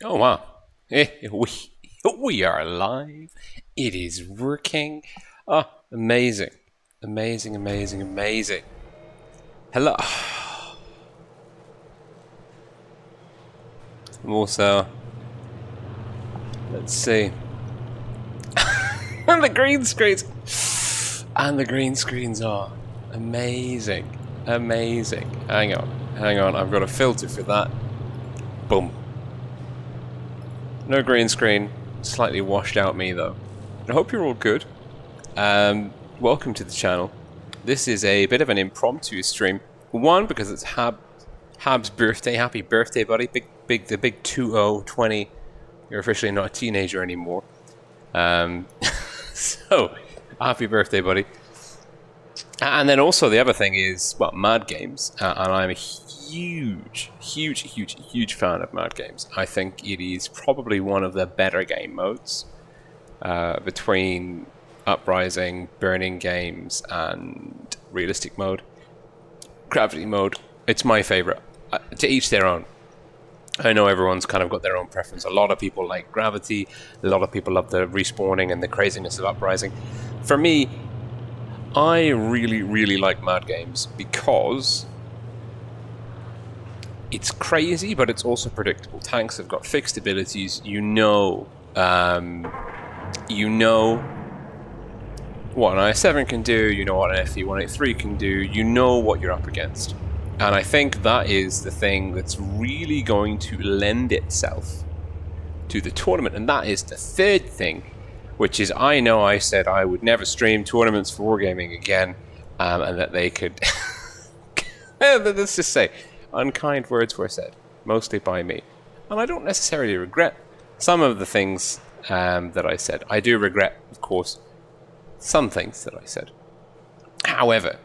Oh wow. We are live. It is working. Oh, amazing. Amazing, amazing, amazing. Hello. Also, let's see. And the green screens. And the green screens are amazing. Amazing. Hang on. I've got a filter for that. Boom. No green screen. Slightly washed out me though. I hope you're all good. Welcome to the channel. This is a bit of an impromptu stream. One, because it's Hab's birthday. Happy birthday, buddy. The big 2020. You're officially not a teenager anymore. So, happy birthday, buddy. And then also the other thing is, well, Mad Games. And I'm a huge fan of Mad Games. I think it is probably one of the better game modes between Uprising, Burning Games, and Realistic Mode. Gravity Mode, it's my favorite. To each their own. I know everyone's kind of got their own preference. A lot of people like Gravity, a lot of people love the respawning and the craziness of Uprising. For me, I really like Mad Games because it's crazy, but it's also predictable. Tanks have got fixed abilities. You know what an i7 can do. You know what an FE183 can do. You know what you're up against. And I think that is the thing that's really going to lend itself to the tournament. And that is the third thing, which is I know I said I would never stream tournaments for Wargaming again, and that they could... let's just say, unkind words were said, mostly by me. And I don't necessarily regret some of the things that I said. I do regret, of course, some things that I said. However,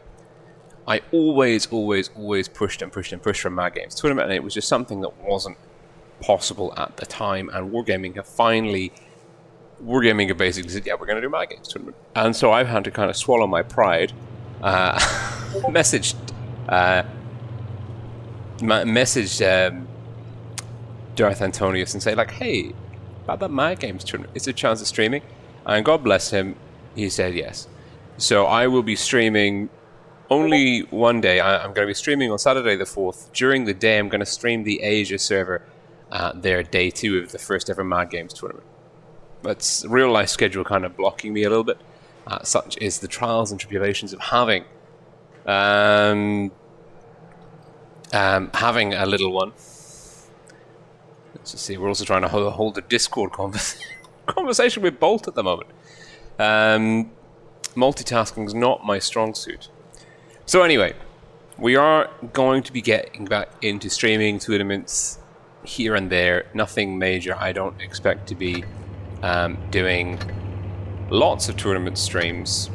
I always pushed for Mad Games tournament, and it was just something that wasn't possible at the time. And Wargaming have basically said, yeah, we're going to do Mad Games tournament. And so I've had to kind of swallow my pride. Messaged Darth Antonius and say, like, hey, about that Mad Games tournament, is there a chance of streaming? And God bless him, he said yes. So I will be streaming only one day. I'm going to be streaming on Saturday the 4th. During the day, I'm going to stream the Asia server, their day 2 of the first ever Mad Games tournament. But real life schedule kind of blocking me a little bit. Such is the trials and tribulations of having a little one. Let's just see. We're also trying to hold a Discord conversation with Bolt at the moment. Multitasking is not my strong suit. So anyway, we are going to be getting back into streaming tournaments here and there. Nothing major. I don't expect to be doing lots of tournament streams.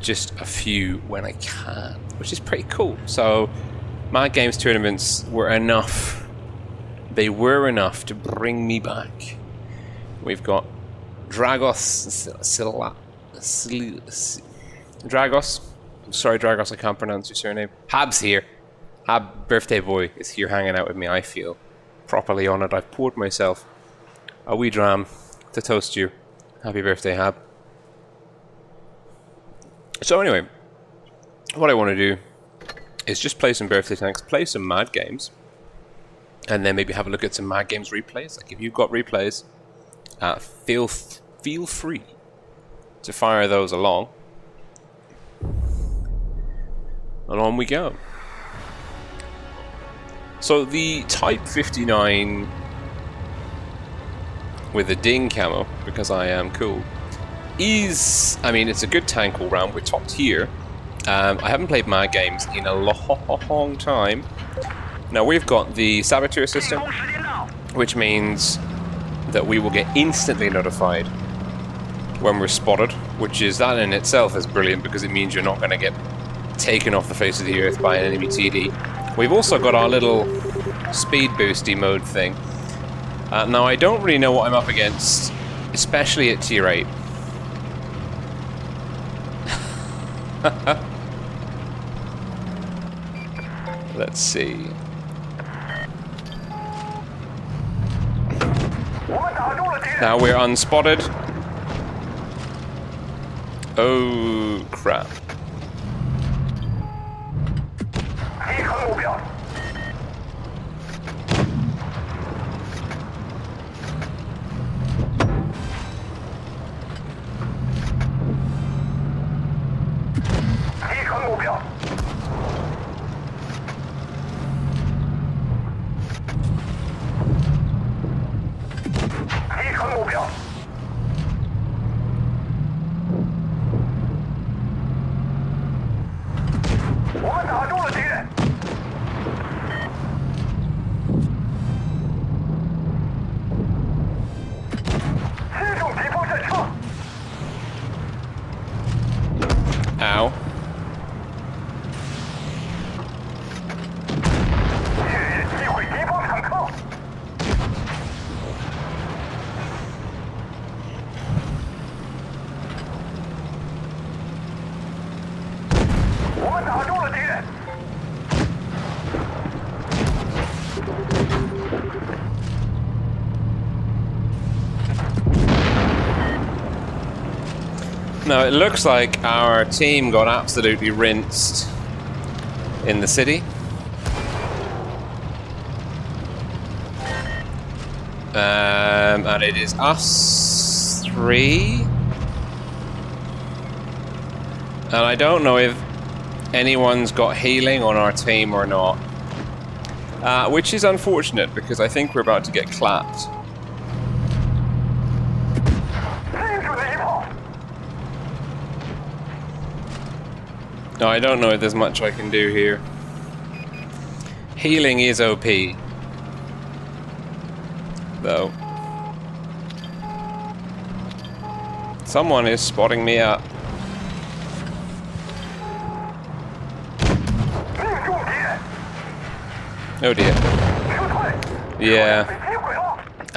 Just a few when I can, which is pretty cool. So Mad Games tournaments were enough. They were enough to bring me back. We've got Dragos. Dragos. I'm sorry, Dragos, I can't pronounce your surname. Hab's here. Hab, birthday boy, is here hanging out with me. I feel properly honoured. I've poured myself a wee dram to toast you. Happy birthday, Hab. So anyway, what I want to do is just play some birthday tanks, play some Mad Games, and then maybe have a look at some Mad Games replays. Like if you've got replays, feel free to fire those along. And on we go. So the Type 59 with a ding camo, because I am cool, is, I mean, it's a good tank all round. We're top tier. I haven't played Mad Games in a long time. Now we've got the Saboteur system, which means that we will get instantly notified when we're spotted, which is, that in itself is brilliant because it means you're not going to get taken off the face of the earth by an enemy TD. We've also got our little speed boosty mode thing. Now I don't really know what I'm up against, especially at tier 8. Let's see. Now we're unspotted. Oh, crap. Ow. Now it looks like our team got absolutely rinsed in the city. And it is us 3. And I don't know if anyone's got healing on our team or not. Which is unfortunate because I think we're about to get clapped. No, I don't know if there's much I can do here. Healing is OP. Though. Someone is spotting me up. Oh dear. Yeah.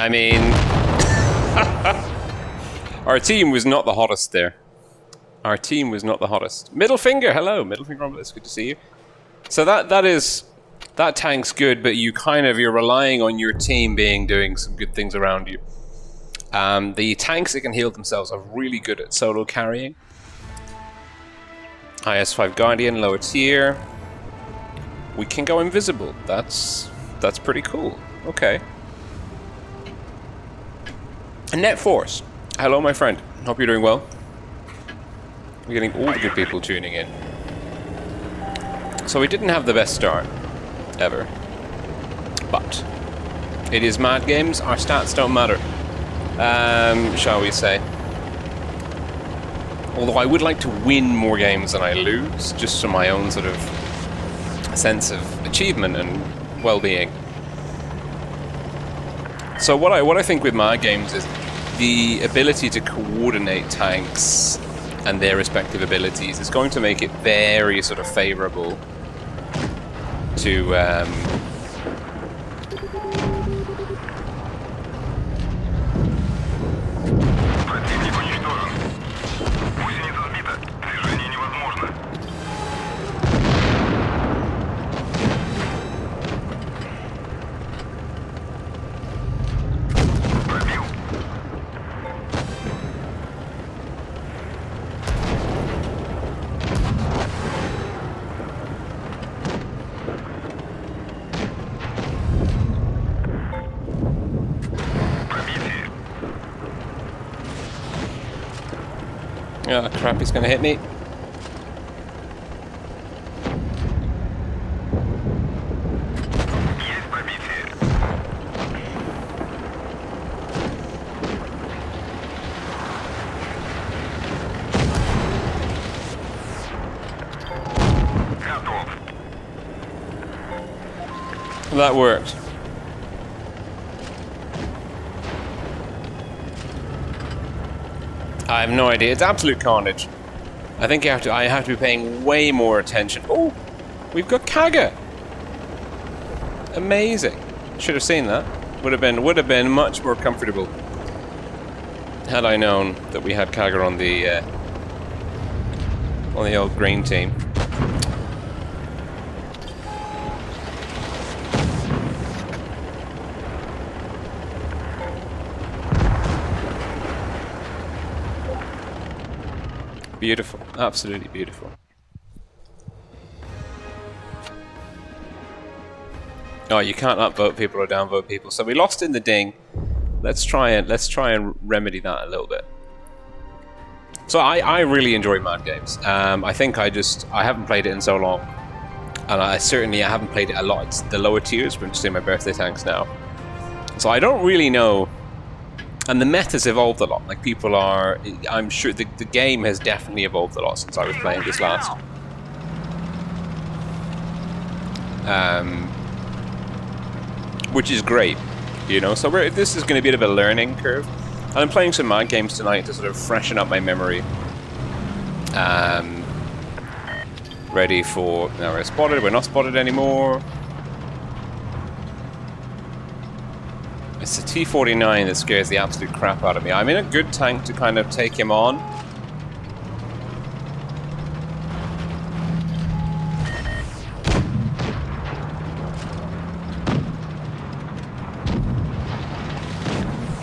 I mean... our team was not the hottest there. Our team was not the hottest. Middle finger, hello, middle finger on Blitz, good to see you. So that tank's good, but you're relying on your team doing some good things around you. The tanks that can heal themselves are really good at solo carrying. IS-5 Guardian, lower tier. We can go invisible. That's pretty cool. Okay. Net Force, hello, my friend. Hope you're doing well. We're getting all the good people tuning in. So we didn't have the best start, ever. But it is Mad Games, our stats don't matter. Shall we say. Although I would like to win more games than I lose, just for my own sort of sense of achievement and well-being. So what I think with Mad Games is the ability to coordinate tanks and their respective abilities is going to make it very sort of favorable to oh crap, he's gonna hit me. That worked. I have no idea. It's absolute carnage. I think I have to be paying way more attention. Oh, we've got Kaga. Amazing. Should have seen that. Would have been much more comfortable had I known that we had Kaga on the old green team. Beautiful. Absolutely beautiful. Oh, you can't upvote people or downvote people. So we lost in the ding. Let's try and remedy that a little bit. So I really enjoy Mad Games. I think I haven't played it in so long, and I haven't played it a lot. It's the lower tiers. We're just doing my birthday tanks now, so I don't really know. And the meta's evolved a lot. Like people are, I'm sure the game has definitely evolved a lot since I was playing this last. Which is great, you know. So this is going to be a bit of a learning curve. And I'm playing some Mad Games tonight to sort of freshen up my memory. Ready for... Now we're spotted, we're not spotted anymore. It's the T-49 that scares the absolute crap out of me. I'm in a good tank to kind of take him on.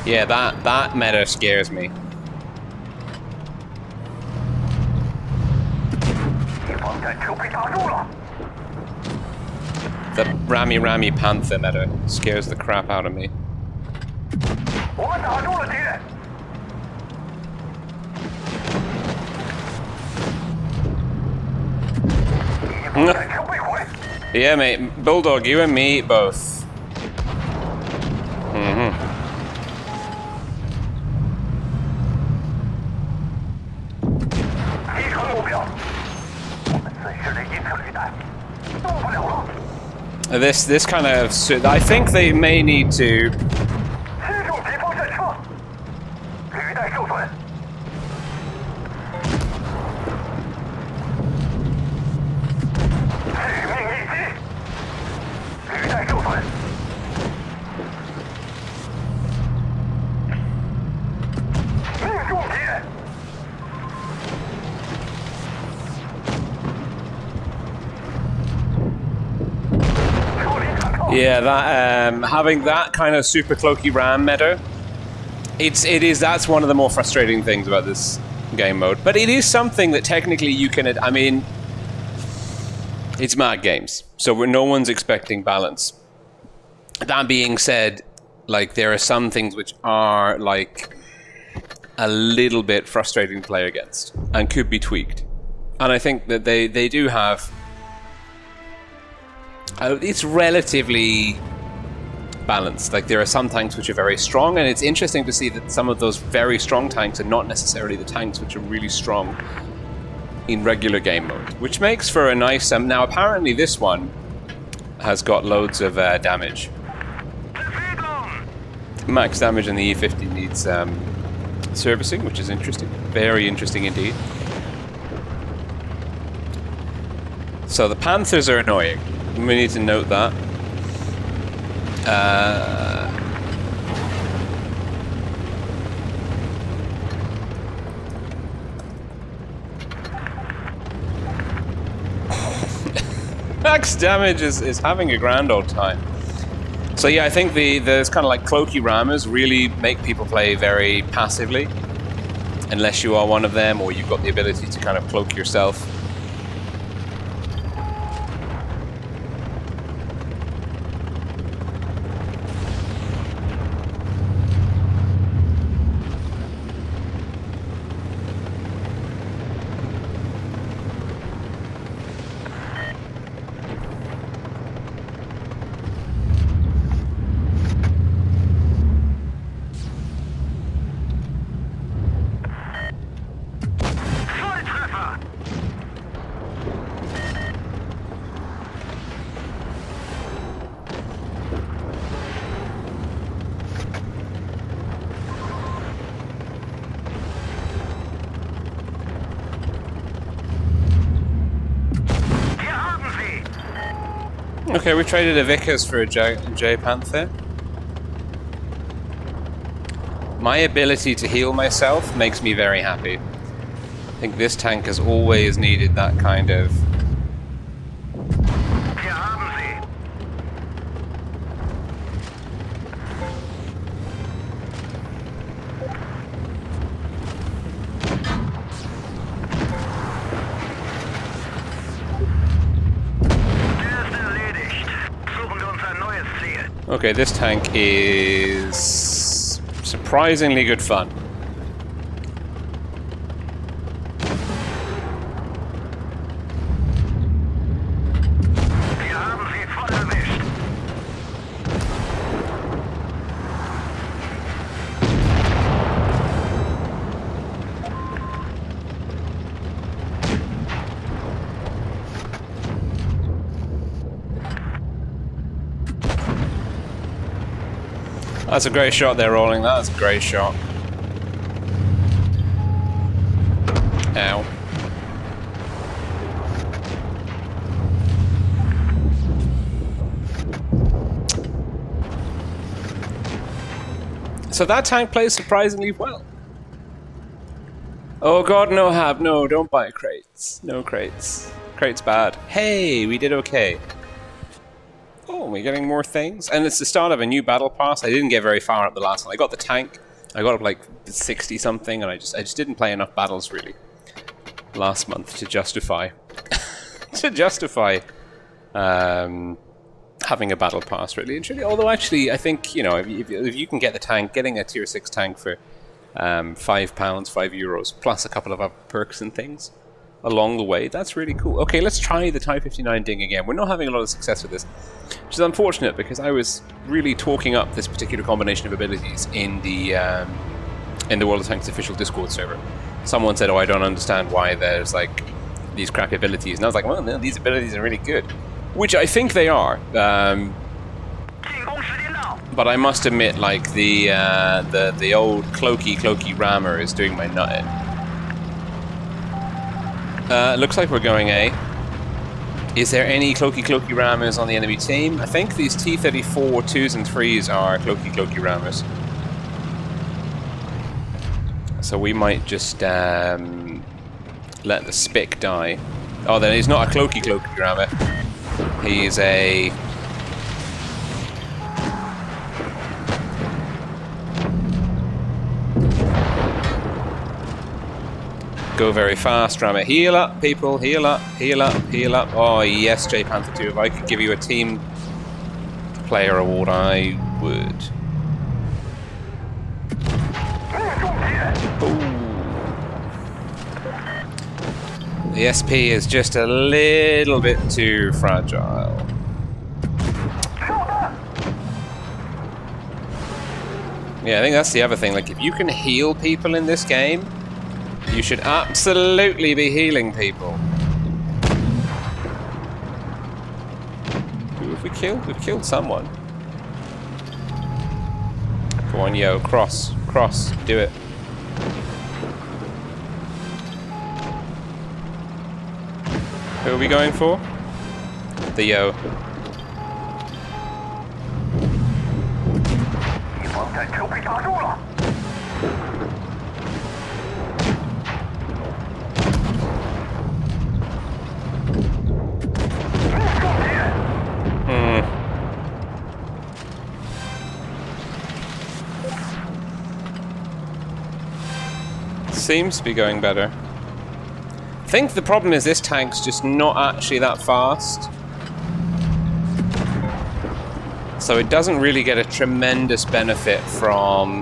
Yeah, that meta scares me. The Rami Panther meta scares the crap out of me. Yeah, mate. Bulldog, you and me both. This kind of... I think they may need to... Yeah, that having that kind of super cloaky ram meta, that's one of the more frustrating things about this game mode. But it is something that technically you can. I mean, it's Mad Games, so no one's expecting balance. That being said, like there are some things which are like a little bit frustrating to play against and could be tweaked, and I think that they do have. It's relatively balanced. Like there are some tanks which are very strong, and it's interesting to see that some of those very strong tanks are not necessarily the tanks which are really strong in regular game mode, which makes for a nice... now apparently this one has got loads of damage. Max damage in the E50 needs servicing, which is interesting. Very interesting indeed. So the Panthers are annoying. We need to note that. Max damage is having a grand old time. So yeah, I think there's kind of like cloaky rammers really make people play very passively, unless you are one of them or you've got the ability to kind of cloak yourself. Okay, we traded a Vickers for a J Panther. My ability to heal myself makes me very happy. I think this tank has always needed that kind of... Okay, this tank is surprisingly good fun. That's a great shot they're rolling. That's a great shot. Ow. So that tank plays surprisingly well. Oh god, no Hab, no, don't buy crates. No crates. Crates bad. Hey, we did okay. Oh, we're getting more things. And it's the start of a new battle pass. I didn't get very far up the last one. I got the tank. I got up like 60 something, and I just didn't play enough battles really last month to justify having a battle pass really and truly. Although actually, I think, you know, if you can get the tank, getting a tier 6 tank for £5, €5, plus a couple of other perks and things along the way, that's really cool. Okay, let's try the Type 59 ding again. We're not having a lot of success with this, which is unfortunate because I was really talking up this particular combination of abilities in the World of Tanks official Discord server. Someone said, oh, I don't understand why there's like these crap abilities, and I was like, well, no, these abilities are really good, which I think they are. But I must admit, like the old cloaky rammer is doing my nut in. Looks like we're going A. Is there any cloaky rammers on the enemy team? I think these T-34 2s and 3s are cloaky rammers. So we might just let the Spick die. Oh, then he's not a cloaky rammer. He's a... Go very fast, rammer. Heal up, people. Heal up, heal up, heal up. Oh, yes, J Panther 2. If I could give you a team player award, I would. Ooh. The SP is just a little bit too fragile. Yeah, I think that's the other thing. Like, if you can heal people in this game, you should absolutely be healing people. Who have we killed? We've killed someone. Go on, yo, cross, do it. Who are we going for? The yo. Seems to be going better. I think the problem is this tank's just not actually that fast. So it doesn't really get a tremendous benefit from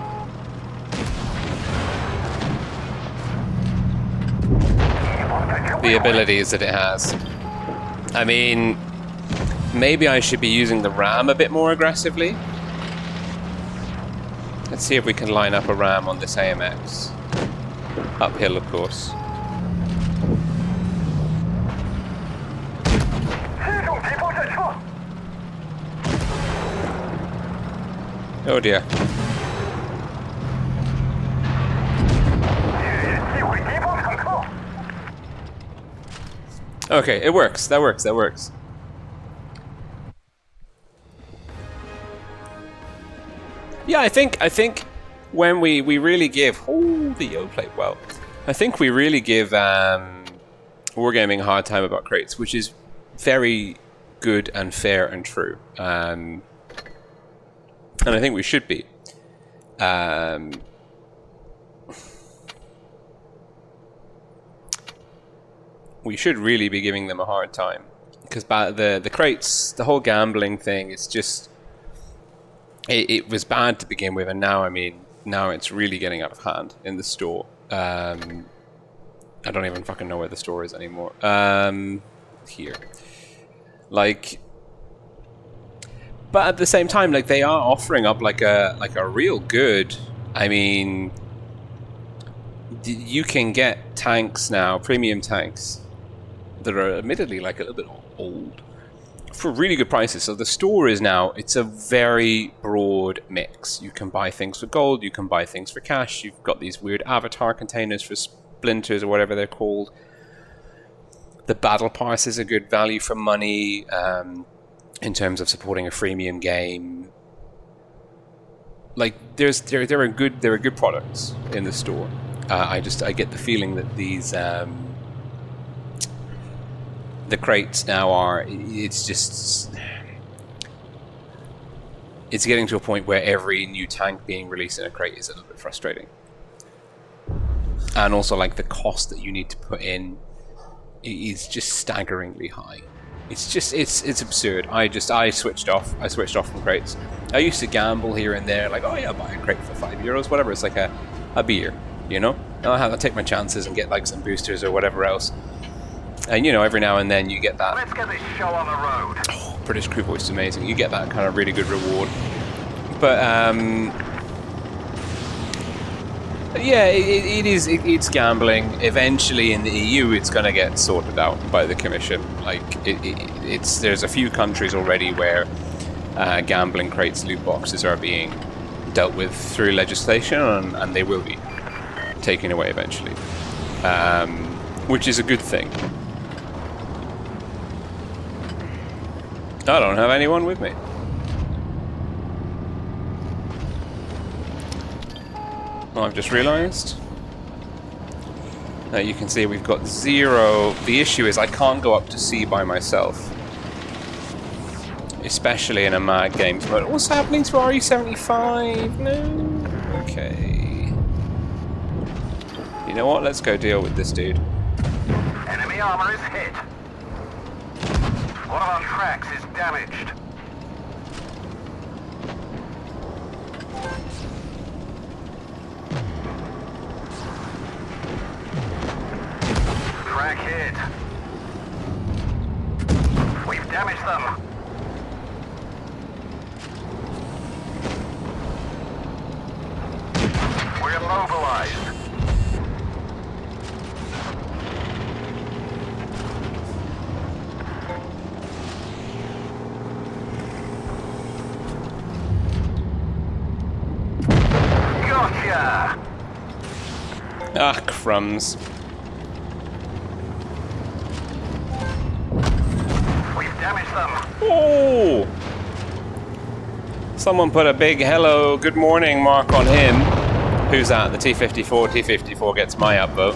the abilities that it has. I mean, maybe I should be using the ram a bit more aggressively. Let's see if we can line up a ram on this AMX. Uphill, of course. Oh dear. Okay, it works. That works. Yeah, I think when we really give the yo played well. I think we really give Wargaming a hard time about crates, which is very good and fair and true. And I think we should be. We should really be giving them a hard time, because the crates, the whole gambling thing, is just it was bad to begin with, and now, I mean, now it's really getting out of hand in the store. I don't even fucking know where the store is anymore. Here. Like, but at the same time, like, they are offering up like a real good, I mean, you can get tanks now, premium tanks, that are admittedly like a little bit old, for really good prices. So the store is now, it's a very broad mix. You can buy things for gold, you can buy things for cash, you've got these weird avatar containers for splinters or whatever they're called. The battle pass is a good value for money in terms of supporting a freemium game. Like, there are good products in the store. I get the feeling that these the crates now are, it's getting to a point where every new tank being released in a crate is a little bit frustrating. And also, like, the cost that you need to put in is just staggeringly high. It's absurd. I switched off from crates. I used to gamble here and there, like, oh yeah, I'll buy a crate for €5, whatever. It's like a beer, you know? I'll take my chances and get like some boosters or whatever else. And, you know, every now and then you get that. Let's get this show on the road. Oh, British crew voice is amazing. You get that kind of really good reward. But yeah, it's gambling. Eventually, in the EU, it's going to get sorted out by the Commission. Like, there's a few countries already where gambling crates, loot boxes are being dealt with through legislation, and they will be taken away eventually, which is a good thing. I don't have anyone with me. Oh, I've just realised. You can see we've got 0. The issue is I can't go up to C by myself. Especially in a mad games mode. What's happening to RE75? No. Okay. You know what? Let's go deal with this dude. Enemy armor is hit. One of our tracks is damaged. Track hit. We've damaged them. We're immobilized. Gotcha! Ah, crumbs. We've damaged them. Oh! Someone put a big hello, good morning mark on him. Who's that? The T-54. T-54 gets my upvote.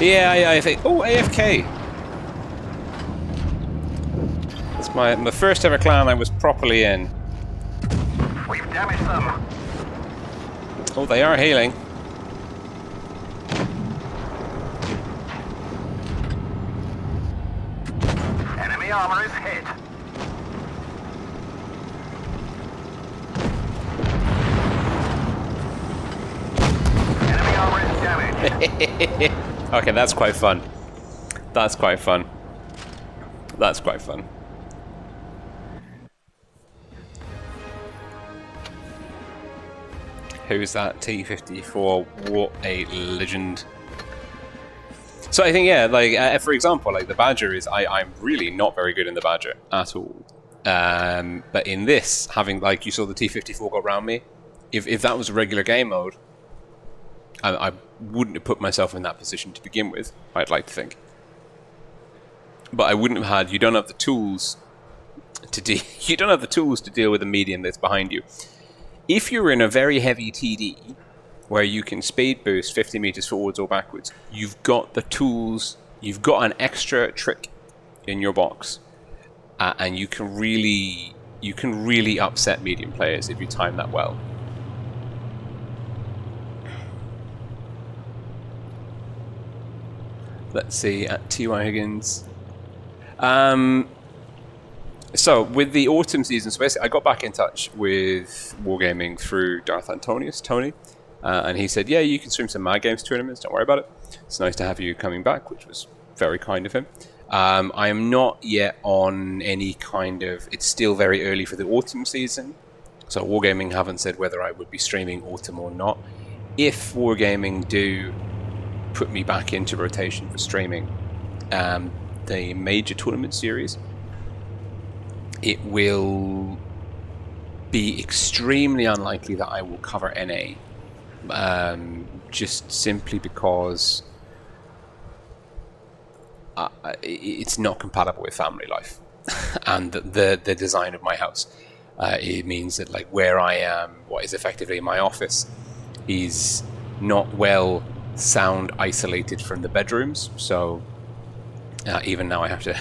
Yeah, I think... Oh, AFK. That's my first ever clan I was properly in. We've damaged them. Oh, they are healing. Enemy armor is hit. Enemy armor is damaged. Okay, that's quite fun. That's quite fun. That's quite fun. Who's that T-54? What a legend. So I think, yeah, like, for example, like the Badger is, I'm really not very good in the Badger at all. But in this, having, like, you saw the T-54 go around me, if that was a regular game mode, I wouldn't have put myself in that position to begin with, I'd like to think. But I wouldn't have had, you don't have the tools to deal with the medium that's behind you. If you're in a very heavy TD, where you can speed boost 50 meters forwards or backwards, you've got the tools, you've got an extra trick in your box, and you can really upset medium players if you time that well. Let's see, at T.Y. Higgins. So with the autumn season, so basically I got back in touch with Wargaming through Darth Antonius, Tony, and he said, yeah, you can stream some Mad Games tournaments, don't worry about it. It's nice to have you coming back, which was very kind of him. I am not yet on any kind of, it's still very early for the autumn season, so Wargaming haven't said whether I would be streaming autumn or not. If Wargaming do put me back into rotation for streaming the major tournament series, it will be extremely unlikely that I will cover NA, just simply because it's not compatible with family life and the design of my house. It means that like where I am, what is effectively my office, is not well sound isolated from the bedrooms. So even now I have to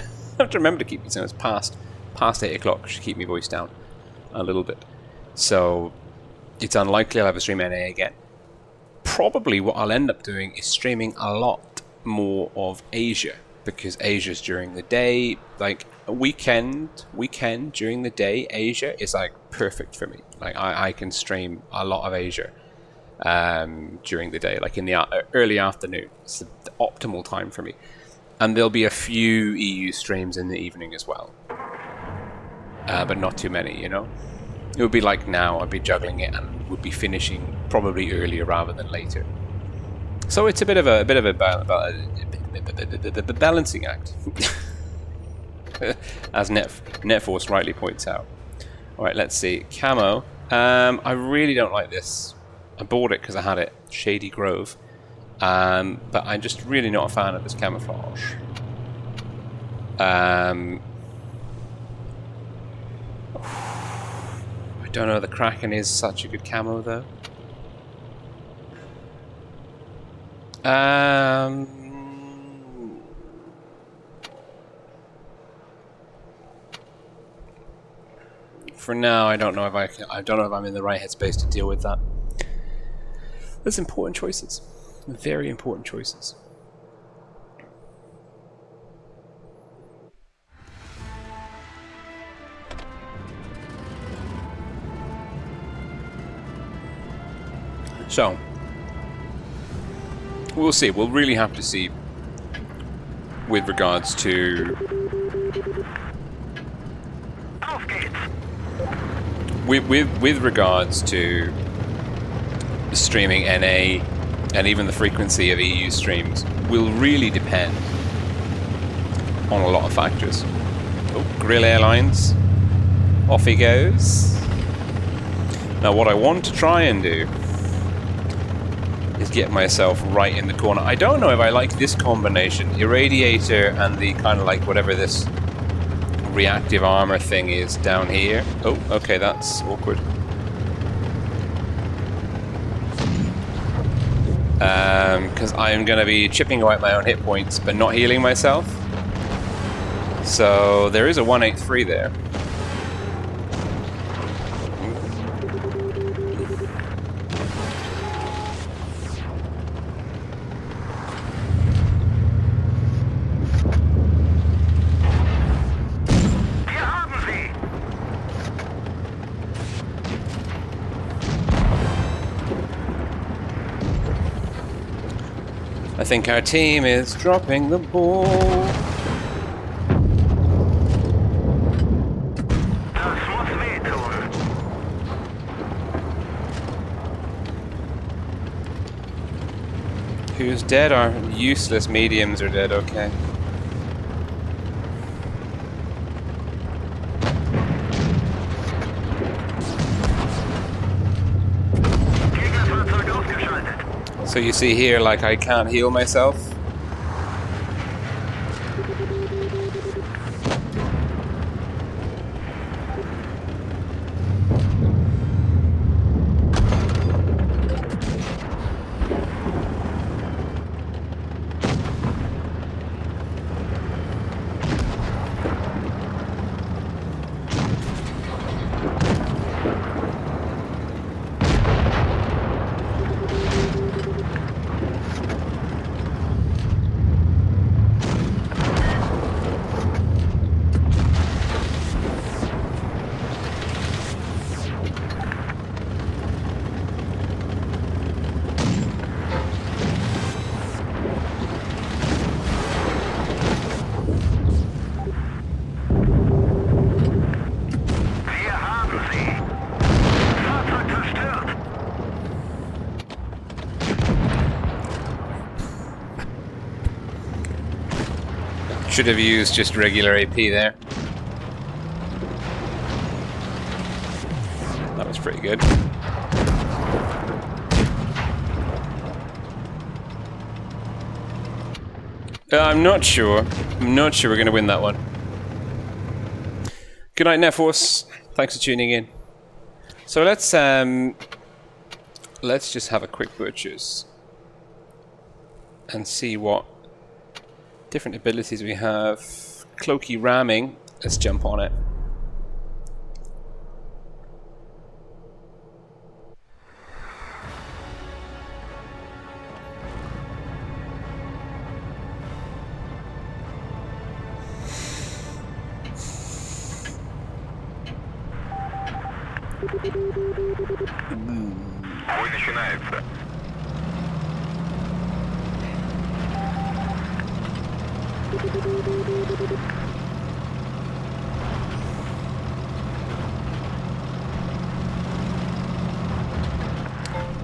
remember to keep it sounds past 8 o'clock to keep my voice down a little bit. So it's unlikely I'll have a stream NA again. Probably what I'll end up doing is streaming a lot more of Asia, because Asia's during the day, like a weekend during the day, Asia is like perfect for me. Like I can stream a lot of Asia during the day, like in the early afternoon. It's the optimal time for me. And there'll be a few EU streams in the evening as well. But not too many, you know. It would be like now, I'd be juggling it and would be finishing probably earlier rather than later. So it's a bit of a balancing act, as NetForce rightly points out. All right, let's see camo. I really don't like this. I bought it because I had it, Shady Grove, but I'm just really not a fan of this camouflage. I don't know, the Kraken is such a good camo though. For now, I don't know if I don't know if I'm in the right headspace to deal with that. There's important choices, very important choices. So, we'll see. We'll really have to see with regards to with regards to streaming NA and even the frequency of EU streams will really depend on a lot of factors. Oh, Grill Airlines. Off he goes. Now what I want to try and do is get myself right in the corner. I don't know if I like this combination, Irradiator and the kind of like whatever this reactive armor thing is down here. Oh, okay, that's awkward. Because I'm going to be chipping away at my own hit points, but not healing myself. So there is a 183 there. I think our team is dropping the ball. Who's dead? Our useless mediums are dead, okay. So you see here, like, I can't heal myself. Should have used just regular AP there. That was pretty good. I'm not sure. I'm not sure we're going to win that one. Good night, Netforce. Thanks for tuning in. So let's just have a quick butchers and see what different abilities we have. Cloaky ramming. Let's jump on it. Бой начинается.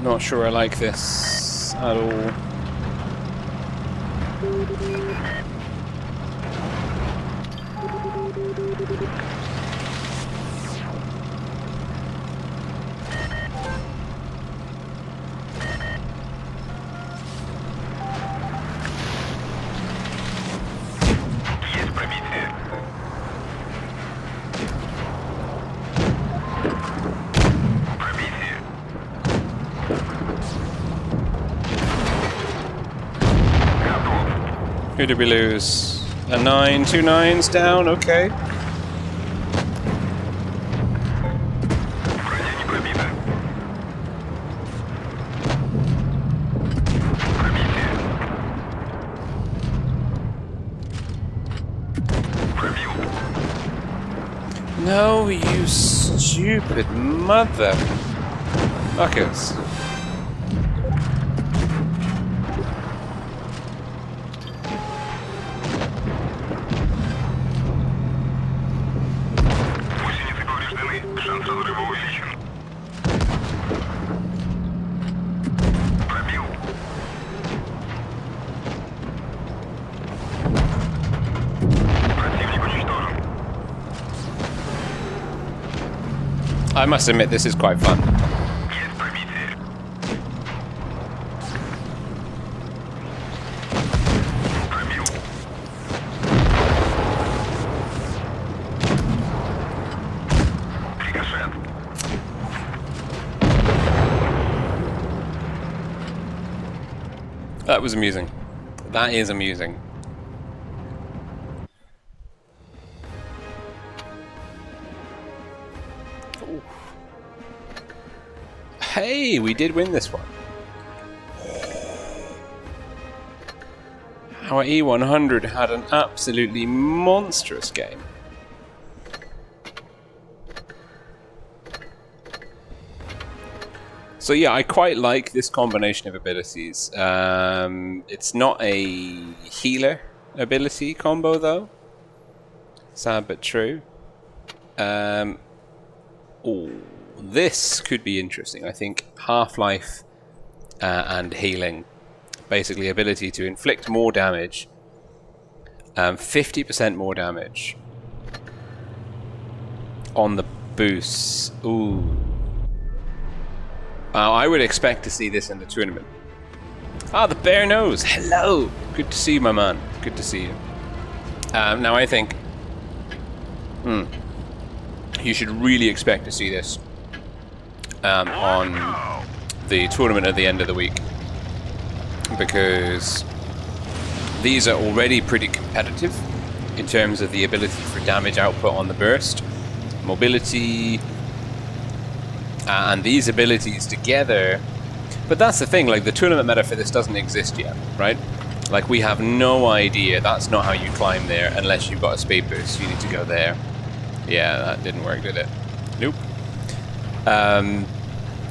Not sure I like this at all. Есть пробитие. Пробитие. Готов. Who did we lose? A 9, 2 9s down, okay. Броня не пробита. Пробитие. Пробил. No, you stupid mother fuckers. Гусеницы повреждены. Шанс разрыва увеличен. Пробил. Противник уничтожен. I must admit, this is quite fun. Есть пробитие. Пробил. Рикошет. That was amusing. That is amusing. Ooh. Hey, we did win this one. Our E100 had an absolutely monstrous game. So yeah, I quite like this combination of abilities. It's not a healer ability combo though. Sad but true. Oh, this could be interesting. I think Half-Life and healing. Basically ability to inflict more damage. 50% more damage on the boosts. Ooh. I would expect to see this in the tournament. Ah, the bear nose. Hello. Good to see you, my man. Good to see you. Now, I think you should really expect to see this on the tournament at the end of the week. Because these are already pretty competitive in terms of the ability for damage output on the burst, mobility, and these abilities together. But that's the thing, like the tournament meta for this doesn't exist yet, right? Like we have no idea. That's not how you climb there unless you've got a speed boost. You need to go there. Yeah, that didn't work, did it? Nope.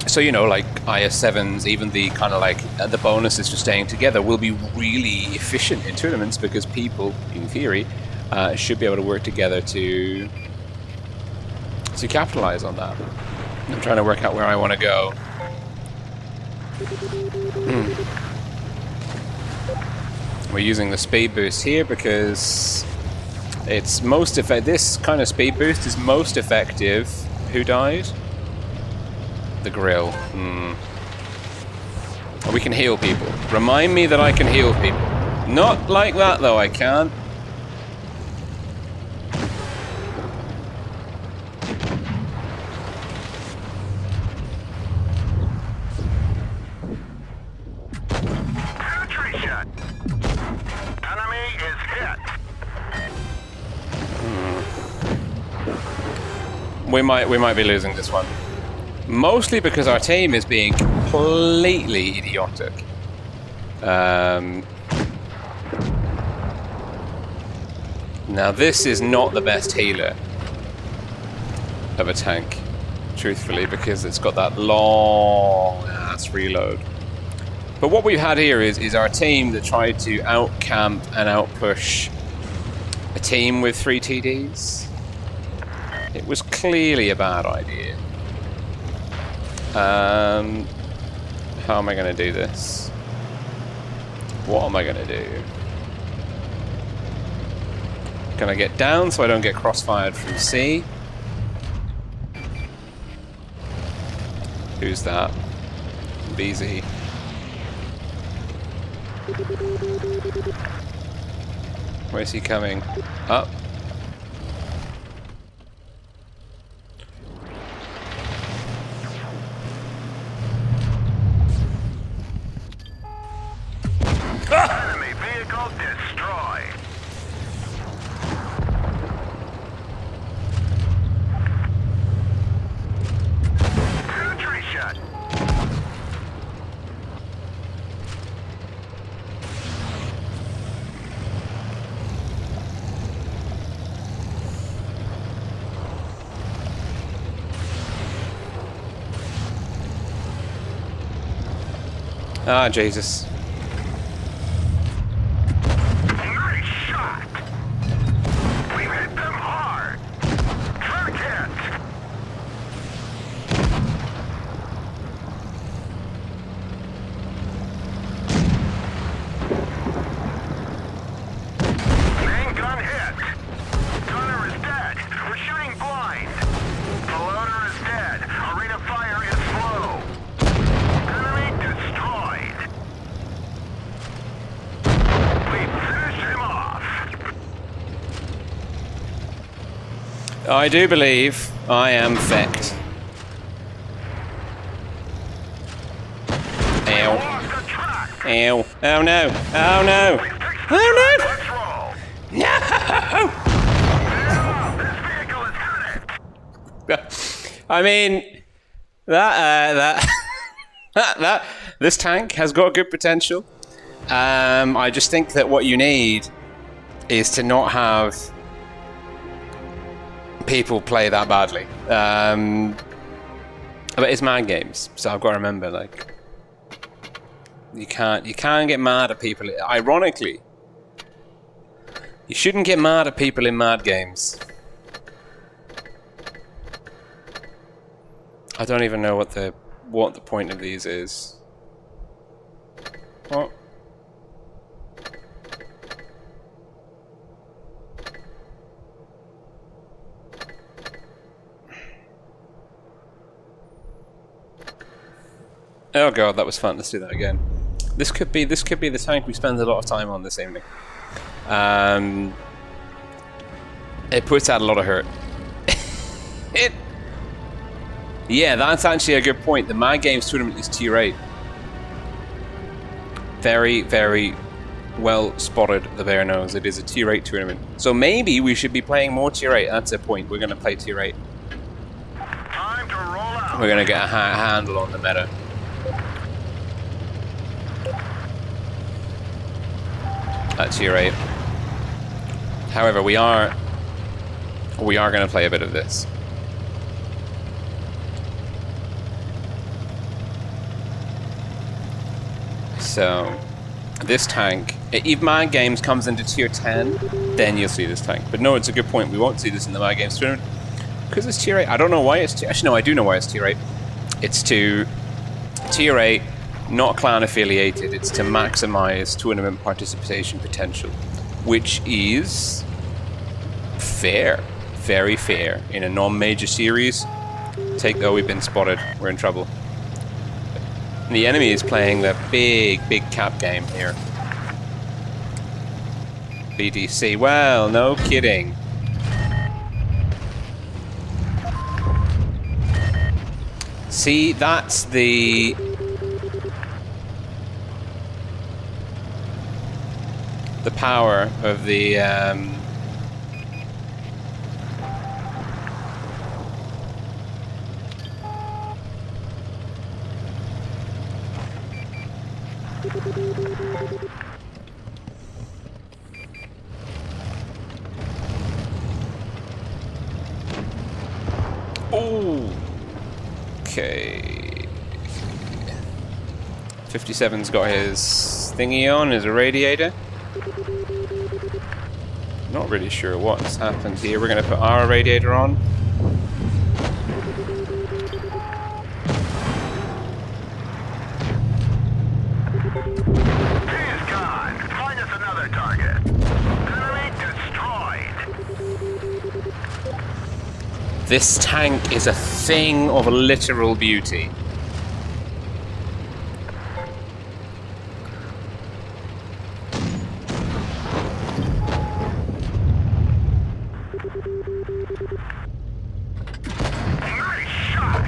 So, you know, like IS7s, even the kind of like the bonuses for staying together will be really efficient in tournaments because people, in theory, should be able to work together to capitalize on that. I'm trying to work out where I want to go. We're using the speed boost here because It's most effective. This kind of speed boost is most effective. Who died? The grill. We can heal people. Remind me that I can heal people. Not like that though, I can't. Penetration. Enemy is hit. We might be losing this one. Mostly because our team is being completely idiotic. Now this is not the best healer of a tank, truthfully, because it's got that long ass reload. But what we've had here is our team that tried to out-camp and out-push a team with 3 TDs. It was clearly a bad idea. How am I going to do this? What am I going to do? Can I get down so I don't get crossfired from C? Who's that? BZ. Where's he coming? Up? Enemy vehicle destroyed. Penetration. Ah, Jesus. Nice shot. We hit them hard. Track hit. Main gun hit. Gunner is dead. We're shooting blind. The loader is dead. Our rate of fire is slow. Enemy destroyed. We finish him off. I do believe I am fecked. Ow. Lost the track. Ow. Oh no. Oh no. Oh no. Let's roll. No! Yeah, this vehicle is headed. I mean, this tank has got good potential. I just think that what you need is to not have people play that badly. But it's Mad Games, so I've got to remember, like, you can't get mad at people. Ironically, you shouldn't get mad at people in Mad Games. I don't even know what the point of these is. What? Oh god, that was fun. Let's do that again. This could be the tank we spend a lot of time on this evening. It puts out a lot of hurt. Yeah, that's actually a good point. The Mad Games tournament is tier 8. Very, very well spotted, the bear knows. It is a tier 8 tournament. So maybe we should be playing more tier 8. That's a point. We're going to play tier 8. Time to roll out. We're going to get a handle on the meta. At tier 8. However, we are going to play a bit of this. So, this tank, if Mad Games comes into tier 10, then you'll see this tank. But no, it's a good point. We won't see this in the Mad Games tournament because it's tier 8. I don't know why it's tier. Actually, no, I do know why it's tier 8. It's to tier 8, not clan affiliated. It's to maximize tournament participation potential, which is fair. Very fair. In a non-major series. Take though, we've been spotted. We're in trouble. The enemy is playing the big cap game here. BDC. Well, no kidding. See, that's the... power of the... Oh, okay. 57's got his thingy on, his radiator. Not really sure what's happened here. We're going to put our radiator on. He's gone. Find us another target. Enemy destroyed. This tank is a thing of literal beauty. Nice shot.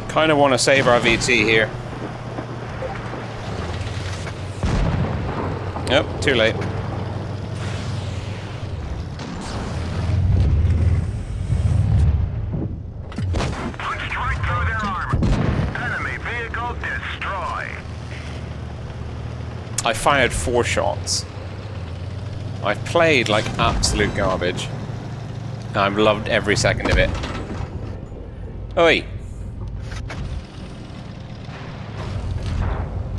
Kind of want to save our VT here. Nope, too late. Punched right through their armor. Enemy vehicle destroyed. I fired 4 shots. I've played like absolute garbage. I've loved every second of it. Oi!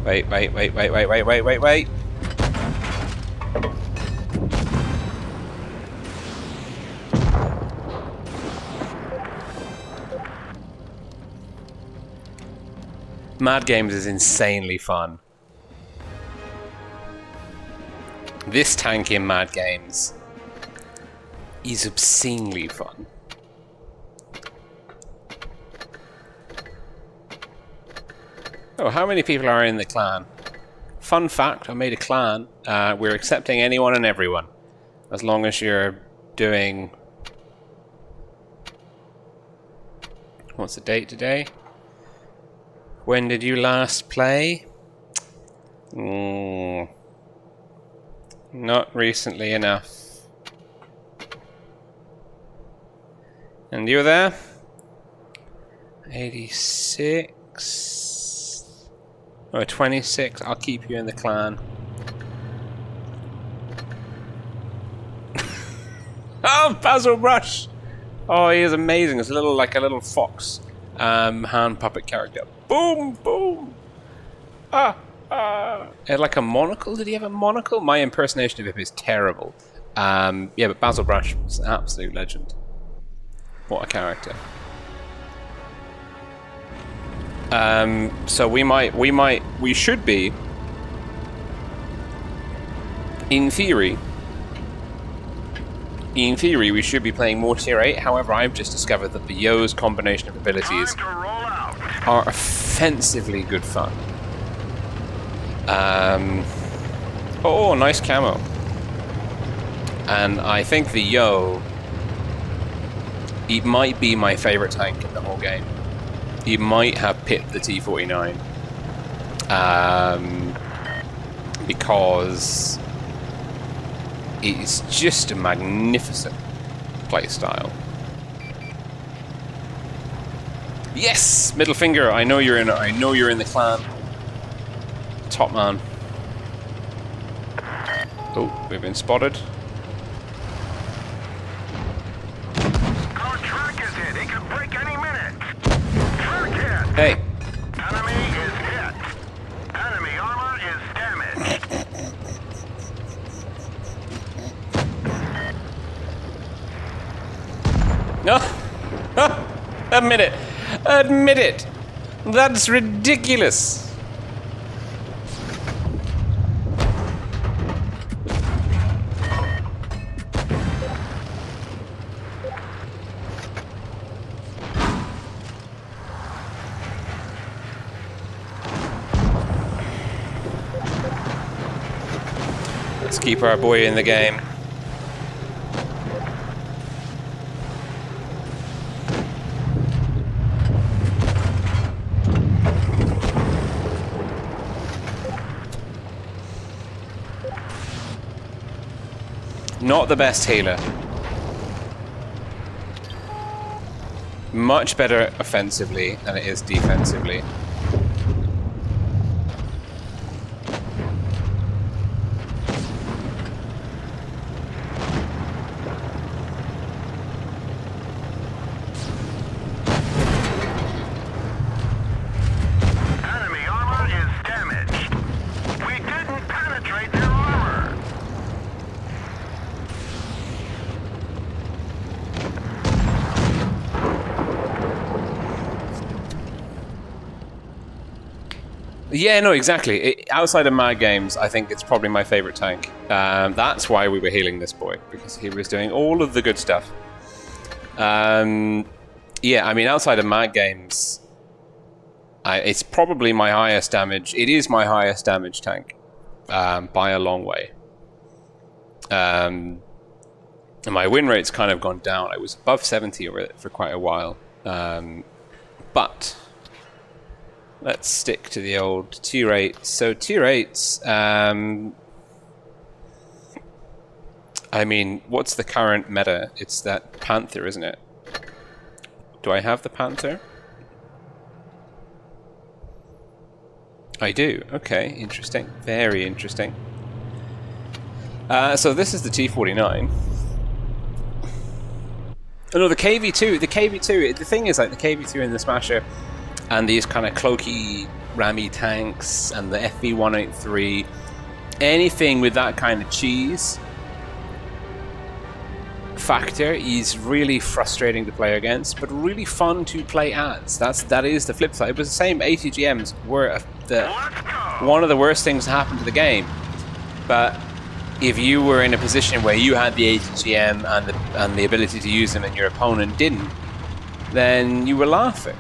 Wait. Mad Games is insanely fun. This tank in Mad Games is obscenely fun. Oh, how many people are in the clan? Fun fact, I made a clan. We're accepting anyone and everyone. As long as you're doing... What's the date today? When did you last play? Not recently enough. And you there? 86... Oh, 26. I'll keep you in the clan. Oh, Basil Brush! Oh, he is amazing. It's a little like a little fox hand puppet character. Boom, boom. He had like a monocle. Did he have a monocle? My impersonation of him is terrible. Yeah, but Basil Brush is an absolute legend. What a character. So we should be, in theory, we should be playing more Tier 8. However, I've just discovered that the Yo's combination of abilities are offensively good fun. Oh, nice camo. And I think the Yo, it might be my favorite tank in the whole game. He might have pipped the T-49 because it's just a magnificent playstyle. Yes, middle finger. I know you're in. I know you're in the clan. Top man. Oh, we've been spotted. Our track is hit. It could break any minute. Track hit. Hey. Enemy is hit. Enemy armor is damaged. No. Admit it. Admit it. That's ridiculous. Let's keep our boy in the game. Not the best healer. Much better offensively than it is defensively. Enemy armor is damaged. We didn't penetrate their armor. Yeah, no, exactly. Outside of Mad Games, I think it's probably my favorite tank. That's why we were healing this boy, because he was doing all of the good stuff. Yeah, I mean, outside of Mad Games, it's probably my highest damage. It is my highest damage tank by a long way. And my win rate's kind of gone down. I was above 70 for quite a while. But let's stick to the old tier rates. So tier rates, I mean, what's the current meta? It's that Panther, isn't it? Do I have the Panther? I do. Okay, interesting. Very interesting. So this is the T49. Oh no, the KV2. The KV2. The thing is, like, the KV2 and the Smasher, and these kind of cloaky, rammy tanks, and the FV183, anything with that kind of cheese factor is really frustrating to play against, but really fun to play as. That is the flip side. It was the same. ATGMs were one of the worst things to happen to the game. But if you were in a position where you had the ATGM and the ability to use them and your opponent didn't, then you were laughing.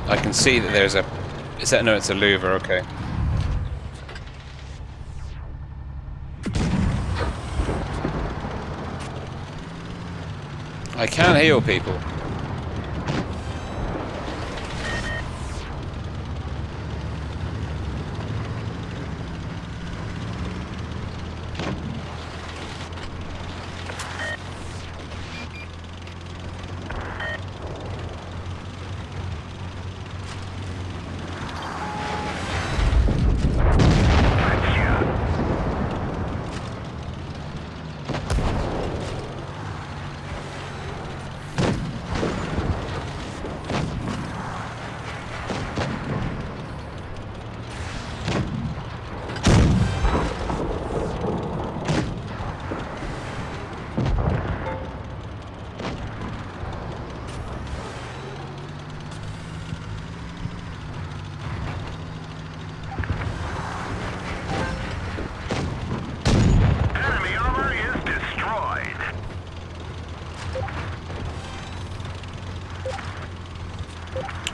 I can see that there's a... Is that... No, it's a louver, okay. I can't heal people.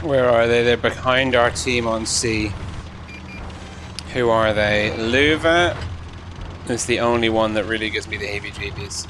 Where are they? They're behind our team on C. Who are they? Luva is the only one that really gives me the heebie-jeebies.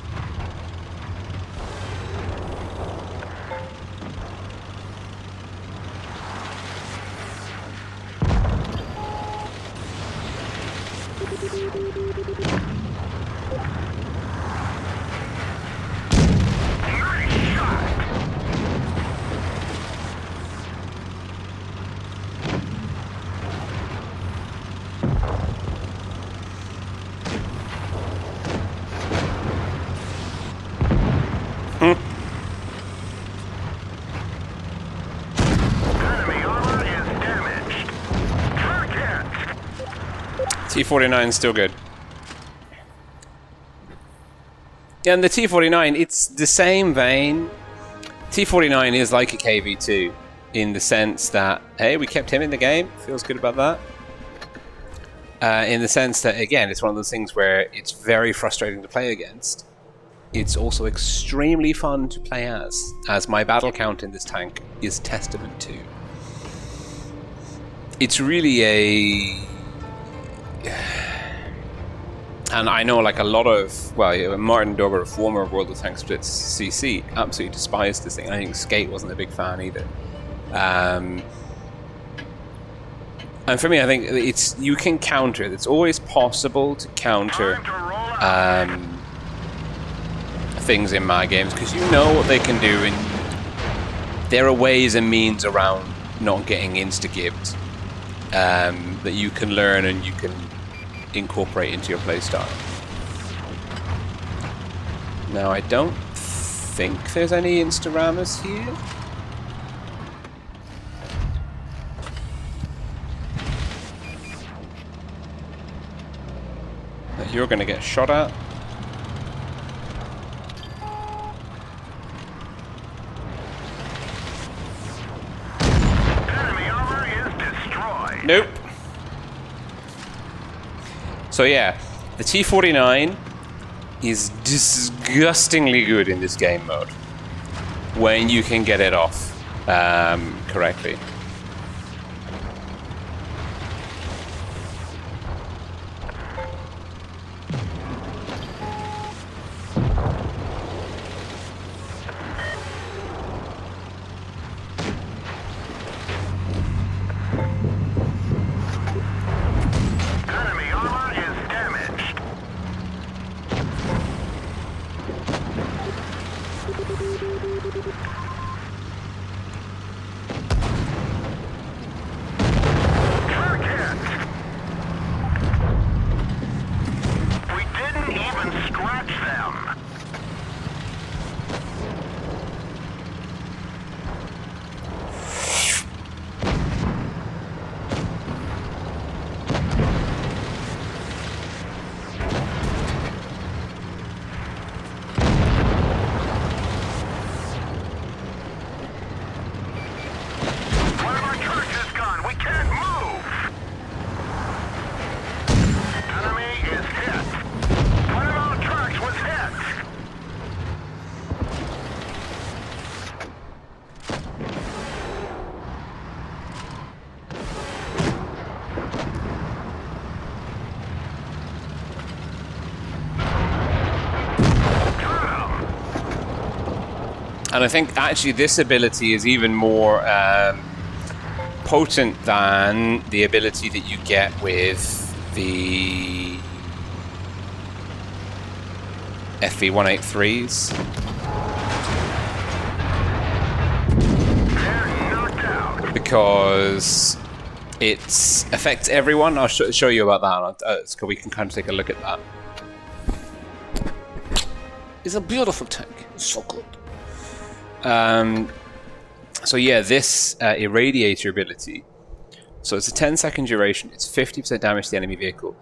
T49 is still good. And the T49, it's the same vein. T49 is like a KV2 in the sense that, hey, we kept him in the game. Feels good about that. In the sense that, again, it's one of those things where it's very frustrating to play against. It's also extremely fun to play as my battle count in this tank is testament to. It's really a... And I know like a lot of, well, Martin Dogger, former World of Tanks Blitz CC, absolutely despised this thing. I think Skate wasn't a big fan either. And for me, I think it's you can counter it. It's always possible to counter things in my games because you know what they can do, and there are ways and means around not getting insta-gibbed that you can learn and you can incorporate into your playstyle. Now, I don't think there's any insta-rammers here. That you're going to get shot at. Enemy armor is destroyed. Nope. So yeah, the T49 is disgustingly good in this game mode when you can get it off correctly. And I think actually this ability is even more potent than the ability that you get with the FV183s. Because it affects everyone. I'll show you about that. So we can kind of take a look at that. It's a beautiful tank. It's so good. So yeah, this Irradiator ability. So it's a 10-second duration. It's 50% damage to the enemy vehicle.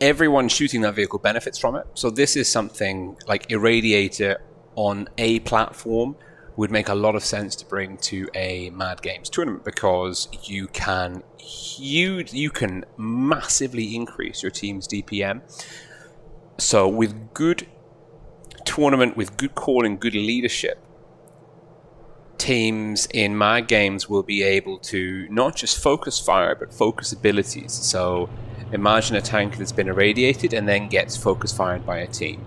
Everyone shooting that vehicle benefits from it. So this is something like Irradiator on a platform would make a lot of sense to bring to a Mad Games tournament, because you can massively increase your team's DPM. So with good tournament, with good calling, good leadership, teams in Mad Games will be able to not just focus fire, but focus abilities. So imagine a tank that's been irradiated and then gets focus fired by a team.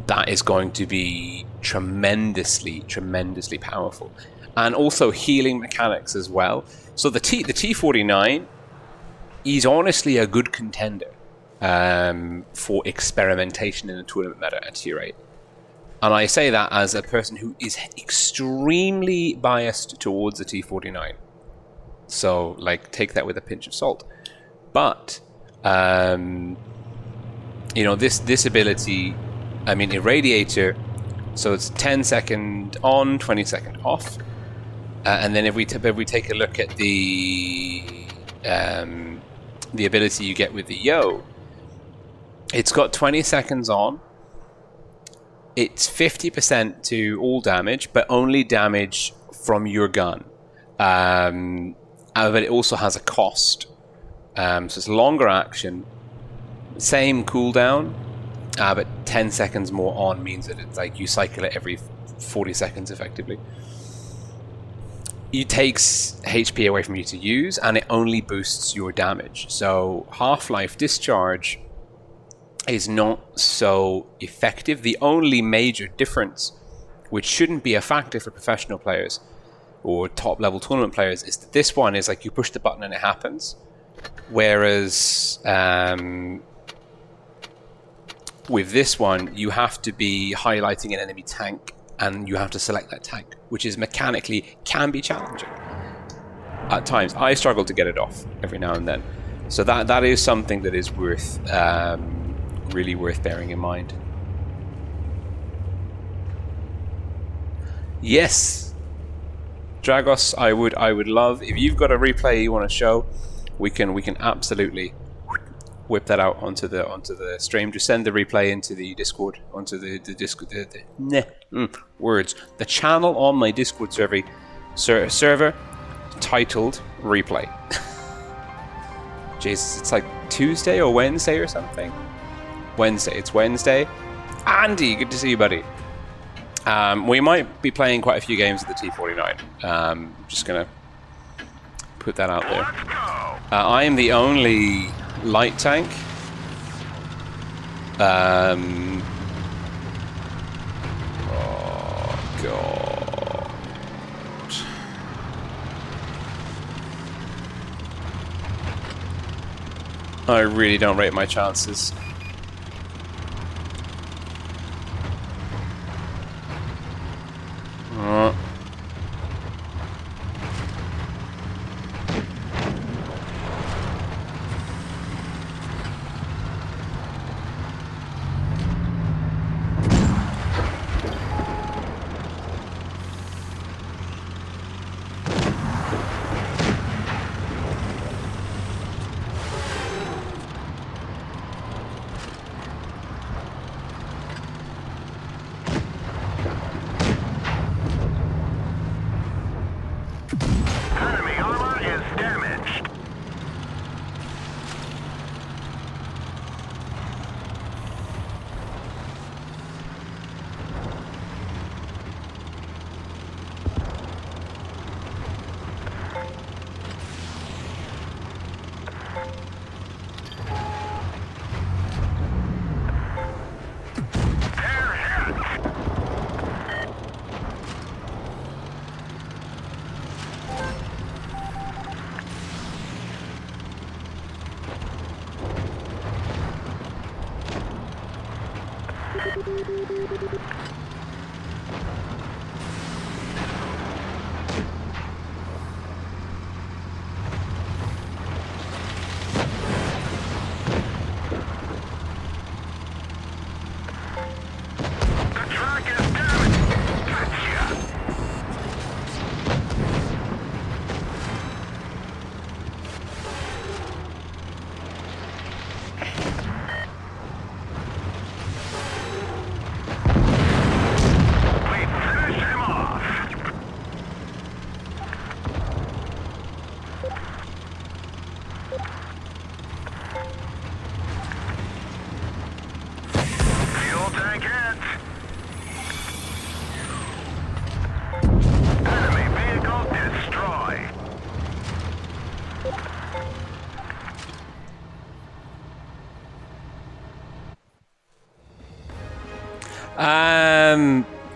That is going to be tremendously powerful. And also healing mechanics as well. So the T49 is honestly a good contender for experimentation in the tournament meta at tier 8. And I say that as a person who is extremely biased towards the T49. So, like, take that with a pinch of salt. But, you know, this ability, I mean, Irradiator, so it's 10-second on, 20-second off. And then if we take a look at the ability you get with the Yo, It's got 20 seconds on. It's 50% to all damage, but only damage from your gun. But it also has a cost. So it's longer action, same cooldown, but 10 seconds more on means that it's like you cycle it every 40 seconds effectively. It takes HP away from you to use, and it only boosts your damage. So Half-Life Discharge is not so effective. The only major difference, which shouldn't be a factor for professional players or top-level tournament players, is that this one is like you push the button and it happens. Whereas with this one, you have to be highlighting an enemy tank and you have to select that tank, which is mechanically can be challenging at times. I struggle to get it off every now and then. So that is something that is worth really worth bearing in mind. Yes, Dragos, I would love if you've got a replay you want to show. We can absolutely whip that out onto the stream. Just send the replay into the Discord, onto the Discord, the channel on my Discord server titled replay. Jesus, it's like Tuesday or Wednesday or something. Wednesday. It's Wednesday. Andy, good to see you, buddy. We might be playing quite a few games at the T49. Just gonna put that out there. I am the only light tank. Oh god. I really don't rate my chances.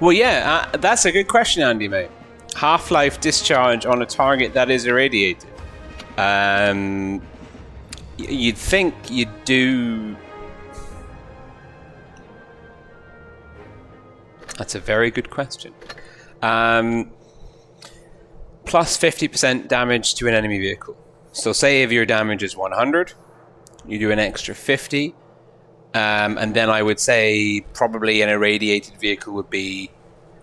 Well, yeah, that's a good question, Andy, mate. Half-Life Discharge on a target that is irradiated. You'd think you'd do... That's a very good question. Plus 50% damage to an enemy vehicle. So say if your damage is 100, you do an extra 50. And then I would say probably an irradiated vehicle would be,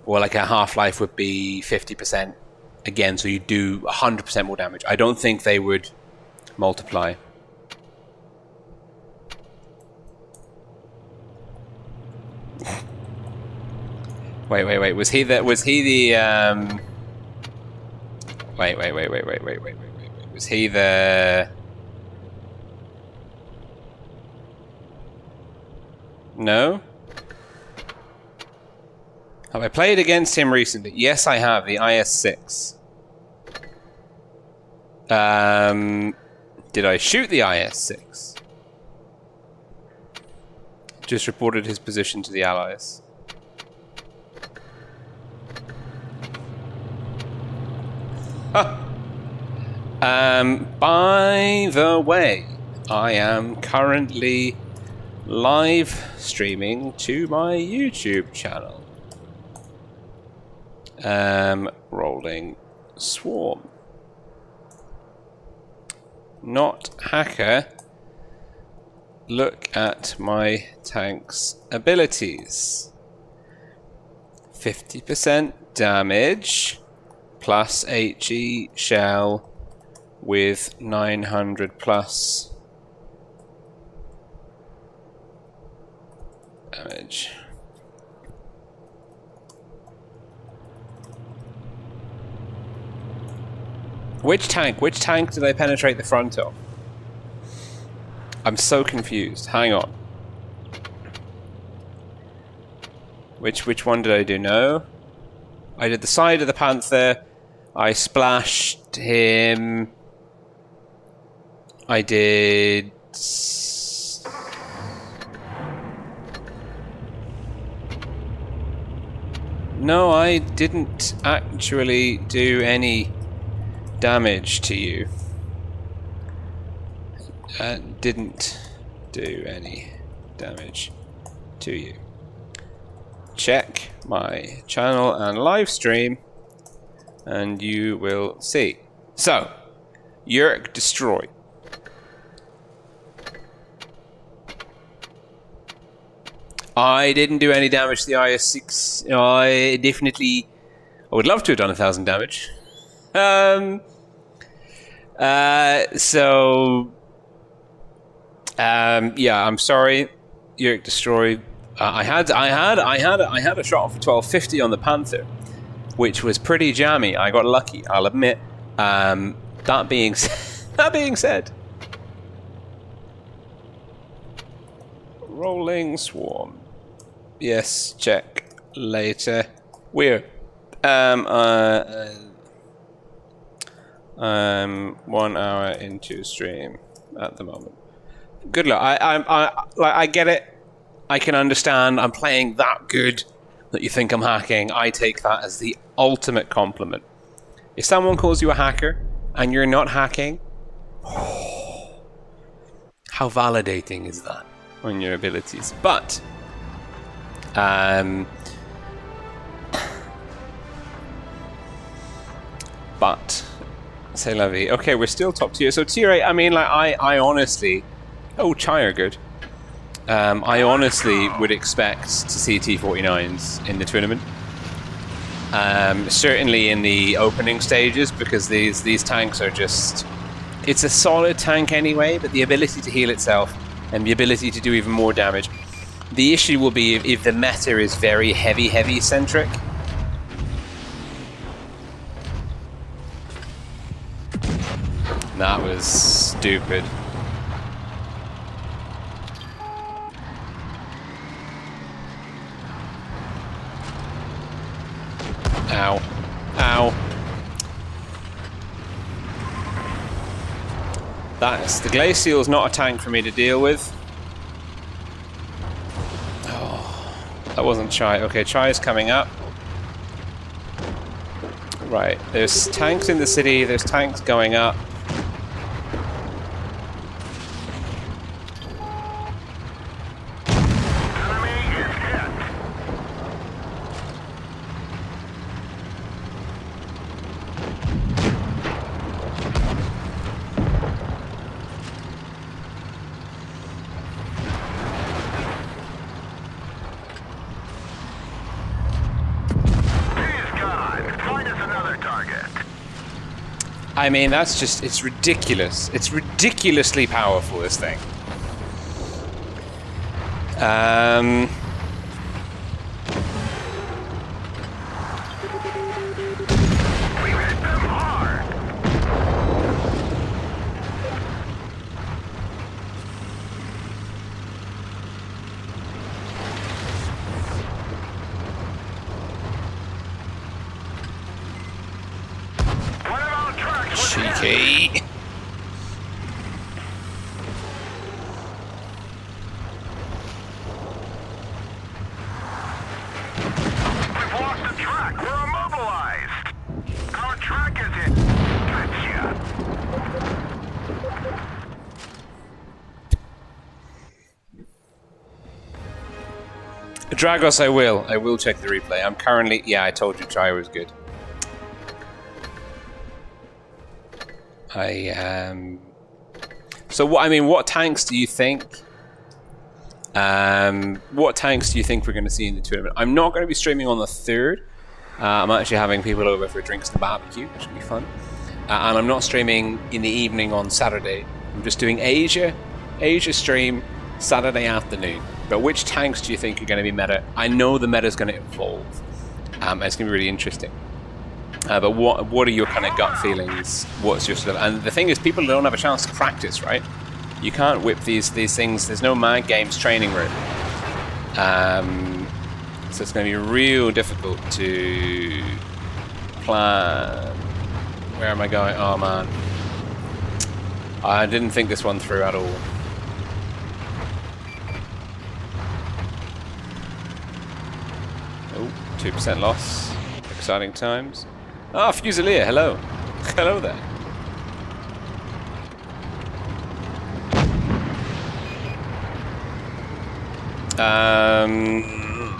or like a Half-Life would be 50% again, so you do 100% more damage. I don't think they would multiply. Wait. Was he the? Wait. Was he the? No? Have I played against him recently? Yes, I have. The IS-6. Did I shoot the IS-6? Just reported his position to the Allies. Huh. By the way, I am currently live streaming to my YouTube channel. Rolling Swarm. Not hacker. Look at my tank's abilities. 50% damage plus HE shell with 900 plus damage. Which tank did I penetrate the front of? I'm so confused. Hang on. Which one did I do? No. I did the side of the Panther. I splashed him. I did... No, I didn't actually do any damage to you. Didn't do any damage to you. Check my channel and live stream and you will see. So, Yerk destroy. I didn't do any damage to the IS-6. I would love to have done 1,000 damage. Yeah, I'm sorry. Yerk destroy. I had a shot for 1250 on the Panther, which was pretty jammy. I got lucky, I'll admit. That being said, rolling swarm. Yes, check later. We're 1 hour into stream at the moment. Good luck. I get it. I can understand. I'm playing that good that you think I'm hacking. I take that as the ultimate compliment. If someone calls you a hacker and you're not hacking, how validating is that on your abilities? But c'est la vie. Okay, we're still top tier. So tier 8, I mean, like, I honestly... Oh, Chai are good. I honestly would expect to see T-49s in the tournament. Certainly in the opening stages, because these tanks are just... It's a solid tank anyway, but the ability to heal itself and the ability to do even more damage. The issue will be if the meta is very heavy centric. That was stupid. Ow. Ow. The Glacial's not a tank for me to deal with. Oh, that wasn't Chai. Okay, Chai is coming up. Right, there's tanks in the city, there's tanks going up. I mean, that's just, it's ridiculous. It's ridiculously powerful, this thing. Cheeky. We've lost the track. We're immobilized. Our track is in. Gotcha. Dragos, I will. I will check the replay. I'm currently... Yeah, I told you Chai was good. So what tanks do you think? What tanks do you think we're going to see in the tournament? I'm not going to be streaming on the 3rd. I'm actually having people over for drinks and barbecue, which will be fun. And I'm not streaming in the evening on Saturday. I'm just doing Asia stream Saturday afternoon. But which tanks do you think are going to be meta? I know the meta is going to evolve. And it's going to be really interesting. But what are your kind of gut feelings? What's your sort of... And the thing is, people don't have a chance to practice, right? You can't whip these things. There's no Mad Games training room. So it's going to be real difficult to plan. Where am I going? Oh, man. I didn't think this one through at all. Oh, 2% loss. Exciting times. Ah, Fusilier, hello. Hello there.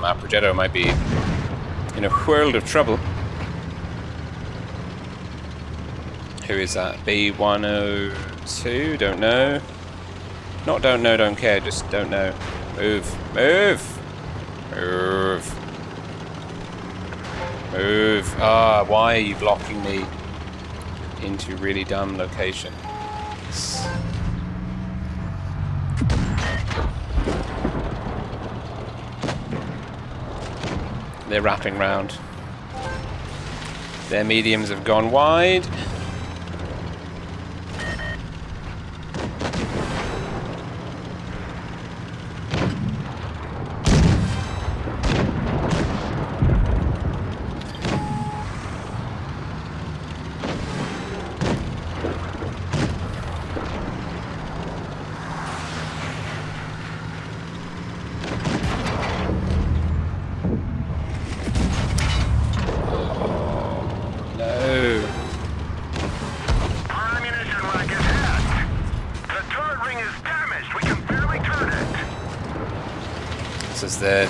Our Progetto might be in a world of trouble. Who is that? B102? Don't know. Not don't know, don't care, just don't know. Move. Move! Move. Move. Ah, why are you blocking me into really dumb locations? They're wrapping round. Their mediums have gone wide.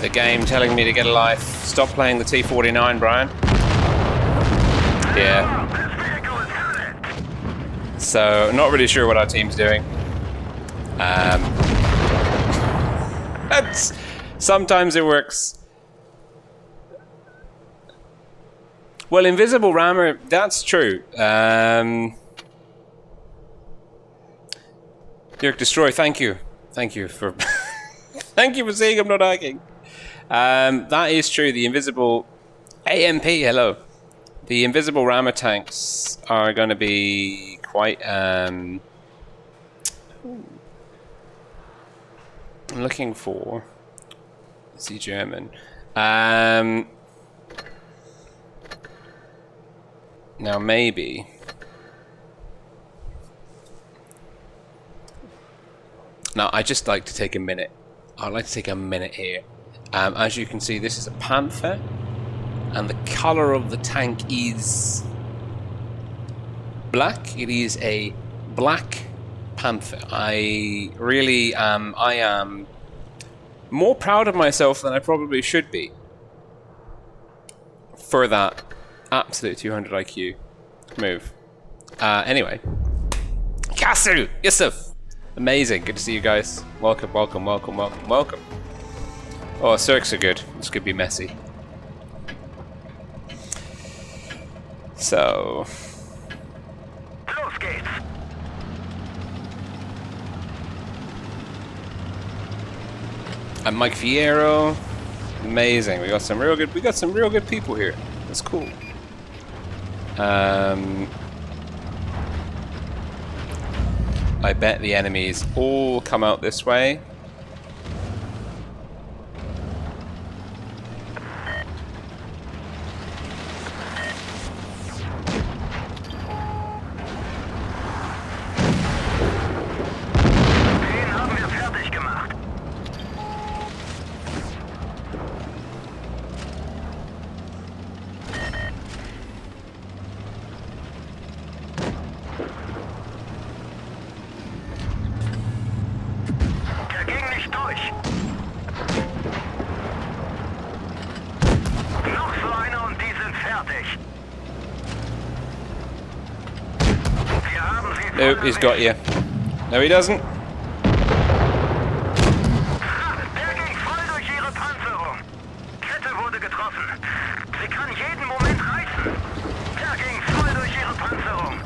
The game telling me to get a life. Stop playing the T49, Brian. Yeah. So, not really sure what our team's doing. Sometimes it works. Well, Invisible Rammer, that's true. Dirk Destroy, thank you. Thank you for... Thank you for saying I'm not hacking. That is true. The invisible AMP, hello. The invisible rammer tanks are going to be quite... I'm looking for... Let's see, German. Now maybe... Now I just like to take a minute. I'd like to take a minute here. As you can see, this is a Panther, and the color of the tank is black. It is a black Panther. I am more proud of myself than I probably should be for that absolute 200 IQ move. Anyway, Kasu Yusuf. Amazing, good to see you guys. Welcome, welcome, welcome, welcome, welcome. Oh, Cirques are good. This could be messy. So... Close gates. I'm Mike Fierro. Amazing. We got some real good people here. That's cool. I bet the enemies all come out this way. Nope, he's got you. No, he doesn't. Der ging voll durch ihre Panzerung. Kette wurde getroffen. Sie kann jeden Moment reißen. Der ging voll durch ihre Panzerung.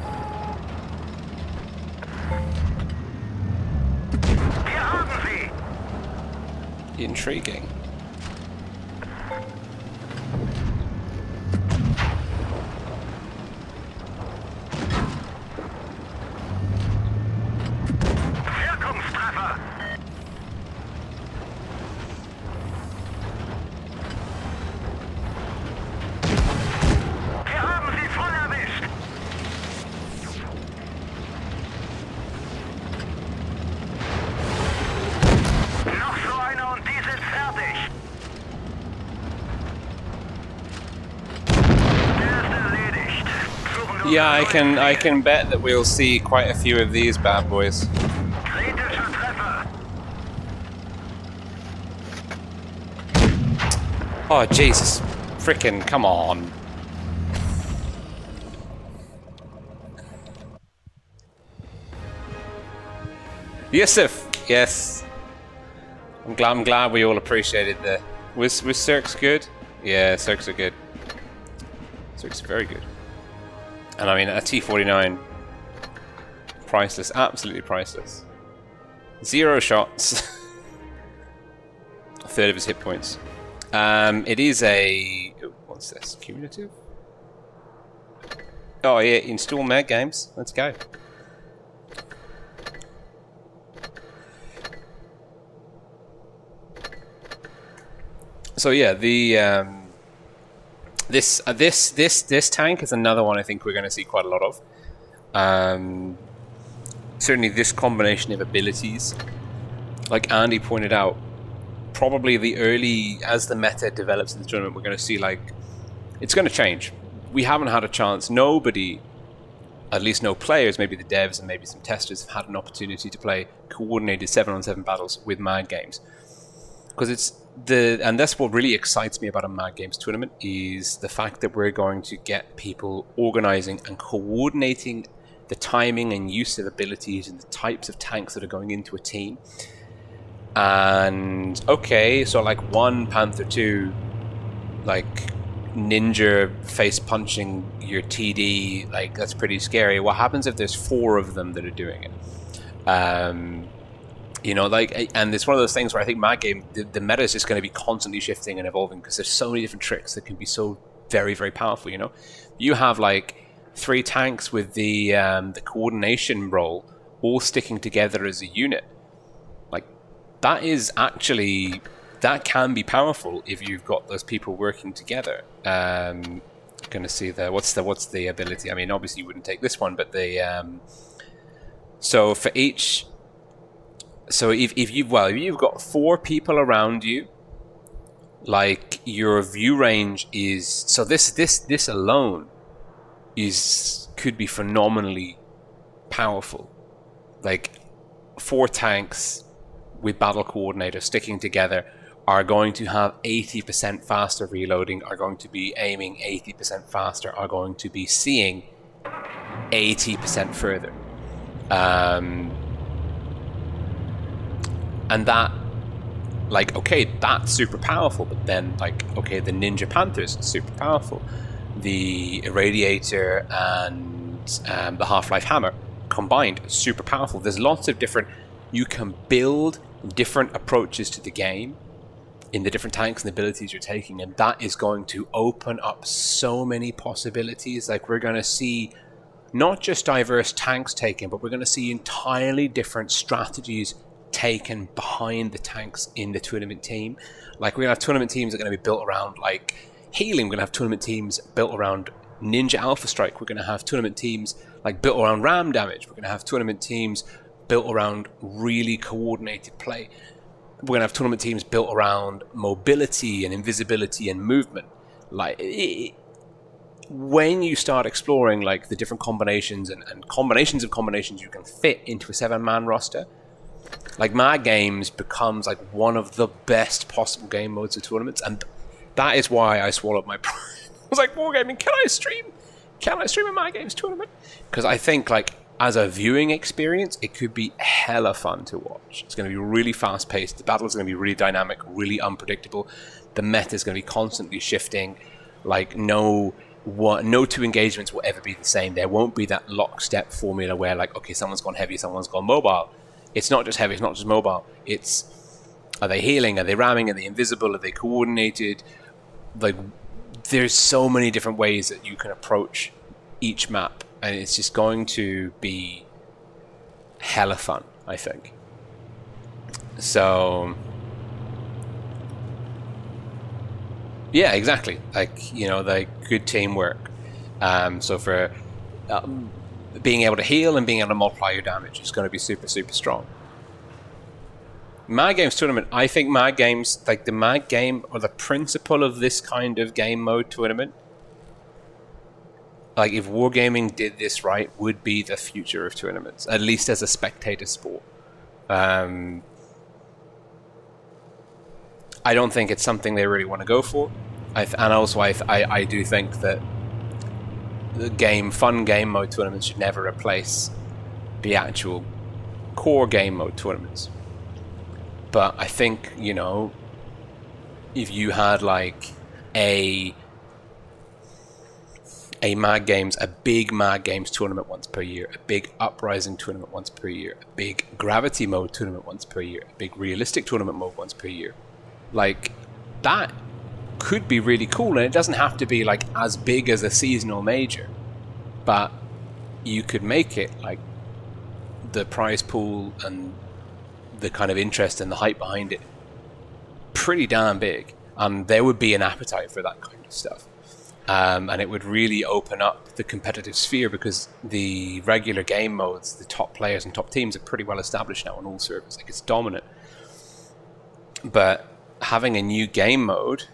Wir haben sie. Intriguing. Wirkungstreffer. Wir haben sie voll erwischt. Noch so einer und die sind fertig. Der ist erledigt. Suchen wir Yeah, I can bet that we'll see quite a few of these bad boys. kritischer Treffer. Oh Jesus, frickin' come on. Yusuf, yes. I'm glad we all appreciated the. Was Cirques good? Yeah, Cirques are good. Cirques are very good. And I mean a T49, priceless, absolutely priceless. 0 shots. A third of his hit points. It is a. Oh, what's this? Cumulative? Oh yeah, install Mag Games. Let's go. So yeah, the this tank is another one I think we're going to see quite a lot of. Certainly this combination of abilities, like Andy pointed out, probably the early, as the meta develops in the tournament, we're going to see like it's going to change. We haven't had a chance. Nobody, at least no players, maybe the devs and maybe some testers, have had an opportunity to play coordinated 7-on-7 battles with Mad Games. Because it's and that's what really excites me about a Mad Games tournament, is the fact that we're going to get people organizing and coordinating the timing and use of abilities and the types of tanks that are going into a team. And okay, so like one Panther 2, like ninja face punching your TD, like that's pretty scary. What happens if there's 4 of them that are doing it? You know, like, and it's one of those things where I think Mad Game, the meta is just going to be constantly shifting and evolving because there's so many different tricks that can be so very, very powerful. You know, you have like 3 tanks with the coordination role all sticking together as a unit. Like that is actually, that can be powerful if you've got those people working together. Going to see the what's the ability? I mean, obviously you wouldn't take this one, but the so for each. So if you've got 4 people around you, like your view range is, so this alone could be phenomenally powerful. Like 4 tanks with battle coordinator sticking together are going to have 80% faster reloading, are going to be aiming 80% faster, are going to be seeing 80% further. And that, like, okay, that's super powerful, but then, like, okay, the Ninja Panthers, super powerful. The Irradiator and the Half-Life Hammer combined, super powerful. There's lots of different, you can build different approaches to the game in the different tanks and abilities you're taking, and that is going to open up so many possibilities. Like, we're going to see not just diverse tanks taken, but we're going to see entirely different strategies taken behind the tanks in the tournament team. Like, we're gonna have tournament teams that are gonna be built around like healing. We're gonna have tournament teams built around Ninja Alpha Strike. We're gonna have tournament teams like built around ram damage. We're gonna have tournament teams built around really coordinated play. We're gonna have tournament teams built around mobility and invisibility and movement. Like when you start exploring like the different combinations and combinations of combinations you can fit into a 7-man roster, like Mad Games becomes like one of the best possible game modes of tournaments, and that is why I swallowed my pride. I was like, wargaming, can I stream a Mad Games tournament? Because I think like as a viewing experience, it could be hella fun to watch. It's going to be really fast-paced. The battles are going to be really dynamic, really unpredictable. The meta is going to be constantly shifting. Like, no two engagements will ever be the same. There won't be that lockstep formula where, like, okay, someone's gone heavy, someone's gone mobile. It's not just heavy, it's not just mobile. It's, are they healing? Are they ramming? Are they invisible? Are they coordinated? Like, there's so many different ways that you can approach each map, and it's just going to be hella fun, I think. So yeah, exactly. Like, you know, like good teamwork. So for being able to heal and being able to multiply your damage is going to be super, super strong. Mad Games tournament, I think Mad Games, like the Mad Game, or the principle of this kind of game mode tournament, like if Wargaming did this right, would be the future of tournaments, at least as a spectator sport. I don't think it's something they really want to go for. And also I do think that the fun game mode tournaments should never replace the actual core game mode tournaments. But I think, you know, if you had like a Mad Games, a big Mad Games tournament once per year, a big Uprising tournament once per year, a big Gravity mode tournament once per year, a big Realistic tournament mode once per year, like that could be really cool. And it doesn't have to be like as big as a seasonal major, but you could make it like the prize pool and the kind of interest and the hype behind it pretty damn big, and there would be an appetite for that kind of stuff. And it would really open up the competitive sphere, because the regular game modes, the top players and top teams are pretty well established now on all servers. Like, it's dominant. But having a new game mode,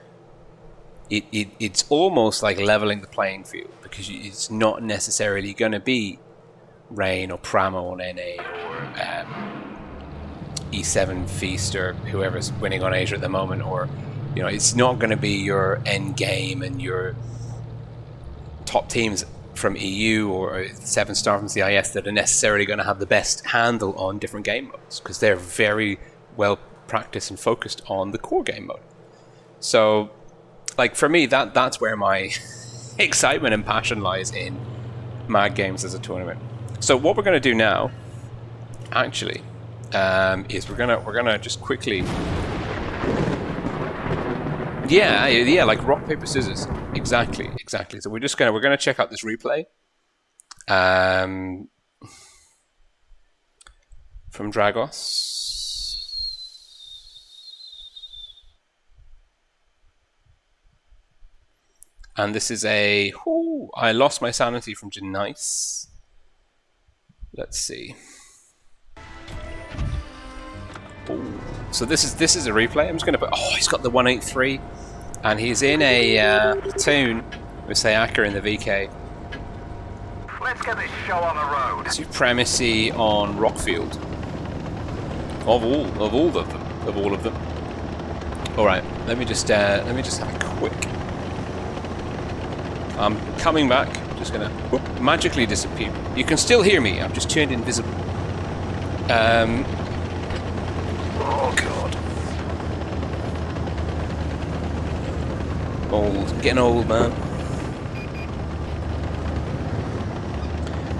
it's almost like leveling the playing field, because it's not necessarily going to be Rain or Pramo on NA or E7 Feast or whoever's winning on Asia at the moment, or, you know, it's not going to be your end game and your top teams from EU or 7-star from CIS that are necessarily going to have the best handle on different game modes, because they're very well practiced and focused on the core game mode. So, like, for me, that's where my excitement and passion lies in Mad Games as a tournament. So what we're going to do now, actually, is we're gonna just quickly, yeah, like rock paper scissors, exactly. So we're gonna check out this replay, from Dragos, and this is I lost my sanity from Janice. Let's see. Ooh. So this is a replay. I'm just going to put. Oh, he's got the 183, and he's in a platoon with Sayaka in the VK. Let's get this show on the road. Supremacy on Rockfield. Of all of them. All right. Let me just have a quick. I'm coming back. Just gonna magically disappear. You can still hear me. I'm just turned invisible. Oh god. Getting old, man.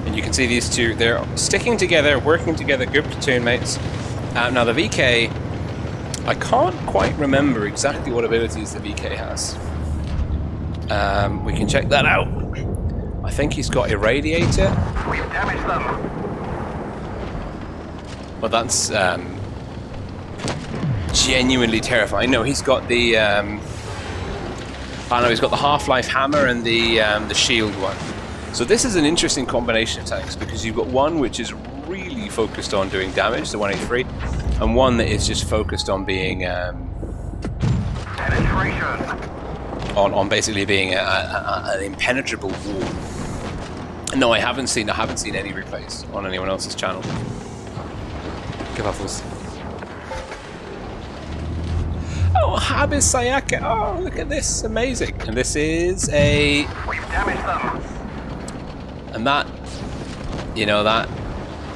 And you can see these two, they're sticking together, working together, good platoon mates. Now the VK, I can't quite remember exactly what abilities the VK has. We can check that out. I think he's got Irradiator. We've damaged them. Well, that's genuinely terrifying. No, he's got the he's got the Half-Life Hammer and the shield one. So this is an interesting combination of tanks, because you've got one which is really focused on doing damage, the 183, and one that is just focused on being Penetration. On basically being an impenetrable wall. No, I haven't seen any replays on anyone else's channel. Gewaffels. Oh, Habis Sayaka. Oh, look at this. Amazing. And this is a... We've damaged them. And that you know, that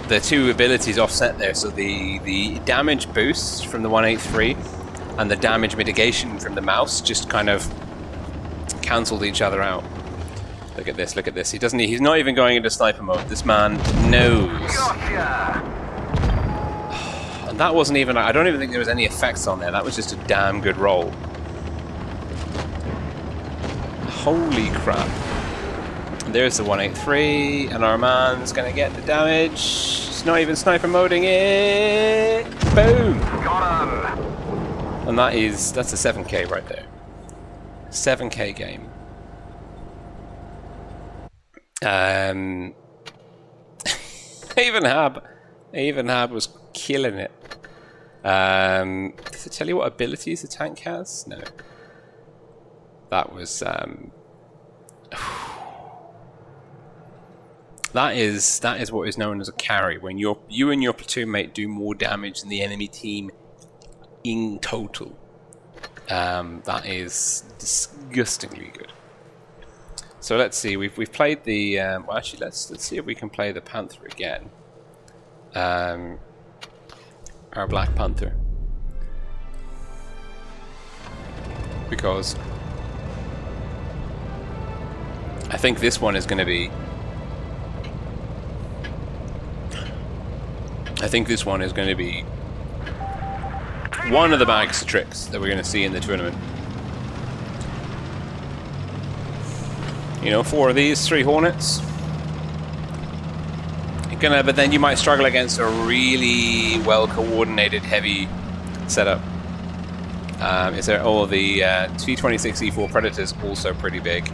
the two abilities offset there. So the damage boost from the 183 and the damage mitigation from the mouse just kind of cancelled each other out. Look at this, look at this. He's not even going into sniper mode. This man knows. Gotcha. And that wasn't even, I don't even think there was any effects on there. That was just a damn good roll. Holy crap. There's the 183, and our man's gonna get the damage. He's not even sniper moding it. Boom! Got him. And that's a 7k right there. 7k game. Even Hab was killing it. Does it tell you what abilities the tank has? No. That was that is what is known as a carry. When you and your platoon mate do more damage than the enemy team in total. That is disgustingly good. So let's see. We've played the. Well, actually, let's see if we can play the Panther again. Our Black Panther, because I think this one is going to be. I think this one is going to be one of the bags of tricks that we're going to see in the tournament. You know, 4 of these, 3 Hornets. You're gonna, but then you might struggle against a really well-coordinated heavy setup. Is there? Oh, the T-26E4 Predators also pretty big.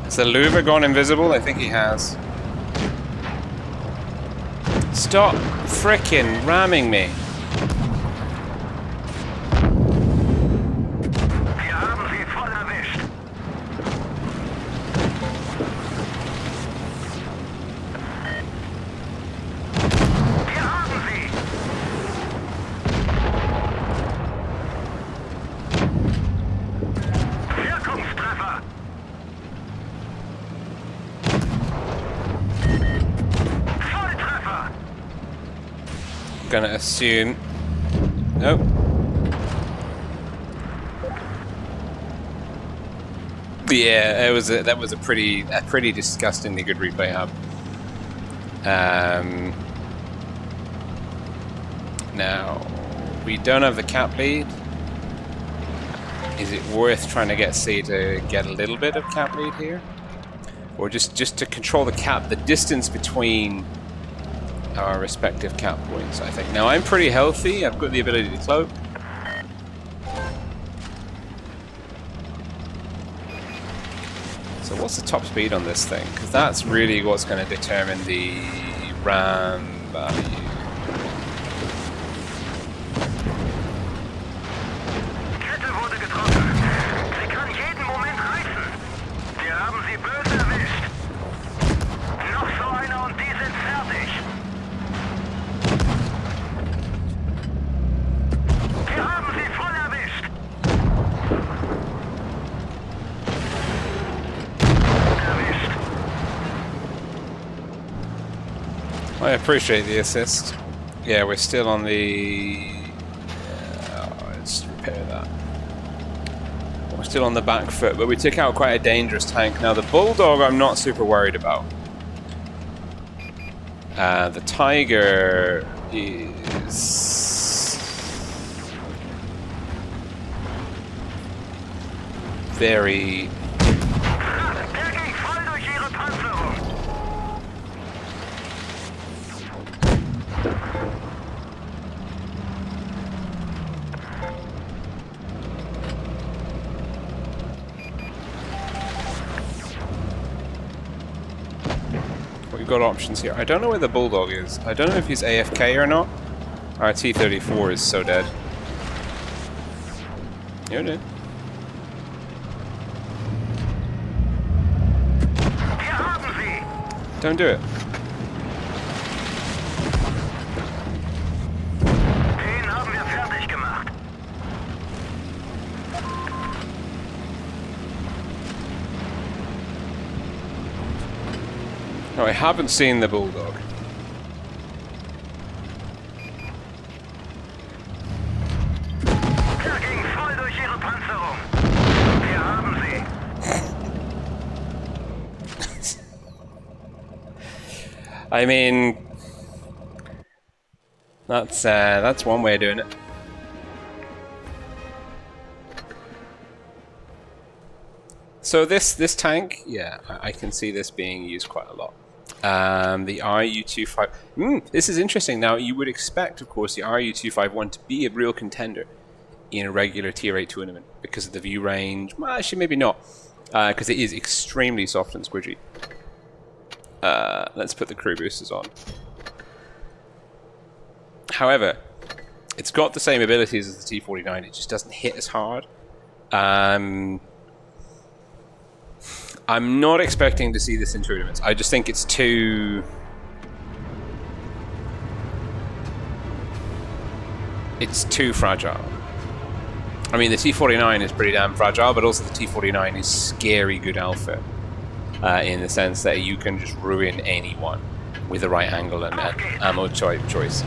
Has the Louvre gone invisible? I think he has. Stop frickin' ramming me. Wir haben sie voll erwischt. Wir haben sie. Wirkungstreffer. Volltreffer. Gonna assume. Nope. Yeah, that was a pretty disgustingly good replay hub. Now we don't have the cap lead. Is it worth trying to get C to get a little bit of cap lead here, or just to control the cap, the distance between our respective cap points? I think. Now I'm pretty healthy. I've got the ability to cloak. So what's the top speed on this thing? Because that's really what's going to determine the RAM value. Kette wurde getroffen. Sie kann jeden Moment reißen. Wir haben sie böse erwischt. Noch so einer und die sind fertig. Wir haben sie voll erwischt. I appreciate the assist. Yeah, we're still on the... let's repair that. We're still on the back foot, but we took out quite a dangerous tank. Now the Bulldog I'm not super worried about. The Tiger is... very... Der ging voll durch ihre Panzerung. we've got options here. I don't know where the Bulldog is. I don't know if he's AFK or not. Our T-34 is so dead. You're dead. Don't do it. No, I haven't seen the Bulldog. I mean, that's one way of doing it. So this tank, yeah, I can see this being used quite a lot. The RU-25. This is interesting. Now, you would expect, of course, the RU-251 to be a real contender in a regular Tier 8 tournament because of the view range. Well, actually, maybe not, because it is extremely soft and squidgy. Let's put the crew boosters on. However, it's got the same abilities as the T-49. It just doesn't hit as hard. I'm not expecting to see this in tournaments. I just think it's too... It's too fragile. I mean, the T-49 is pretty damn fragile, but also the T-49 is scary good alpha. In the sense that you can just ruin anyone with the right angle and ammo choice.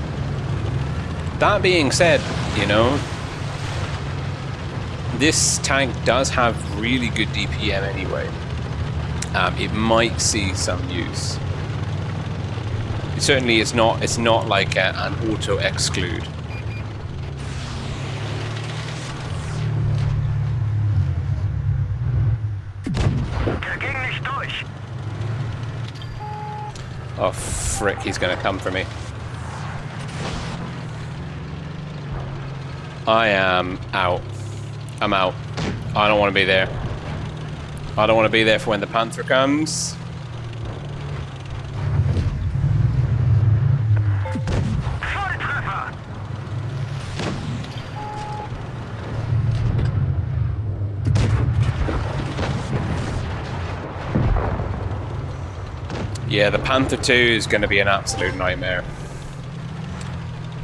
That being said, you know, this tank does have really good DPM anyway. It might see some use. It certainly is not. It's not like an auto exclude. Oh frick! He's gonna come for me. I am out. I'm out. I don't want to be there. I don't want to be there for when the Panther comes. Yeah, the Panther 2 is going to be an absolute nightmare.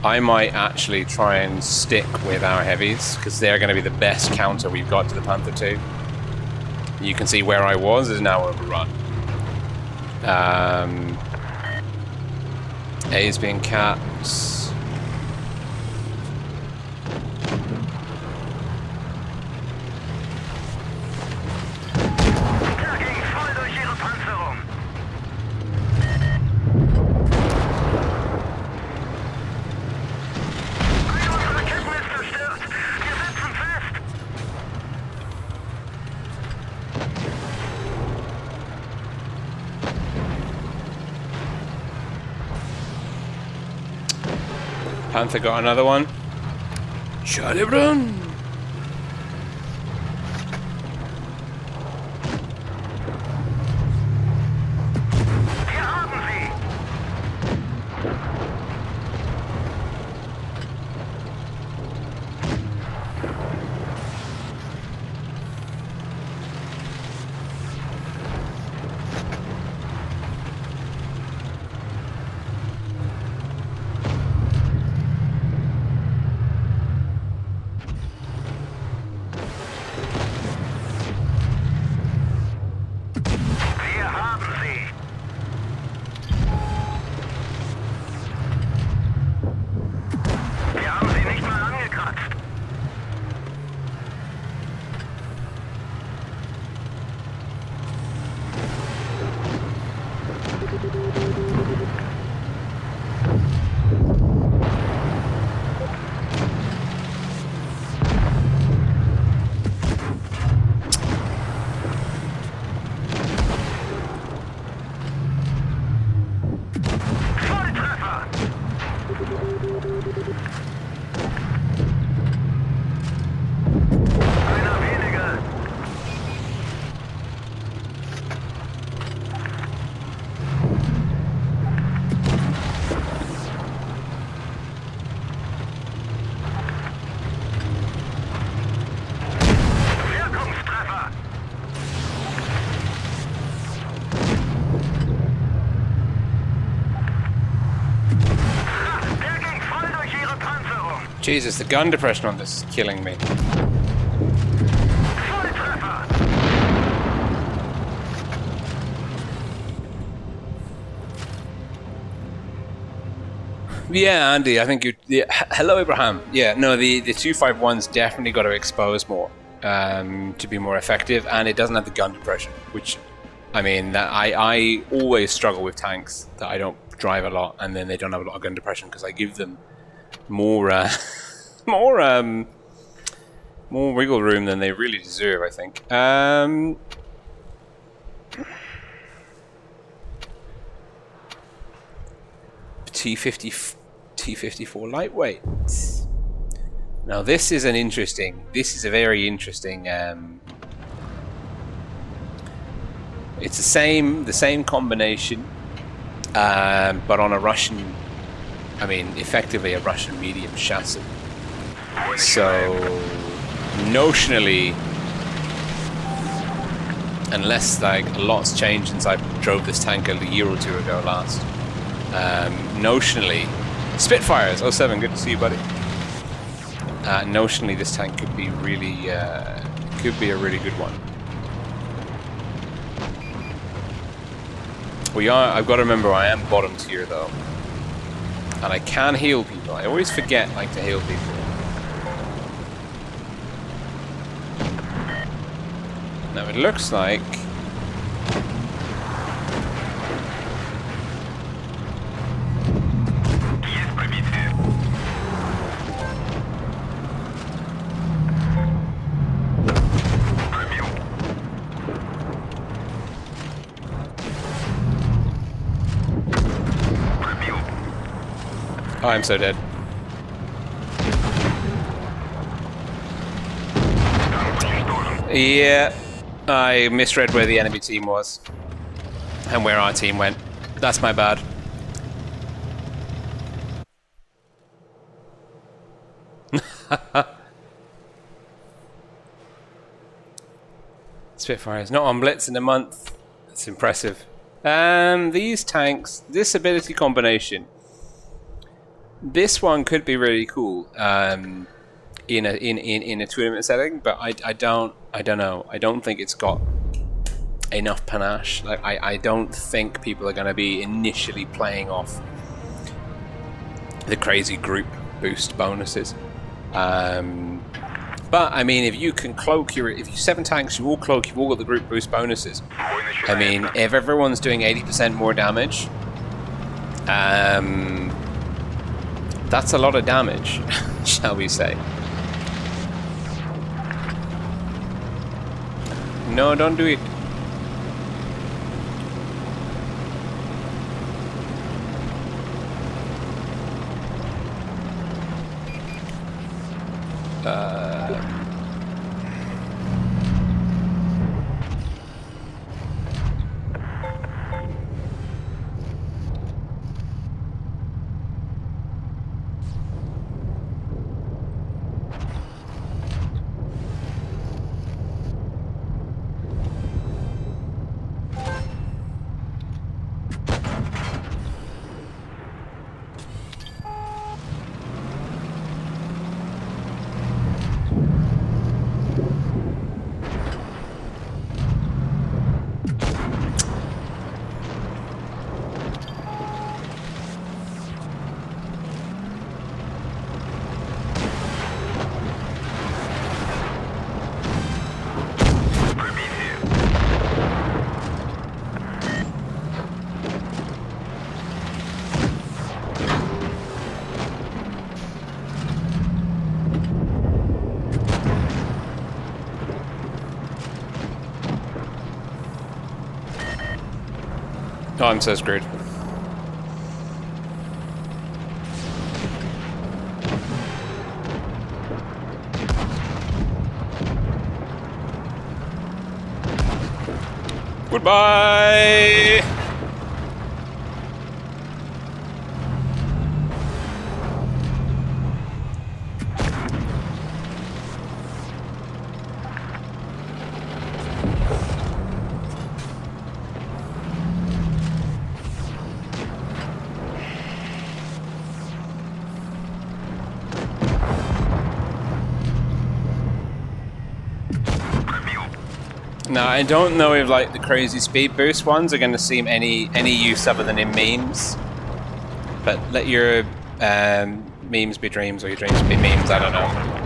I might actually try and stick with our heavies, because they're going to be the best counter we've got to the Panther 2. You can see where I was is now overrun. A is being capped. Panther got another one. Charlie Brown. Jesus, the gun depression on this is killing me. Yeah, Andy, I think you. Yeah, hello, Abraham. Yeah, no, the 251's definitely got to expose more to be more effective, and it doesn't have the gun depression, which, I mean, that I always struggle with tanks that I don't drive a lot, and then they don't have a lot of gun depression because I give them more more wiggle room than they really deserve, I think. T54 lightweight. Now this is a very interesting. It's the same combination, but on a Russian. I mean, effectively a Russian medium chassis. So notionally, unless like a lot's changed since I drove this tank a year or two ago last. Notionally, Spitfires 07, good to see you, buddy. Notionally, this tank could be really, could be a really good one. I've got to remember, I am bottom tier though, and I can heal people. I always forget like to heal people. Now it looks like. Oh, I'm so dead. Yeah, I misread where the enemy team was and where our team went. That's my bad. Spitfire is not on Blitz in a month. That's impressive. These tanks, this ability combination, this one could be really cool in a tournament setting, but I don't know. I don't think it's got enough panache. Like I don't think people are going to be initially playing off the crazy group boost bonuses. But I mean, if you can cloak if you 7 tanks, you all cloak, you've all got the group boost bonuses. I mean, if everyone's doing 80% more damage, that's a lot of damage, shall we say. No, don't do it. Oh, I'm so screwed. Goodbye! Now, I don't know if like the crazy speed boost ones are going to seem any use other than in memes. But let your memes be dreams or your dreams be memes, I don't know.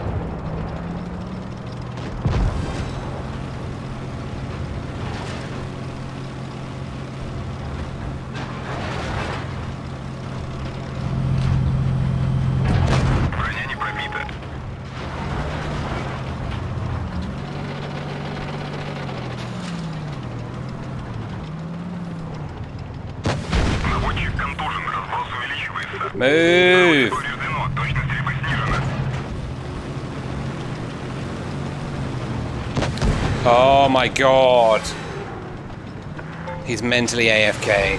Move! Oh my god. He's mentally AFK.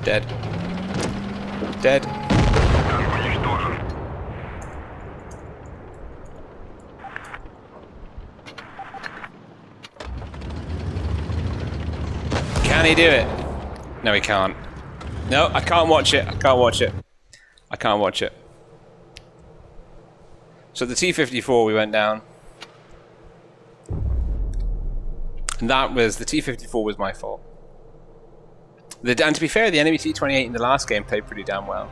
Dead. Dead. Can he do it? No, he can't. No, I can't watch it. I can't watch it. I can't watch it. So the T-54 we went down. And that was, the T-54 was my fault. And to be fair, the enemy T-28 in the last game played pretty damn well.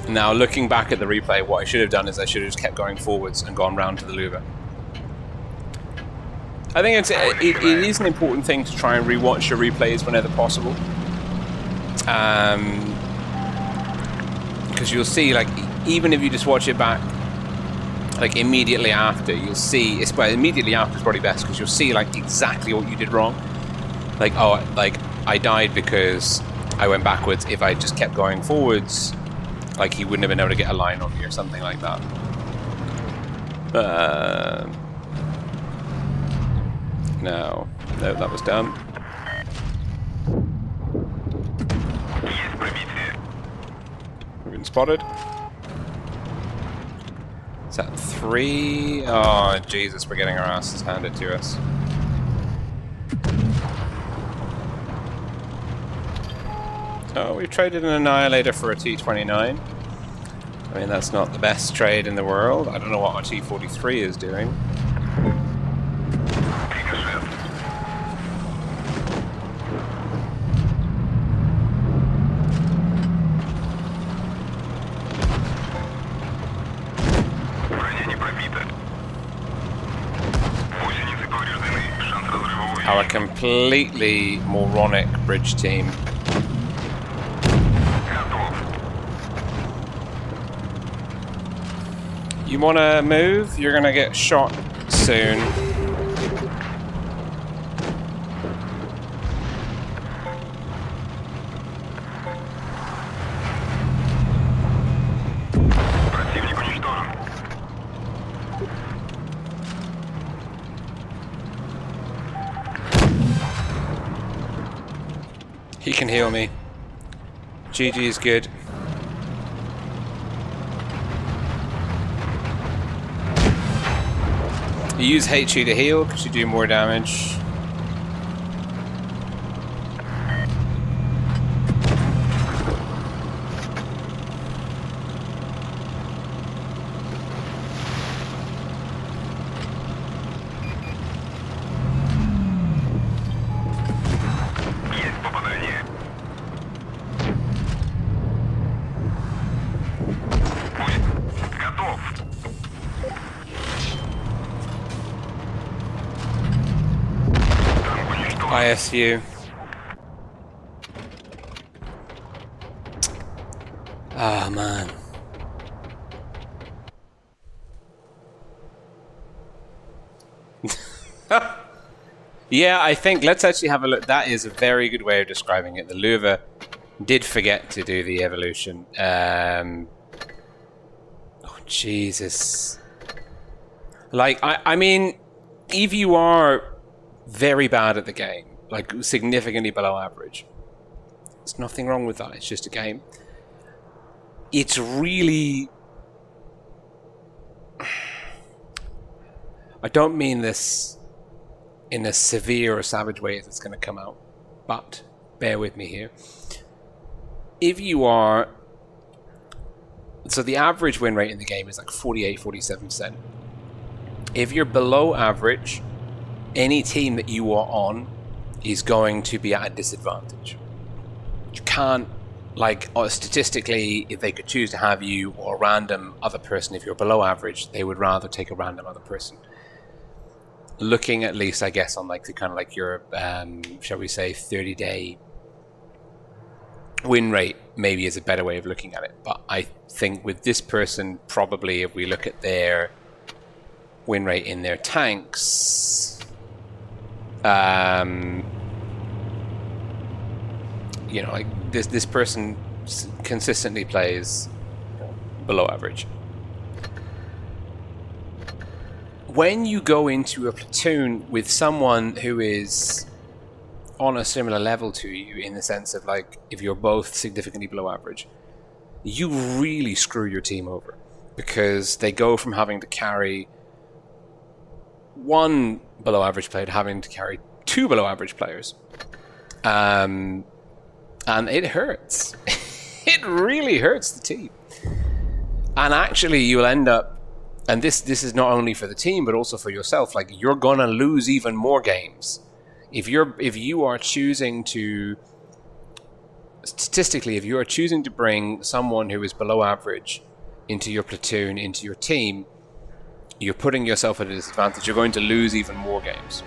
Now, looking back at the replay, what I should have done is I should have just kept going forwards and gone round to the louver. I think it is an important thing to try and rewatch your replays whenever possible. Because you'll see, like, even if you just watch it back, like, immediately after, you'll see, well, immediately after is probably best, because you'll see, like, exactly what you did wrong. Like, oh, like, I died because I went backwards. If I just kept going forwards, like, he wouldn't have been able to get a line on me or something like that. No, that was dumb. We've been spotted. Is that 3? Oh, Jesus, we're getting our asses handed to us. Oh, we've traded an Annihilator for a T-29. I mean, that's not the best trade in the world. I don't know what our T-43 is doing. Our completely moronic bridge team. You want to move? You're going to get shot soon. He can heal me. GG is good. You use HE to heal because you do more damage. ISU. Ah, man. Yeah, I think let's actually have a look. That is a very good way of describing it. The Louver did forget to do the evolution. Oh, Jesus. Like, I mean, if you are very bad at the game like significantly below average. There's nothing wrong with that. It's just a game. It's really... I don't mean this in a severe or savage way as it's going to come out, but bear with me here. If you are... So the average win rate in the game is like 48-47%. If you're below average, any team that you are on is going to be at a disadvantage. You can't, like, statistically, if they could choose to have you or a random other person, if you're below average, they would rather take a random other person. Looking at least, I guess, on like the kind of like your, shall we say, 30-day win rate maybe is a better way of looking at it. But I think with this person, probably if we look at their win rate in their tanks, you know, like this person consistently plays below average. When you go into a platoon with someone who is on a similar level to you, in the sense of like if you're both significantly below average, you really screw your team over, because they go from having to carry one below average player to having to carry two below average players. And it hurts. It really hurts the team. And actually you'll end up, and this is not only for the team but also for yourself, like you're gonna lose even more games if you are choosing to, statistically, if you are choosing to bring someone who is below average into your platoon, into your team, you're putting yourself at a disadvantage. You're going to lose even more games.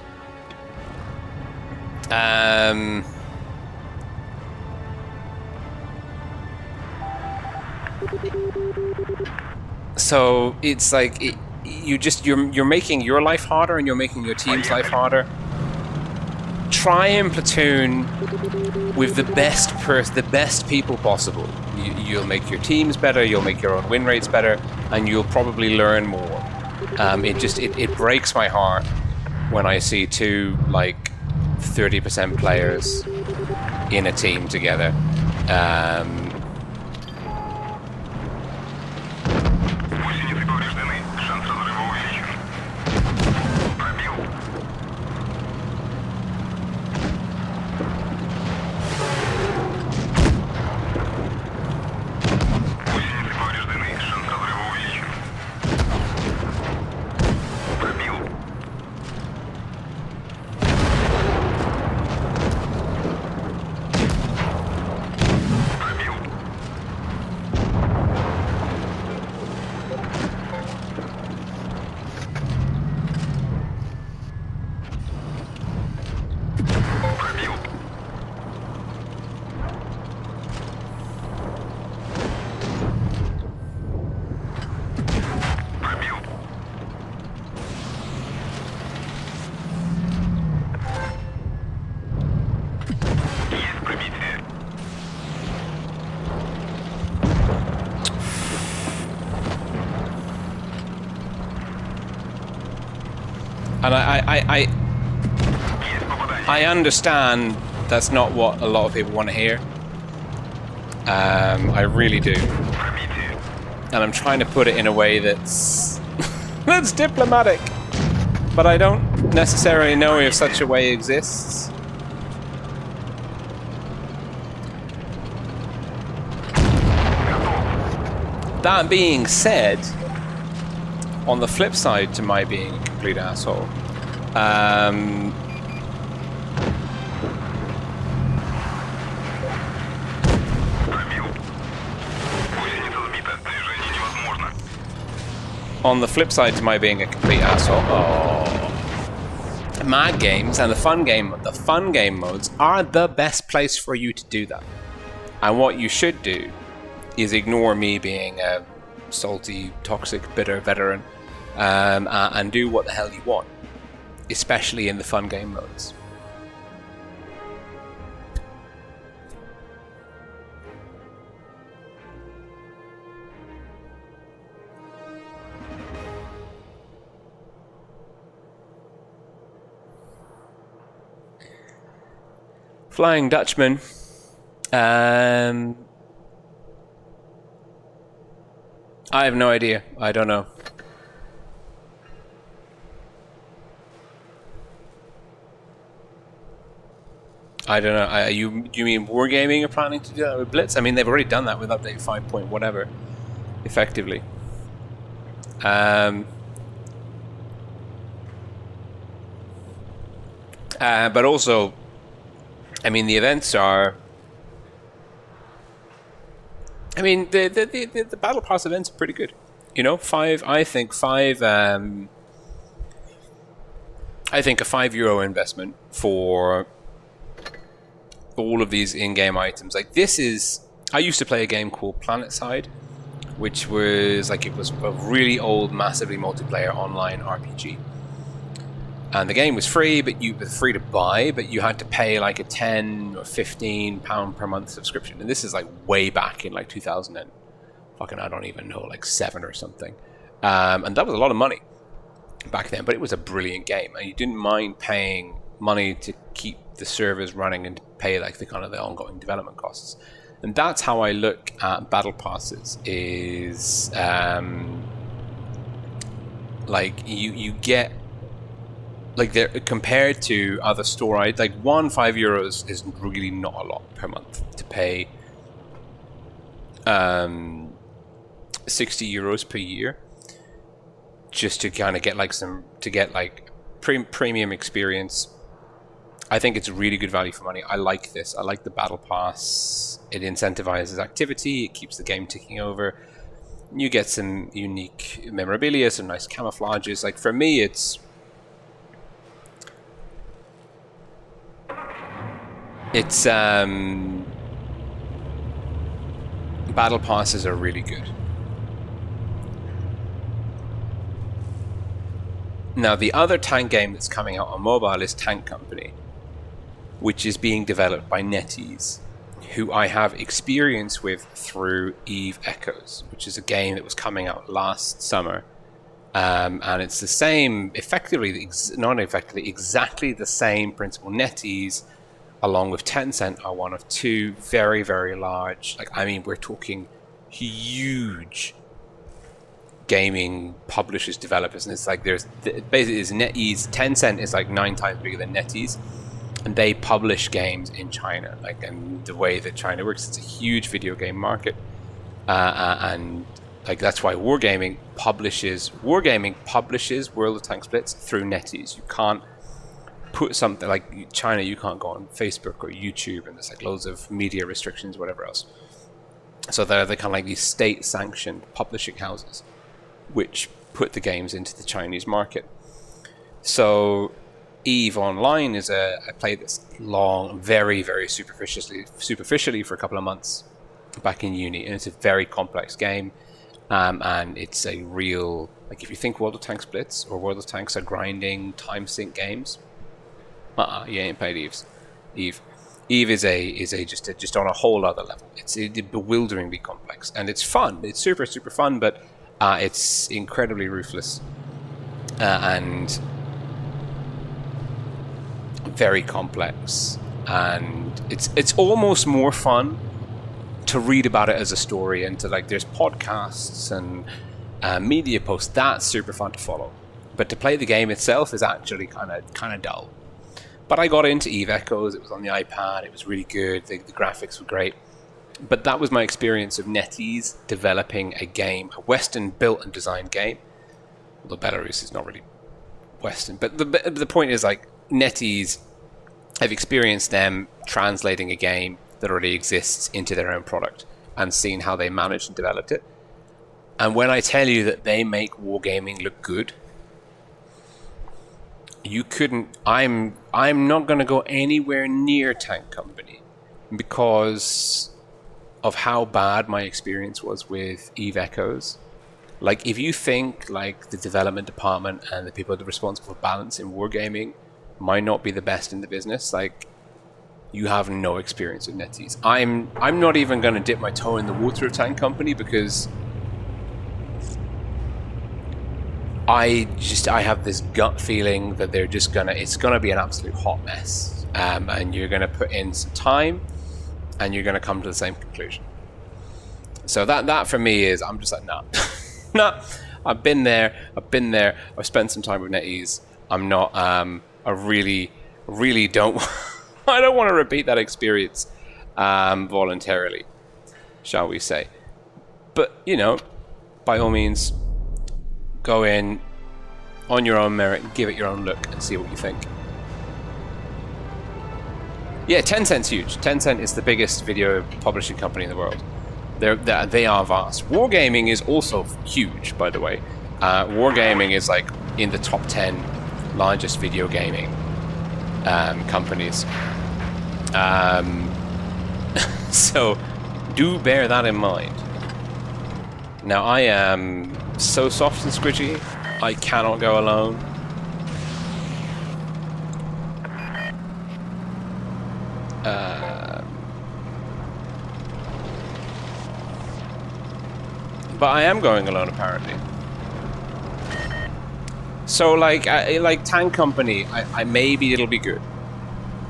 So it's like you're making your life harder and you're making your team's life harder. Try and platoon with the best people possible. You'll make your teams better. You'll make your own win rates better, and you'll probably learn more. It breaks my heart when I see two like 30% players in a team together. And I understand that's not what a lot of people want to hear. I really do. And I'm trying to put it in a way that's that's diplomatic. But I don't necessarily know if such a way exists. That being said, on the flip side to my being a complete asshole, on the flip side to my being a complete asshole, mad games and the fun game modes are the best place for you to do that. And what you should do is ignore me being a salty, toxic, bitter veteran, and do what the hell you want, especially in the fun game modes. Flying Dutchman. I have no idea. I don't know. I don't know. Do you mean Wargaming are planning to do that with Blitz? I mean, they've already done that with update 5 point whatever, effectively. But also, I mean, the events are. I mean, the Battle Pass events are pretty good. You know, I think a €5 investment for all of these in-game items. Like this is, I used to play a game called PlanetSide, which was like, it was a really old, massively multiplayer online RPG. And the game was free, but you were free to buy, but you had to pay like a £10 or £15 per month subscription. And this is like way back in like 2000 and fucking, I don't even know, like 7 or something. And that was a lot of money back then, but it was a brilliant game. And you didn't mind paying money to keep the servers running and to pay like the kind of the ongoing development costs. And that's how I look at battle passes, is like you get, like, they're compared to other store items, like €5 is really not a lot per month to pay. €60 per year just to kind of get like premium experience. I think it's really good value for money. I like this. I like the battle pass. It incentivizes activity. It keeps the game ticking over. You get some unique memorabilia, some nice camouflages. Like for me, it's battle passes are really good. Now the other tank game that's coming out on mobile is Tank Company, which is being developed by NetEase, who I have experience with through Eve Echoes, which is a game that was coming out last summer. And it's the same, exactly the same principle. NetEase, along with Tencent, are one of two very, very large, like, I mean, we're talking huge gaming publishers, developers, and it's like basically is NetEase. Tencent is like 9 times bigger than NetEase, and they publish games in China. Like, and the way that China works, it's a huge video game market, and like that's why Wargaming publishes World of Tanks Blitz through NetEase. You can't put something like China, you can't go on Facebook or YouTube, and there's like loads of media restrictions, whatever else. So they're kind of like these state-sanctioned publishing houses, which put the games into the Chinese market. So Eve Online is I played this long, very, very superficially for a couple of months back in uni, and it's a very complex game. And it's a real, like, if you think World of Tanks Blitz or World of Tanks are grinding time sink games, you ain't played Eve. Eve is just on a whole other level. It's bewilderingly complex, and it's fun. It's super, super fun, but it's incredibly ruthless and very complex. And it's almost more fun to read about it as a story, and to, like, there's podcasts and media posts. That's super fun to follow, but to play the game itself is actually kind of dull. But I got into Eve Echoes. It was on the iPad. It was really good. The graphics were great. But that was my experience of NetEase developing a game, a Western built and designed game. Although Belarus is not really Western. But the point is, like, NetEase, I've experienced them translating a game that already exists into their own product and seen how they managed and developed it. And when I tell you that they make wargaming look good, you couldn't. I'm not going to go anywhere near Tank Company because of how bad my experience was with Eve Echoes. Like, if you think like the development department and the people that are responsible for balance in wargaming might not be the best in the business, like, you have no experience with NetEase. I'm not even going to dip my toe in the water of Tank Company because I have this gut feeling that it's gonna be an absolute hot mess. and you're going to put in some time, and you're going to come to the same conclusion. So that for me is, I'm just like, nah. Nah, I've been there, I've spent some time with NetEase. I'm not, I really don't, I don't want to repeat that experience voluntarily, shall we say. But, you know, by all means, go in on your own merit, give it your own look, and see what you think. Yeah, Tencent's huge. Tencent is the biggest video publishing company in the world. They are vast. Wargaming is also huge, by the way. Wargaming is like in the top 10 largest video gaming companies. So do bear that in mind. Now, I am so soft and squidgy, I cannot go alone. But I am going alone, apparently. So, like Tank Company, I maybe it'll be good.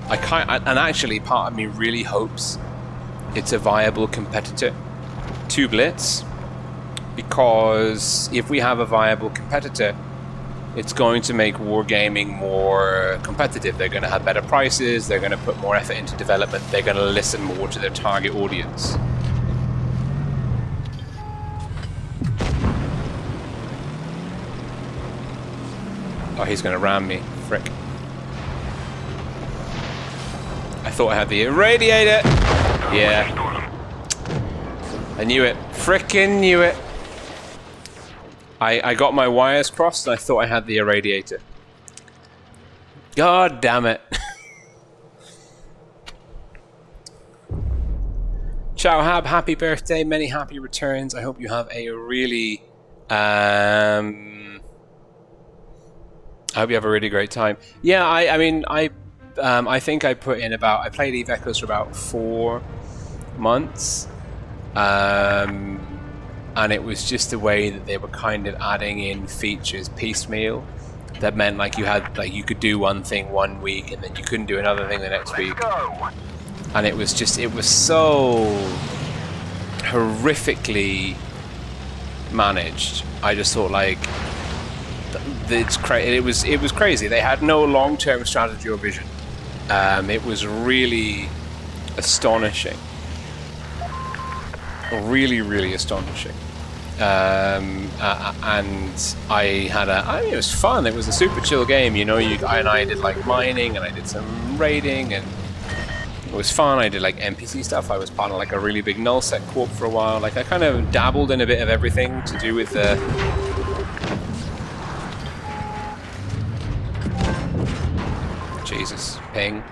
And actually, part of me really hopes it's a viable competitor to Blitz, because if we have a viable competitor, it's going to make wargaming more competitive. They're going to have better prices. They're going to put more effort into development. They're going to listen more to their target audience. Oh, he's going to ram me. Frick. I thought I had the irradiator. Yeah. I knew it. Frickin' knew it. I got my wires crossed and I thought I had the irradiator. God damn it. Ciao Hab, happy birthday, many happy returns. I hope you have a really I hope you have a really great time. Yeah, I mean I think I put in I played Eve Echoes for about 4 months. And it was just the way that they were kind of adding in features piecemeal. That meant like you could do one thing one week and then you couldn't do another thing the next week. And it was so horrifically managed. I just thought like it was crazy. They had no long-term strategy or vision. It was really astonishing. Really astonishing. And I mean, it was fun. It was a super chill game, you know. I did like mining and I did some raiding and it was fun. I did like NPC stuff. I was part of like a really big nullsec corp for a while. Like I kind of dabbled in a bit of everything to do with the Jesus, ping.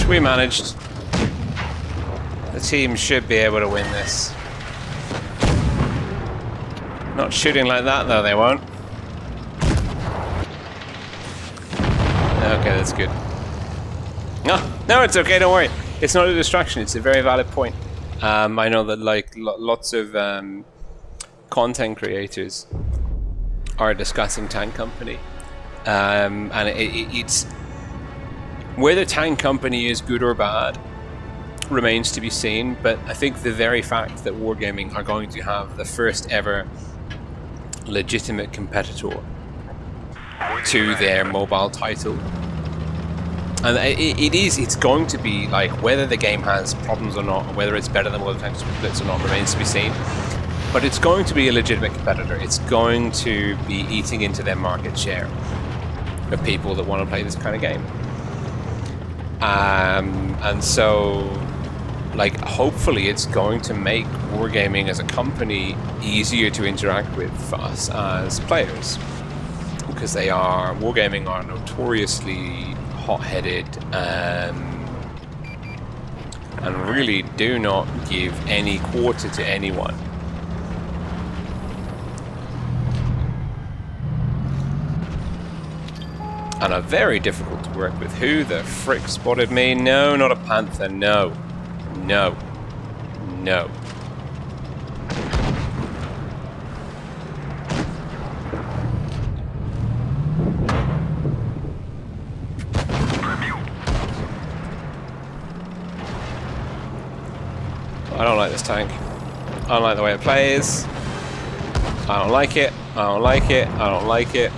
We managed. The team should be able to win this. Not shooting like that though, they won't. Okay, that's good. No, it's okay, don't worry. It's not a distraction, it's a very valid point. I know that like lots of content creators are discussing Tank Company. And it's whether Tank Company is good or bad remains to be seen, but I think the very fact that Wargaming are going to have the first ever legitimate competitor to their mobile title, and it's going to be like, whether the game has problems or not, or whether it's better than World of Tanks Blitz or not, remains to be seen. But it's going to be a legitimate competitor. It's going to be eating into their market share of people that want to play this kind of game. And so, like, hopefully it's going to make Wargaming as a company easier to interact with for us as players. Because Wargaming are notoriously hot-headed and really do not give any quarter to anyone. And are very difficult to work with. Who the frick spotted me? No, not a panther. No. No. No. I don't like this tank. I don't like the way it plays. I don't like it. I don't like it. I don't like it.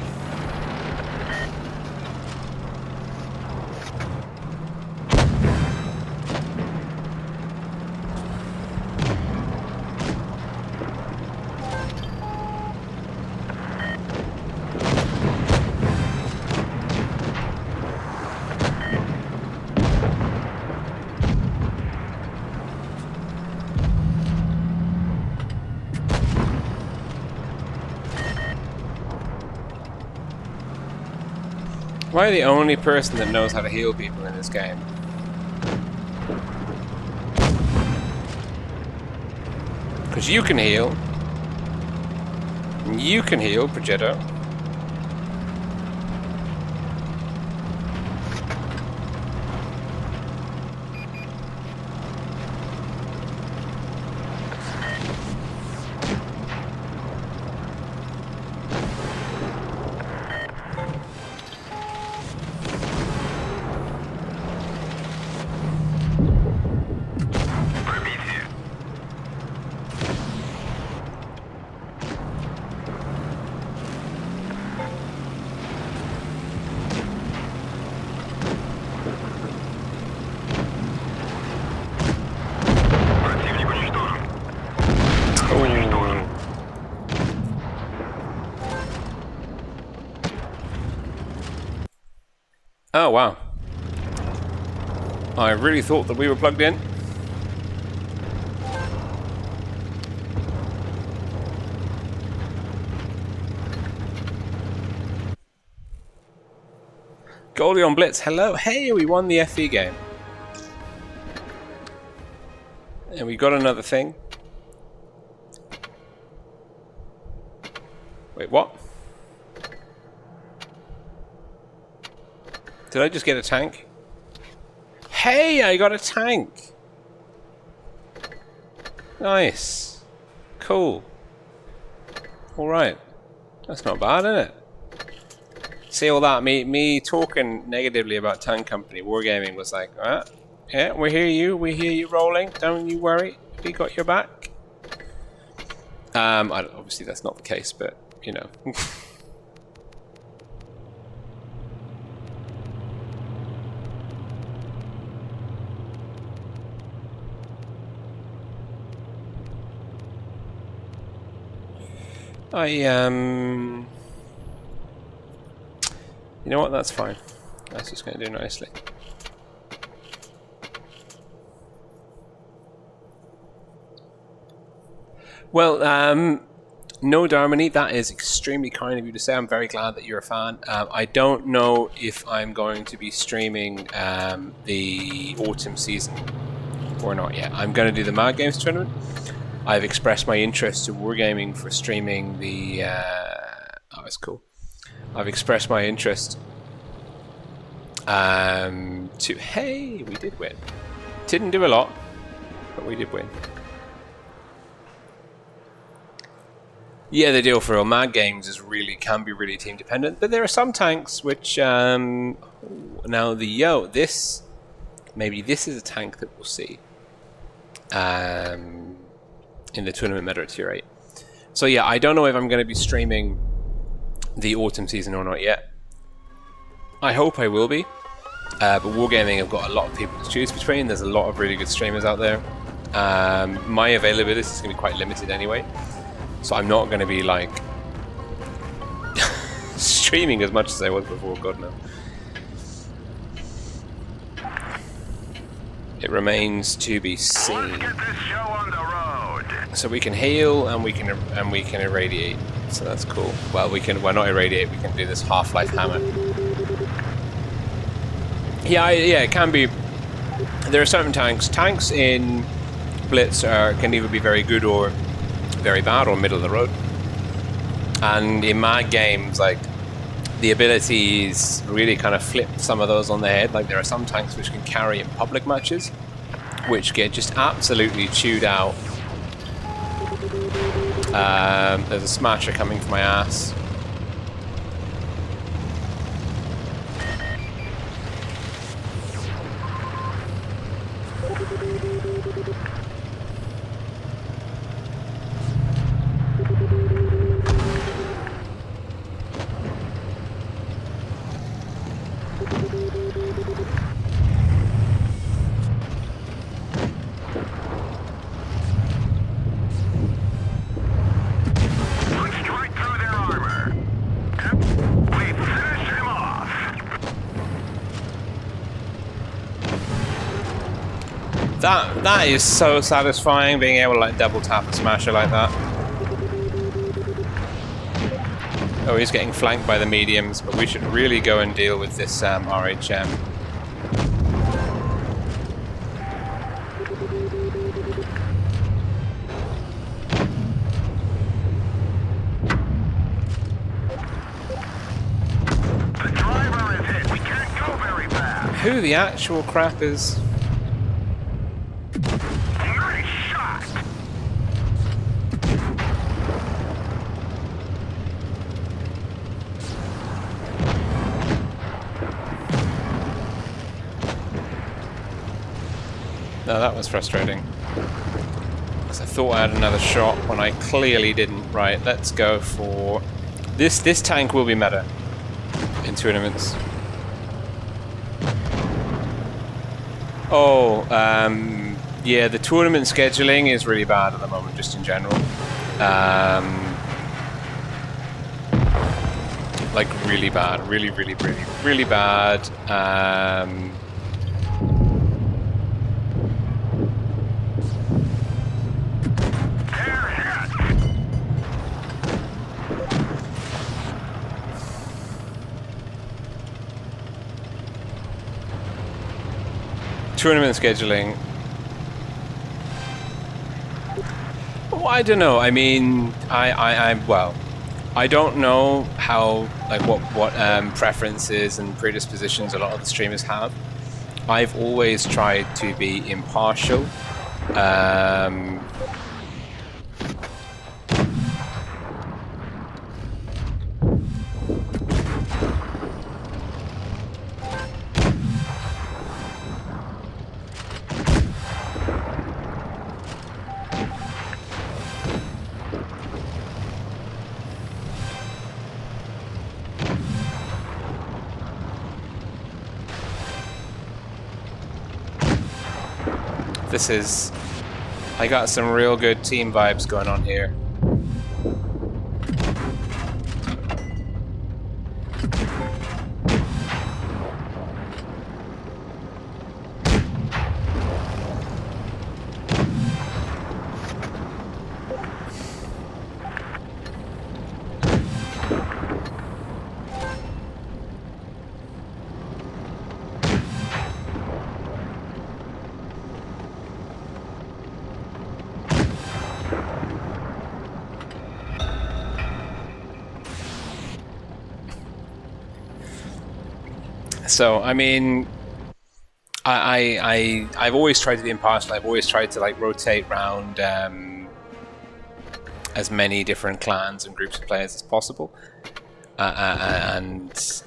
Am I the only person that knows how to heal people in this game? Because you can heal. You can heal, Progetto. Oh, wow. I really thought that we were plugged in. Goldie on Blitz, hello. Hey, we won the FE game. And we got another thing. Wait, what? Did I just get a tank? Hey, I got a tank! Nice. Cool. Alright. That's not bad, is it? See all that, me talking negatively about Tank Company, Wargaming was like, yeah, we hear you rolling, don't you worry, we got your back. Obviously that's not the case, but, you know. You know what, that's fine. That's just going to do nicely. Well, no, Darmany, that is extremely kind of you to say. I'm very glad that you're a fan. I don't know if I'm going to be streaming the autumn season or not yet. I'm going to do the Mad Games tournament. I've expressed my interest to Wargaming for streaming the... oh, that's cool. I've expressed my interest to... Hey, we did win. Didn't do a lot, but we did win. Yeah, the deal for Mad Games is can be really team dependent, but there are some tanks which... now maybe this is a tank that we'll see. In the tournament meta at tier 8. So yeah, I don't know if I'm going to be streaming the autumn season or not yet. I hope I will be. But Wargaming have got a lot of people to choose between. There's a lot of really good streamers out there. My availability is going to be quite limited anyway. So I'm not going to be like streaming as much as I was before, God no. It remains to be seen. Let's get this show on the road. So we can heal and we can irradiate. So that's cool. Well, well, not irradiate. We can do this Half-Life hammer. Yeah, it can be. There are certain tanks. Tanks in Blitz can either be very good or very bad, or middle of the road. And in my games, like, the abilities really kind of flip some of those on the head. Like, there are some tanks which can carry in public matches, which get just absolutely chewed out. There's a smasher coming from my ass. That is so satisfying, being able to like double tap a smasher like that. Oh, he's getting flanked by the mediums, but we should really go and deal with this RHM. The driver is hit. We can't go very fast. Who the actual crap is? Nice shot. No, that was frustrating. Because I thought I had another shot when I clearly didn't. Right, let's go for... This tank will be meta in tournaments. Oh, yeah, the tournament scheduling is really bad at the moment, just in general. Like, really bad. Really, really, really, really bad. Tournament scheduling. Well, I don't know. I mean, well, I don't know how, like, what preferences and predispositions a lot of the streamers have. I've always tried to be impartial. This is... I got some real good team vibes going on here. So, I mean, I've always tried to be impartial. I've always tried to like rotate around as many different clans and groups of players as possible, and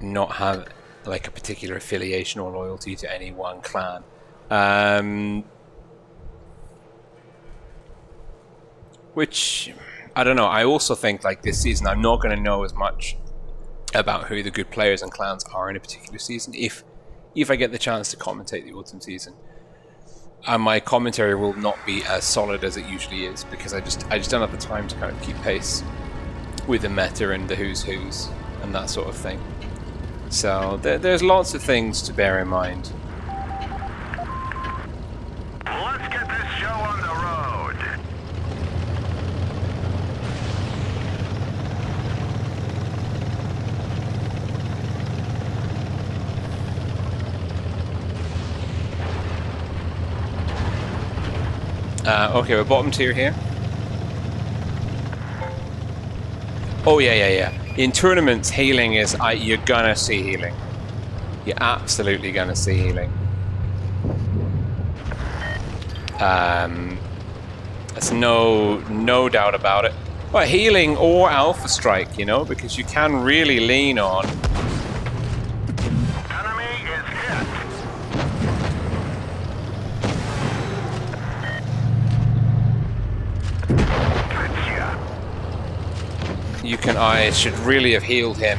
not have like a particular affiliation or loyalty to any one clan. Which, I don't know, I also think like this season I'm not going to know as much about who the good players and clans are in a particular season if I get the chance to commentate the autumn season. and my commentary will not be as solid as it usually is, because I just don't have the time to kind of keep pace with the meta and the who's and that sort of thing. So there's lots of things to bear in mind. Let's get this show on the road. Okay, we're bottom tier here. Oh yeah. In tournaments, healing is you're gonna see healing. You're absolutely gonna see healing. There's no doubt about it. But healing or Alpha Strike, you know, because you can really lean on. Enemy is hit. Gotcha. I should really have healed him.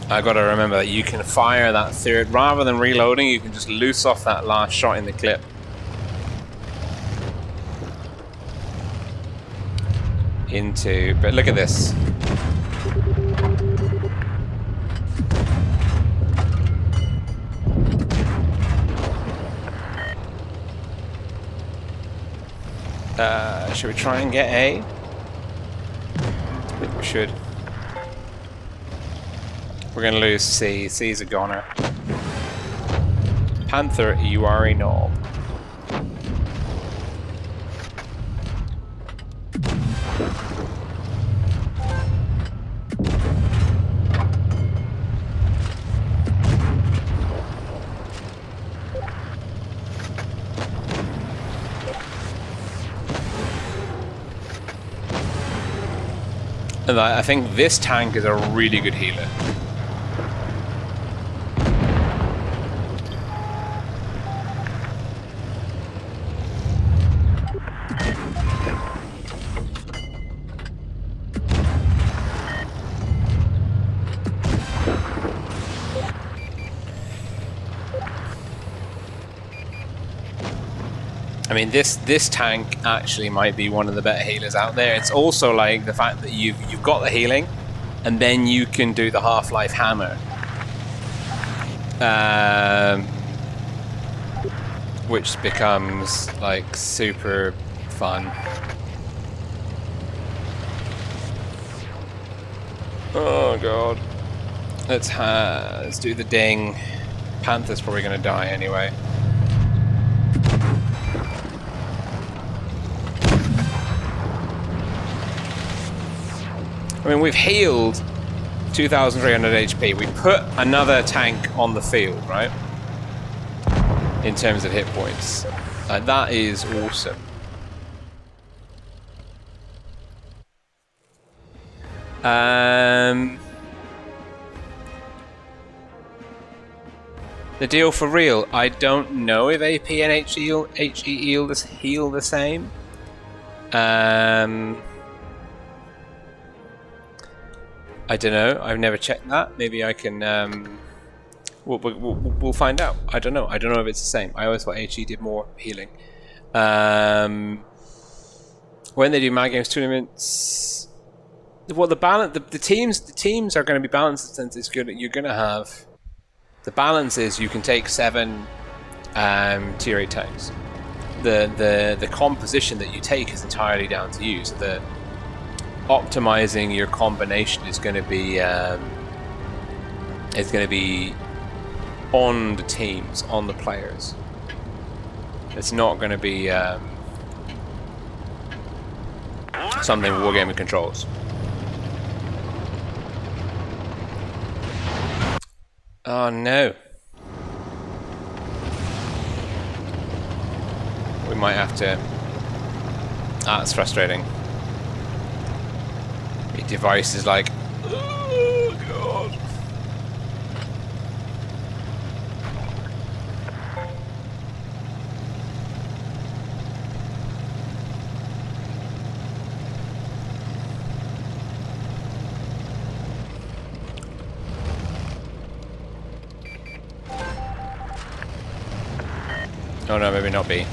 I gotta remember that you can fire that third rather than reloading. You can just loose off that last shot in the clip. But look at this. Should we try and get A? I think we should. We're gonna lose C. C's a goner. Panther, you are a knob. And I think this tank is a really good healer. I mean, this tank actually might be one of the better healers out there. It's also like the fact that you've got the healing, and then you can do the Half-Life hammer, which becomes like super fun. Oh god, let's do the ding. Panther's probably gonna die anyway. I mean, we've healed 2,300 HP. We put another tank on the field, right? In terms of hit points. That is awesome. The deal for real. I don't know if AP and HE heal the same. I don't know. I've never checked that. Maybe I can. We'll find out. I don't know. I don't know if it's the same. I always thought HE did more healing. When they do Mad Games tournaments, well, the teams are going to be balanced. Since it's good, you're going to have the balance is you can take 7 tier 8 tanks. The composition that you take is entirely down to you. So the optimizing your combination is going to be on the teams, on the players. It's not going to be something Wargaming controls. Oh no. We might have to. That's frustrating. Your device is like, oh god. Oh no, maybe not B.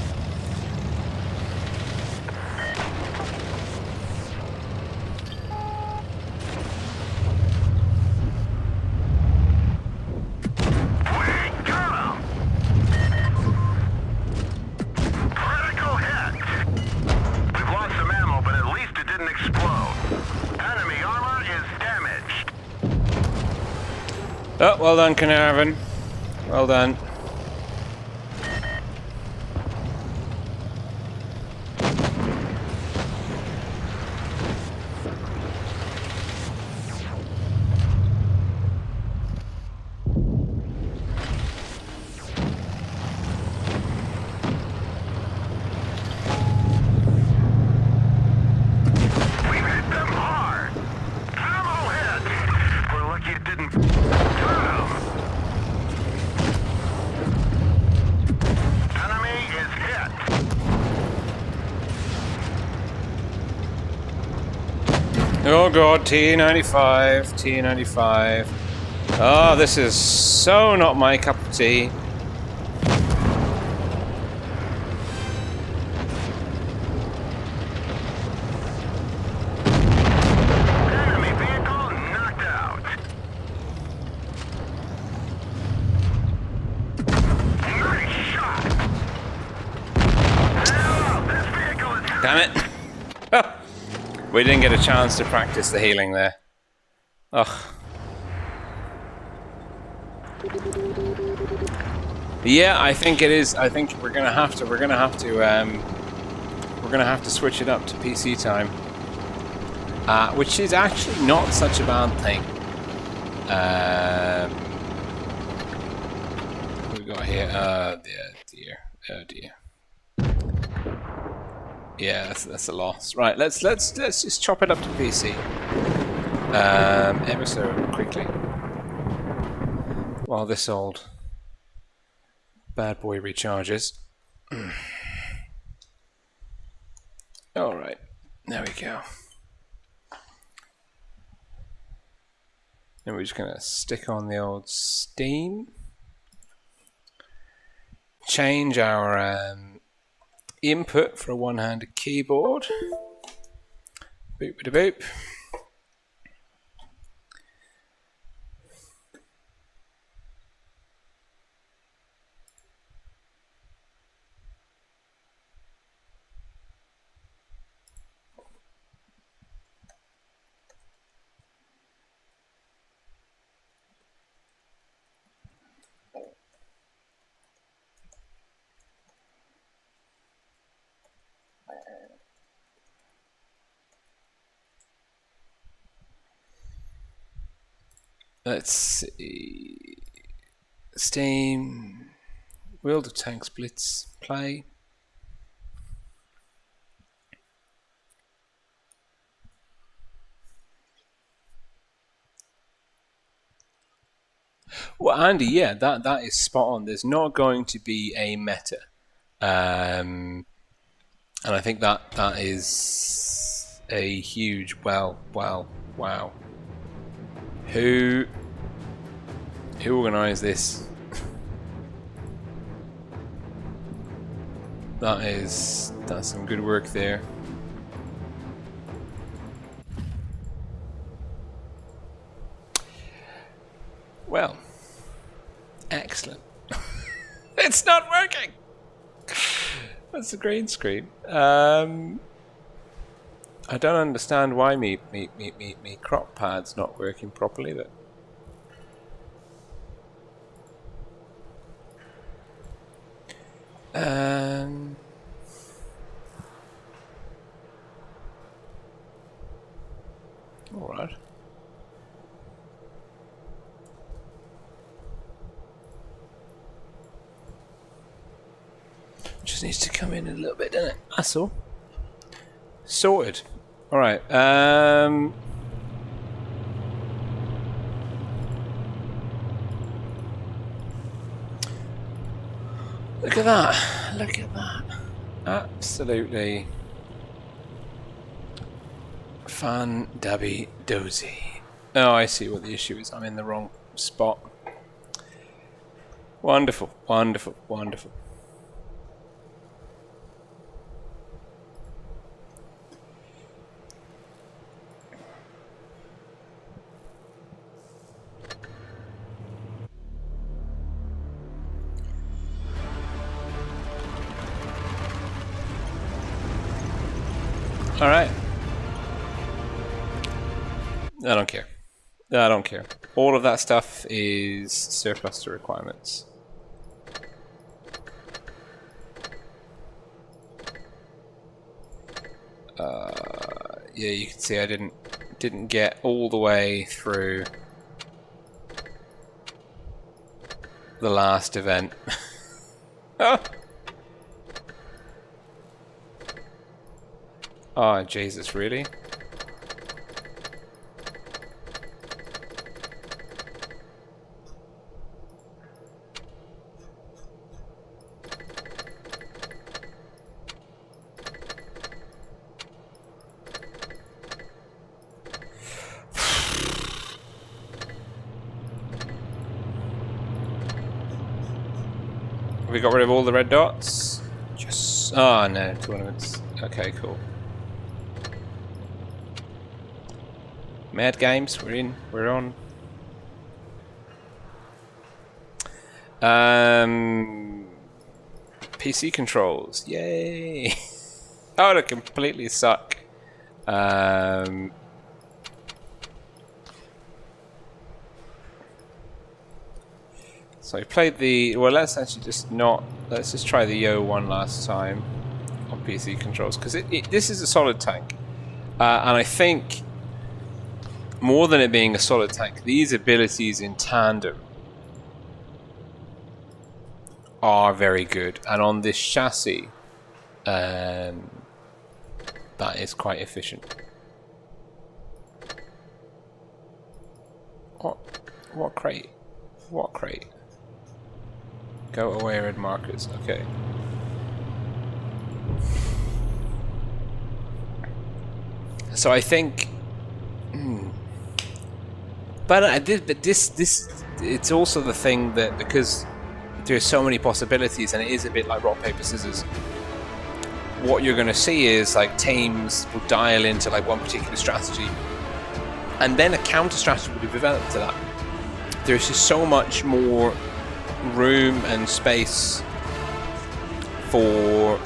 Oh, well done, Carnarvon. Well done. Oh god, T95, T95. Oh, this is so not my cup of tea. Enemy vehicle knocked out. Nice shot. Now, this vehicle is... Damn it. Oh, we didn't get a chance to practice the healing there. Ugh. Yeah, I think it is. I think we're gonna have to switch it up to PC time, which is actually not such a bad thing. What we got here? Oh dear. Yeah, that's a loss. Right, let's just chop it up to PC. Ever so quickly. While this old bad boy recharges. Alright, there we go. And we're just gonna stick on the old Steam. Change our input for a one-handed keyboard. Boop -a boop. Let's see. Steam. World of Tanks Blitz. Play. Well, Andy, yeah, that is spot on. There's not going to be a meta, and I think that is a huge wow. Who organised this? That's some good work there. Well, excellent. It's not working. That's the green screen. I don't understand why me crop pad's not working properly, but all right. Just needs to come in a little bit, doesn't it? That's all. Sorted. All right. Look at that. Look at that. Absolutely fan-dabby-dozy. Oh, I see what the issue is. I'm in the wrong spot. Wonderful, wonderful, wonderful. Alright. I don't care. I don't care. All of that stuff is surplus to requirements. Yeah, you can see I didn't get all the way through the last event. Oh. Oh, Jesus, really? We got rid of all the red dots? Yes. Oh no, tournaments. Okay, cool. Mad games, we're in, we're on. PC controls, yay! Oh, they completely suck. So I played the, well, let's actually just not, let's just try the Yo one last time on PC controls, because this is a solid tank. And I think, more than it being a solid tank, these abilities in tandem are very good. And on this chassis, that is quite efficient. What crate? What crate? Go away, red markers. Okay. So I think, but this it's also the thing that because there's so many possibilities and it is a bit like rock paper scissors. What you're going to see is like teams will dial into like one particular strategy, and then a counter strategy will be developed to that. There's just so much more room and space for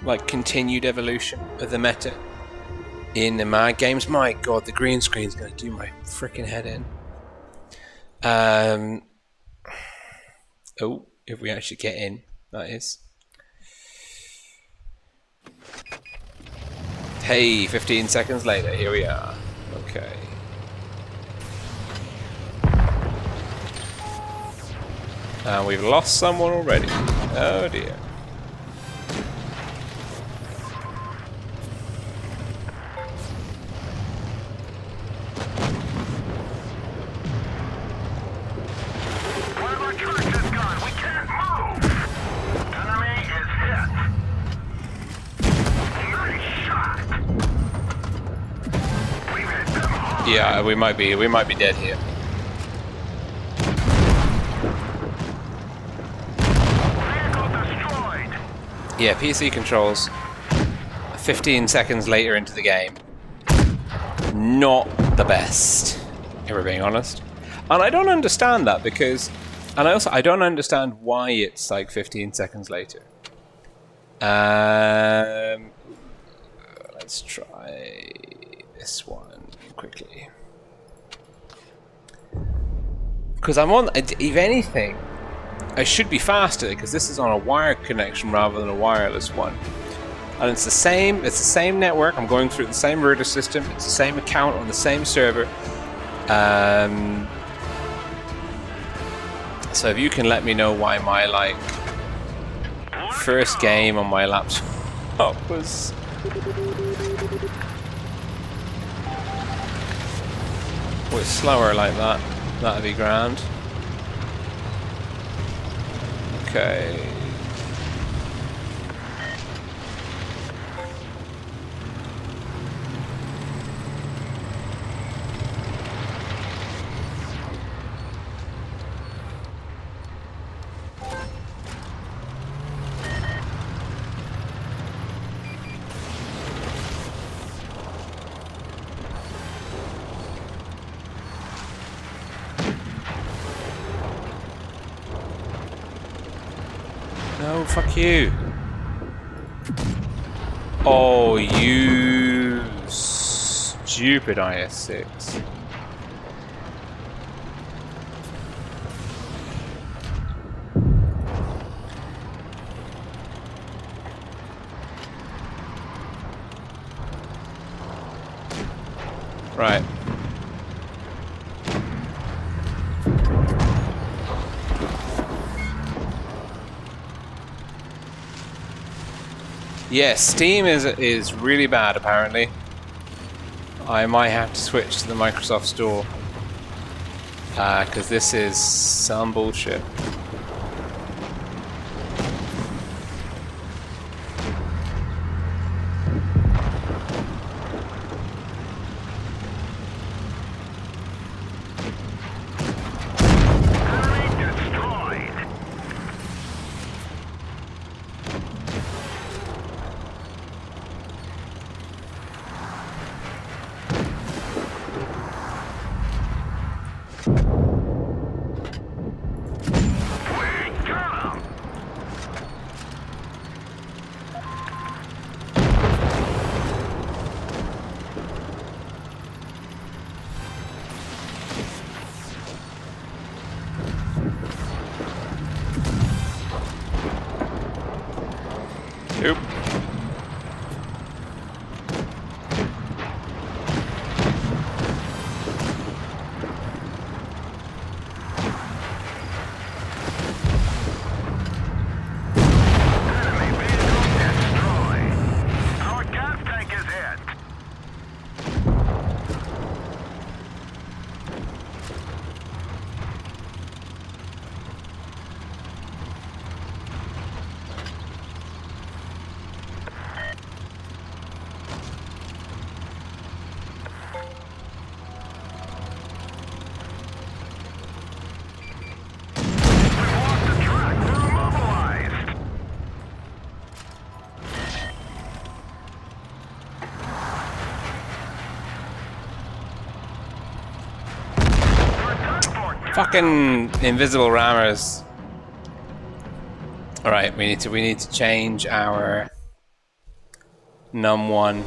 like continued evolution of the meta in the mad games. My god, the green screen's gonna do my freaking head in. Oh, if we actually get in, that is. Hey, 15 seconds later, here we are. Okay. And we've lost someone already. Oh dear. One of our trucks is gone. We can't move. Enemy is hit. Nice shot. We've hit them hard. Yeah, we might be dead here. Yeah, PC controls 15 seconds later into the game. Not the best, if we're being honest. And I don't understand that because, and I don't understand why it's like 15 seconds later. Let's try this one quickly. Because I'm on, if anything, I should be faster because this is on a wired connection rather than a wireless one, and it's the same network. I'm going through the same router system. It's the same account on the same server. So if you can let me know why my like first game on my laptop was slower like that, that'd be grand. Okay. No, fuck you. Oh, you stupid IS-6. Right. Yes, Steam is really bad apparently. I might have to switch to the Microsoft Store because this is some bullshit. Oop. Fucking invisible rammers. All right, we need to change our num1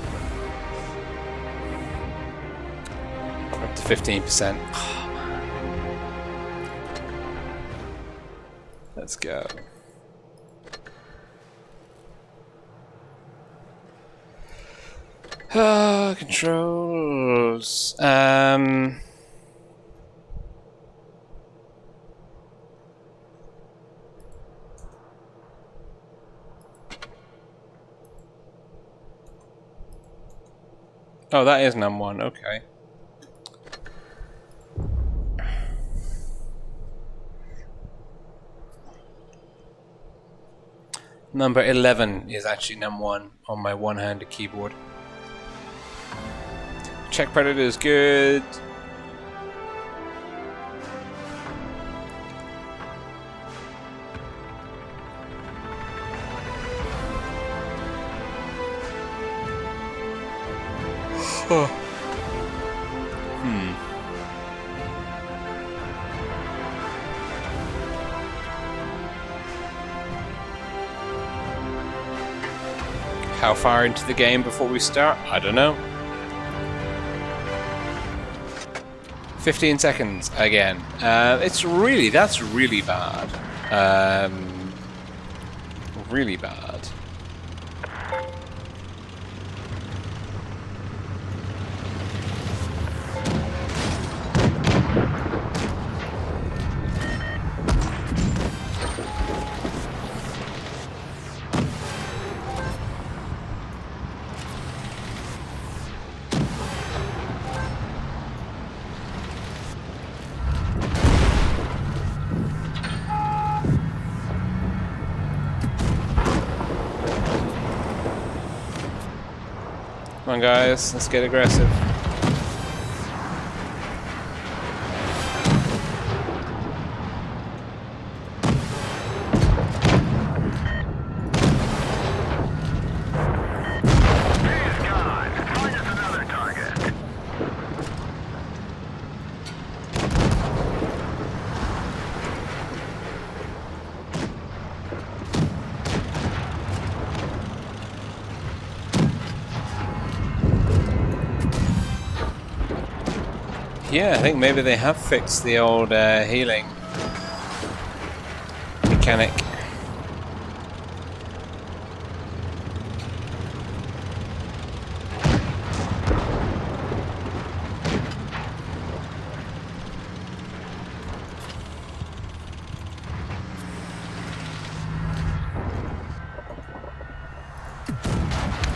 up to 15%. Oh, let's go. Controls. Oh, that is num1, okay. Number 11 is actually num1 on my one-handed keyboard. Check Predator is good. Oh. How far into the game before we start? I don't know. 15 seconds again. That's really bad. Really bad. Come on guys, let's get aggressive. Yeah, I think maybe they have fixed the old healing mechanic.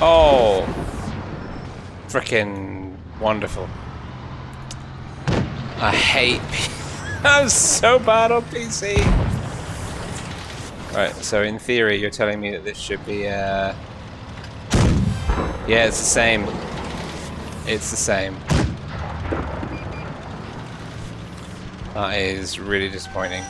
Oh, frickin' wonderful. I hate I'm so bad on PC. Right, so in theory you're telling me that this should be yeah, it's the same. It's the same. That is really disappointing.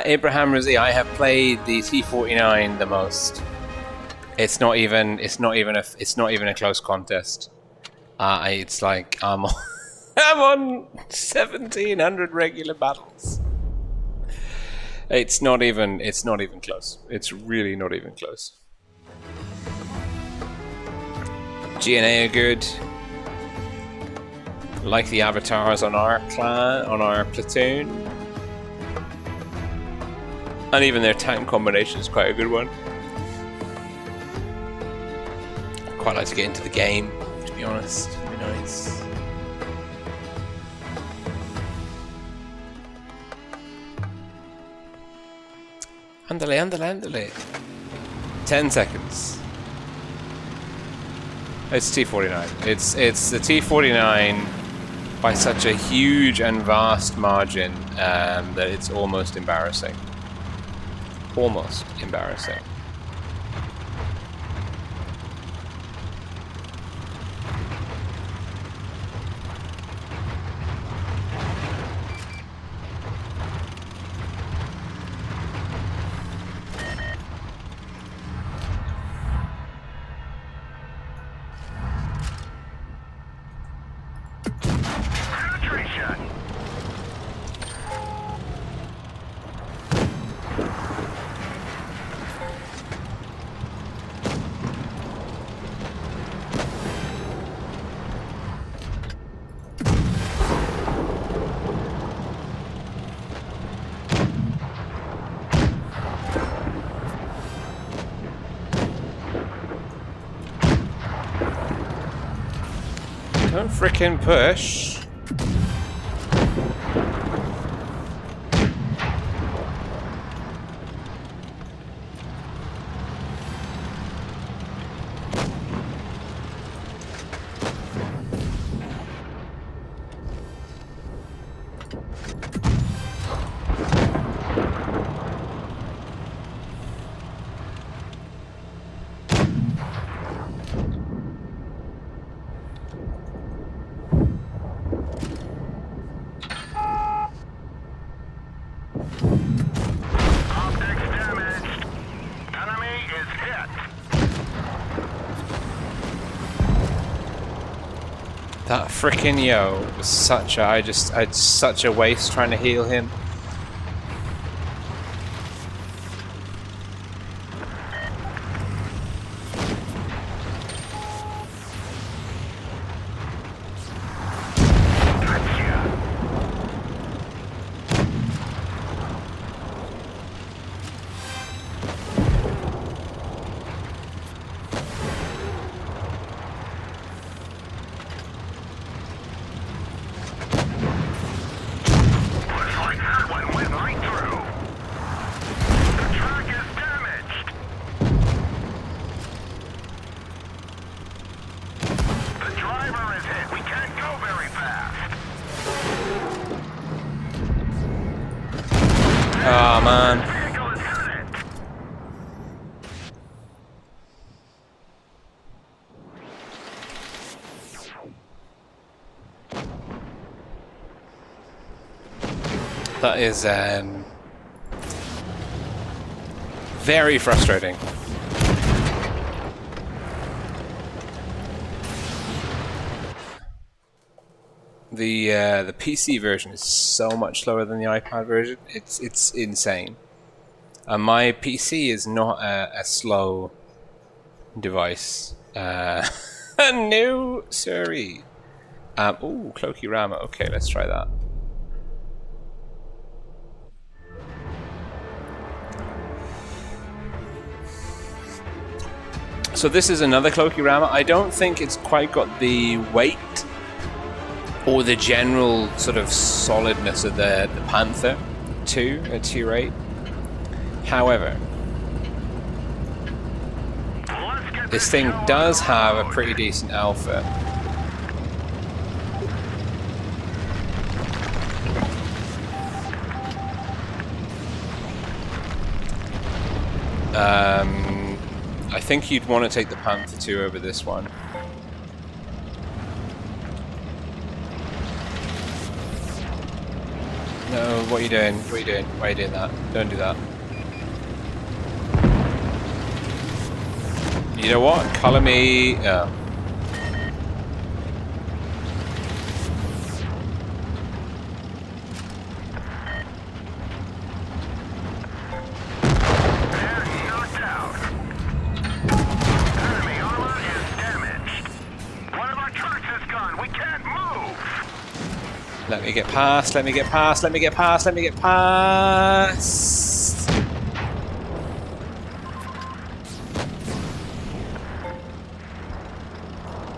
Abraham Rizzi, I have played the T49 the most. It's not even a close contest. It's like I'm on 1700 regular battles. It's not even close. It's really not even close. G&A are good. Like the avatars on our clan, on our platoon. And even their tank combination is quite a good one. Quite like to get into the game, to be honest. It'd be nice. Andale. 10 seconds. It's T49. It's the T49 by such a huge and vast margin that it's almost embarrassing. Almost embarrassing. Don't frickin' push. That frickin' yo was such a I had such a waste trying to heal him. Oh man. That is very frustrating. The PC version is so much slower than the iPad version. It's insane. And my PC is not a slow device. No, sorry. Ooh, Cloaky Rama. Okay, let's try that. So this is another Cloaky Rama. I don't think it's quite got the weight or the general sort of solidness of the Panther 2 at tier 8. However, this thing does have a pretty decent alpha. I think you'd want to take the Panther 2 over this one. No, what are you doing? What are you doing? Why are you doing that? Don't do that. You know what? Color me... Oh. Let me get past, let me get past, let me get past, let me get past.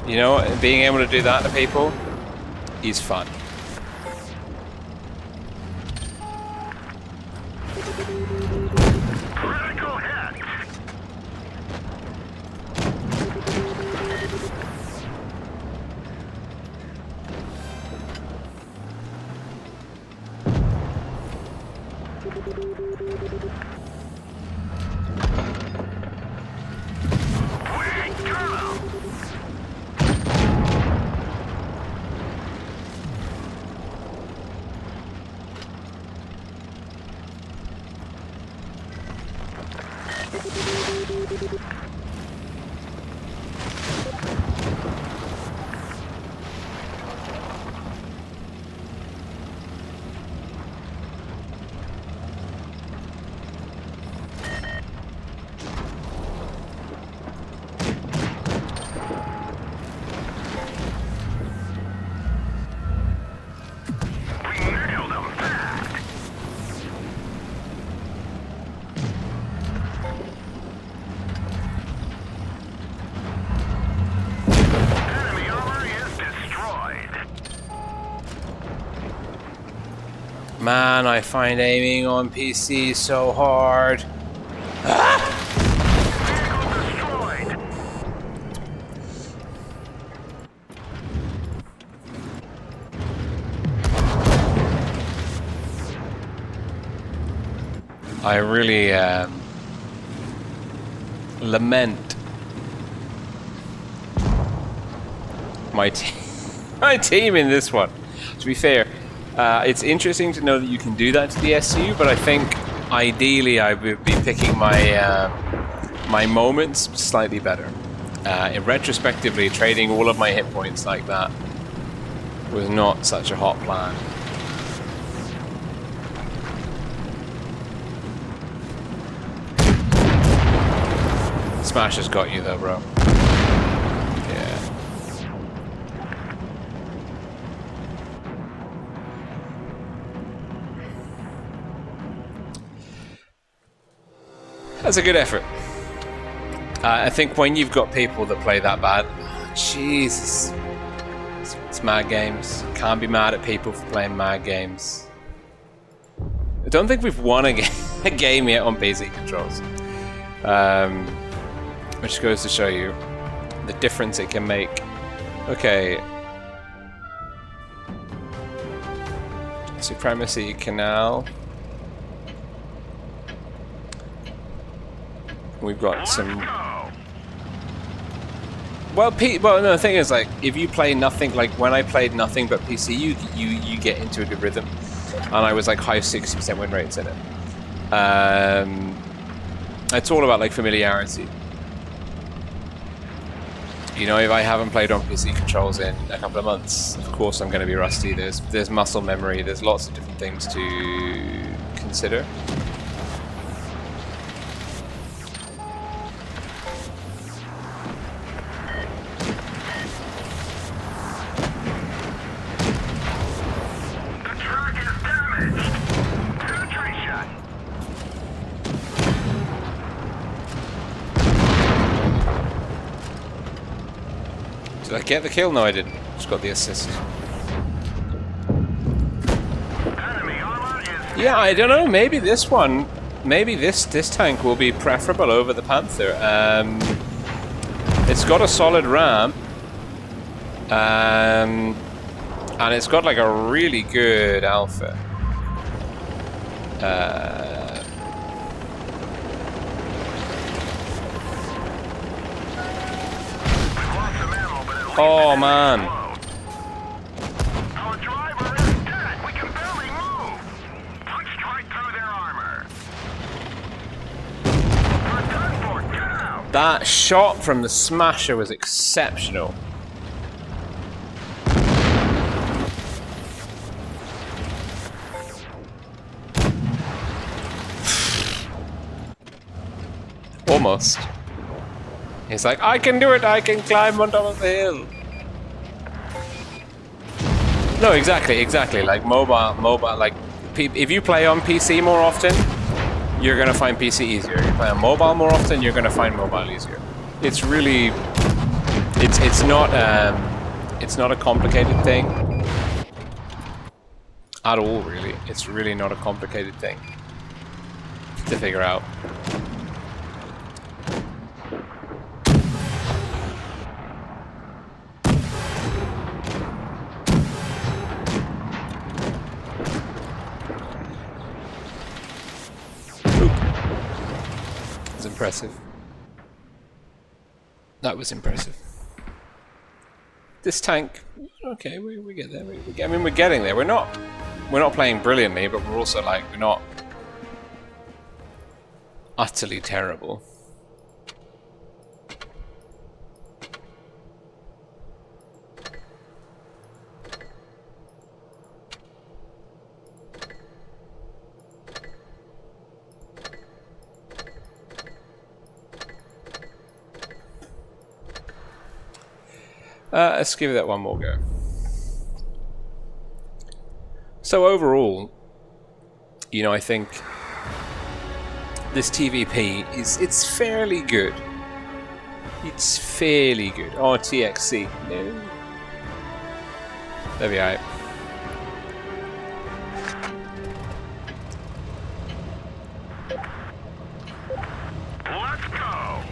You know what? Being able to do that to people is fun. Critical hit. Man, I find aiming on PC so hard. I really lament my team in this one. To be fair, it's interesting to know that you can do that to the SU, but I think ideally I would be picking my my moments slightly better. Retrospectively, trading all of my hit points like that was not such a hot plan. Smash has got you though, bro. Yeah. That's a good effort. I think when you've got people that play that bad, Jesus, it's mad games. Can't be mad at people for playing mad games. I don't think we've won a game yet on PC controls. Which goes to show you the difference it can make. Okay. Supremacy Canal. We've got some... Well, no, the thing is, like, if you play nothing, like when I played nothing but PC, you get into a good rhythm. And I was like high 60% win rates in it. It's all about like familiarity. You know, if I haven't played on PC controls in a couple of months, of course I'm going to be rusty. There's muscle memory, there's lots of different things to consider. The track is damaged. Penetration. Did I get the kill? No, I didn't. Just got the assist. Enemy armor is Yeah, I don't know. Maybe this one, maybe this tank will be preferable over the Panther. It's got a solid ram, and it's got like a really good alpha. Oh man. Our driver is dead. We can barely move. Punched right through their armor. We're done for. Get out. That shot from the Smasher was exceptional. Almost. He's like, I can do it, I can climb on top of the hill. No, exactly. Like mobile, like, if you play on PC more often, you're gonna find PC easier. If you play on mobile more often, you're gonna find mobile easier. It's really, it's not a complicated thing at all, really. It's really not a complicated thing to figure out. Impressive. That was impressive. This tank, okay, we get there. I mean, we're getting there. We're not playing brilliantly, but we're also like we're not utterly terrible. Let's give that one more go. So overall, you know, I think this TVP it's fairly good. It's fairly good. Oh, TXC. No. There we are. Let's go.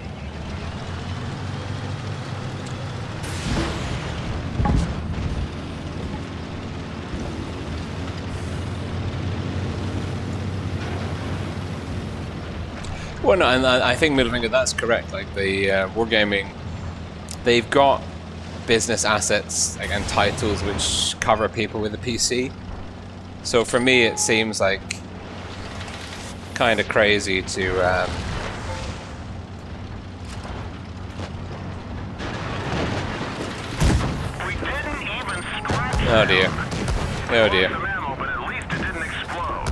Well, no, and I think Middlefinger, that's correct. Like the Wargaming, they've got business assets like, and titles which cover people with a PC. So for me, it seems like kind of crazy to We didn't even scratch. oh dear, oh dear, Some ammo, but at least it didn't explode.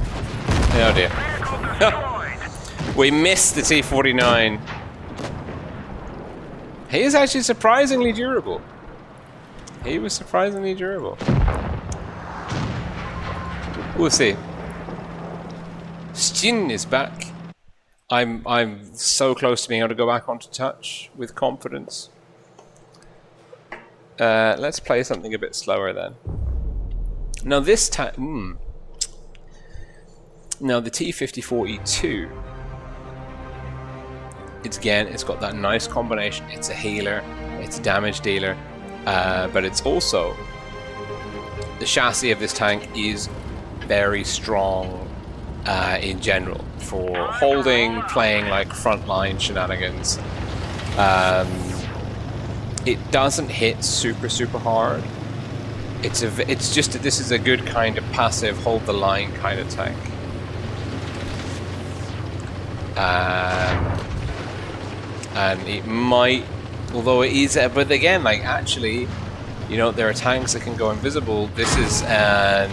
oh dear. Vehicle destroyed. We missed the T-49. He is actually surprisingly durable. He was surprisingly durable. We'll see. Stin is back. I'm so close to being able to go back onto touch with confidence. Let's play something a bit slower then. Now this time, now the T-54E2. It's got that nice combination. It's a healer, it's a damage dealer, but it's also the chassis of this tank is very strong in general for holding, playing like frontline shenanigans. It doesn't hit super hard. It's just that this is a good kind of passive hold the line kind of tank. And it might Although it is, but again, like actually, you know, there are tanks that can go invisible. This is an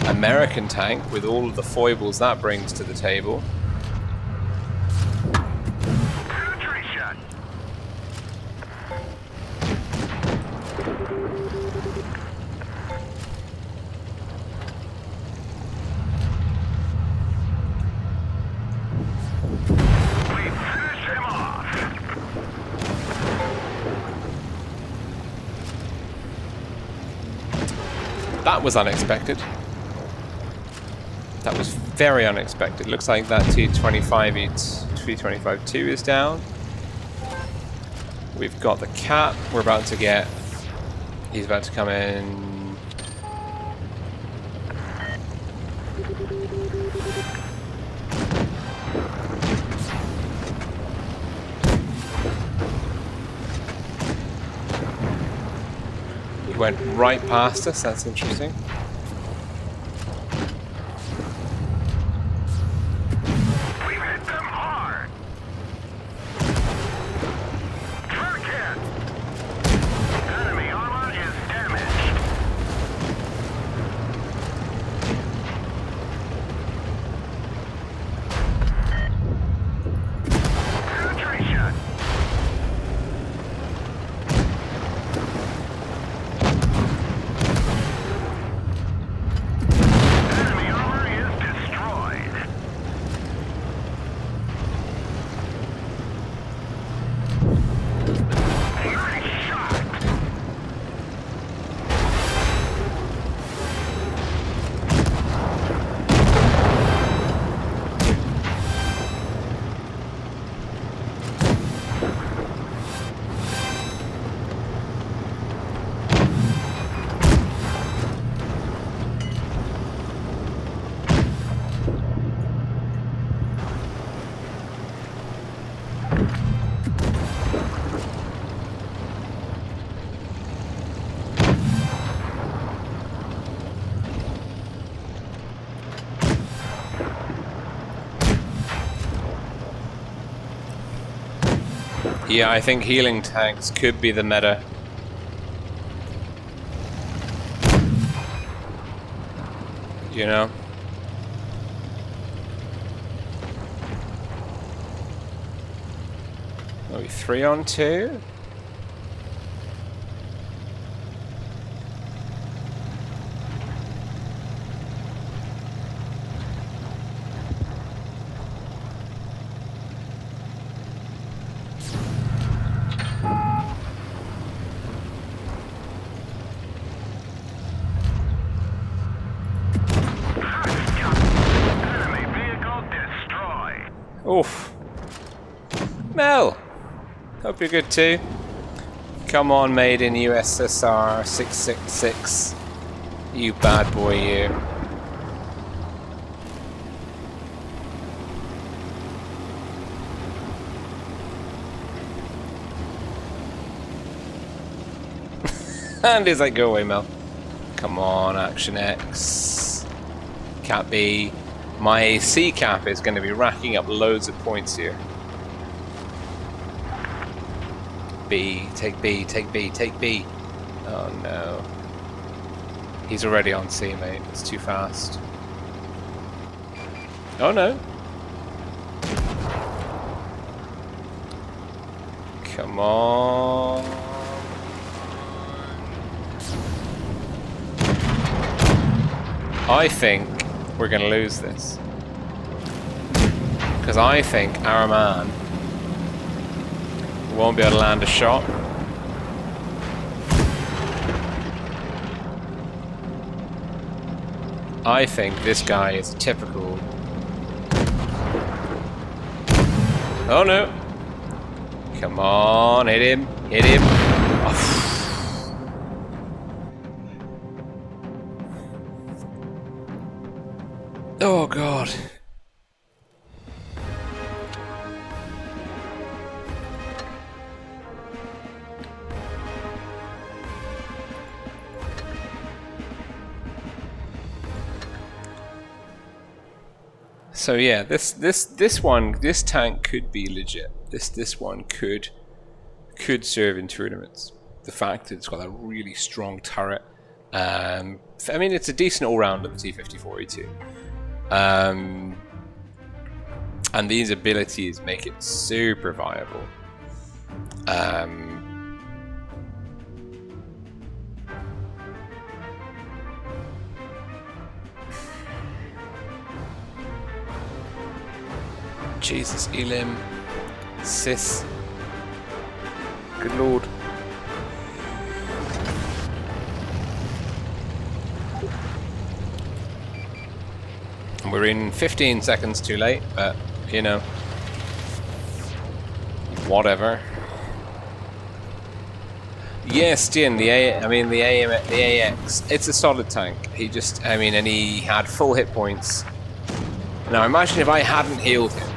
American tank with all of the foibles that brings to the table. Penetration. We finish him off. That was unexpected. That was very unexpected. Looks like that T25-2 is down. We've got the cap. We're about to get... He's about to come in. He went right past us. That's interesting. Yeah, I think healing tanks could be the meta. You know? Are we 3-on-2? Oof. Mel! Hope you're good too. Come on, made in USSR 666. You bad boy, you. And he's like, go away, Mel. Come on, Action X. Cap B. My C cap is going to be racking up loads of points here. B, take B, take B, take B. Oh no. He's already on C, mate. It's too fast. Oh no. Come on. I think we're going to lose this. Because I think our man won't be able to land a shot. I think this guy is typical. Oh no. Come on, hit him, hit him. Oh. Oh god. So yeah, this tank could be legit. This one could could serve in tournaments. The fact that it's got that really strong turret. I mean, it's a decent all-rounder, the T-54A2. And these abilities make it super viable. Jesus, Elim, Sis. Good lord. And we're in 15 seconds too late, but you know, whatever. Yes, Jin, the AX, it's a solid tank. He just, I mean, and he had full hit points. Now imagine if I hadn't healed him,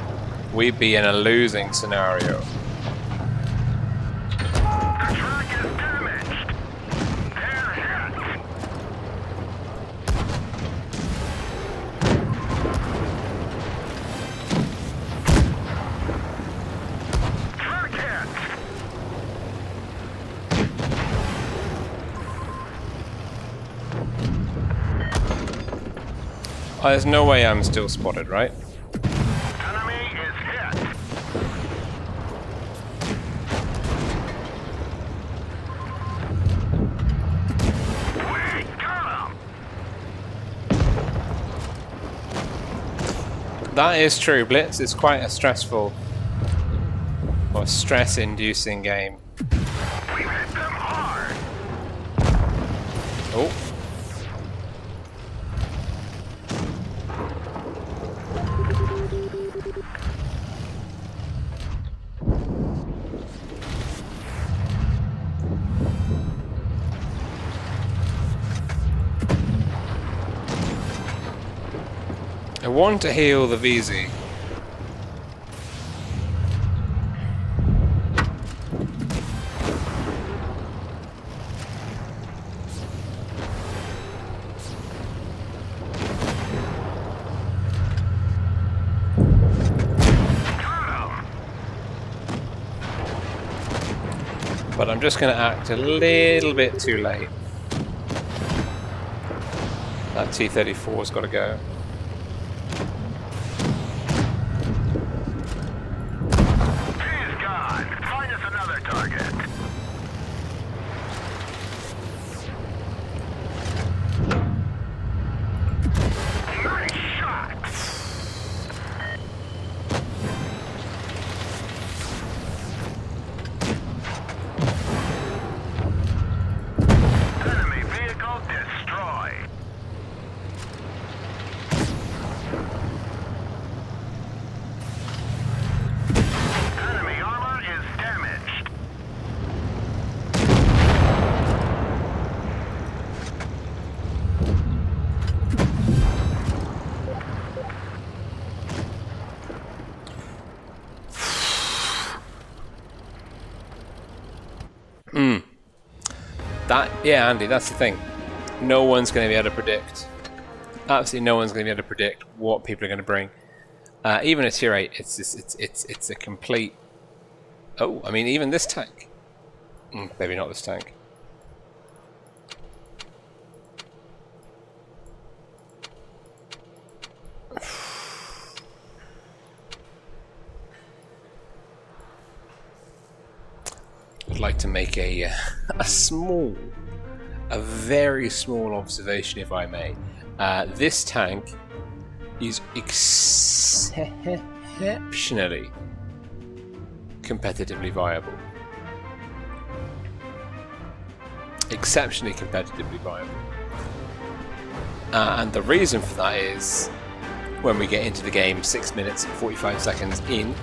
we'd be in a losing scenario. Oh, there's no way I'm still spotted, right? Enemy is hit. We got him. That is true, Blitz. It's quite a stressful or stress-inducing game. We hit them hard. Oh. I want to heal the VZ. But I'm just going to act a little bit too late. That T-34's got to go. Yeah, Andy, that's the thing. No one's going to be able to predict. Absolutely no one's going to be able to predict what people are going to bring. Even a tier 8, it's a complete... Oh, I mean, even this tank. Maybe not this tank. I'd like to make a very small observation, if I may. This tank is exceptionally competitively viable. Exceptionally competitively viable. And the reason for that is when we get into the game 6 minutes and 45 seconds in,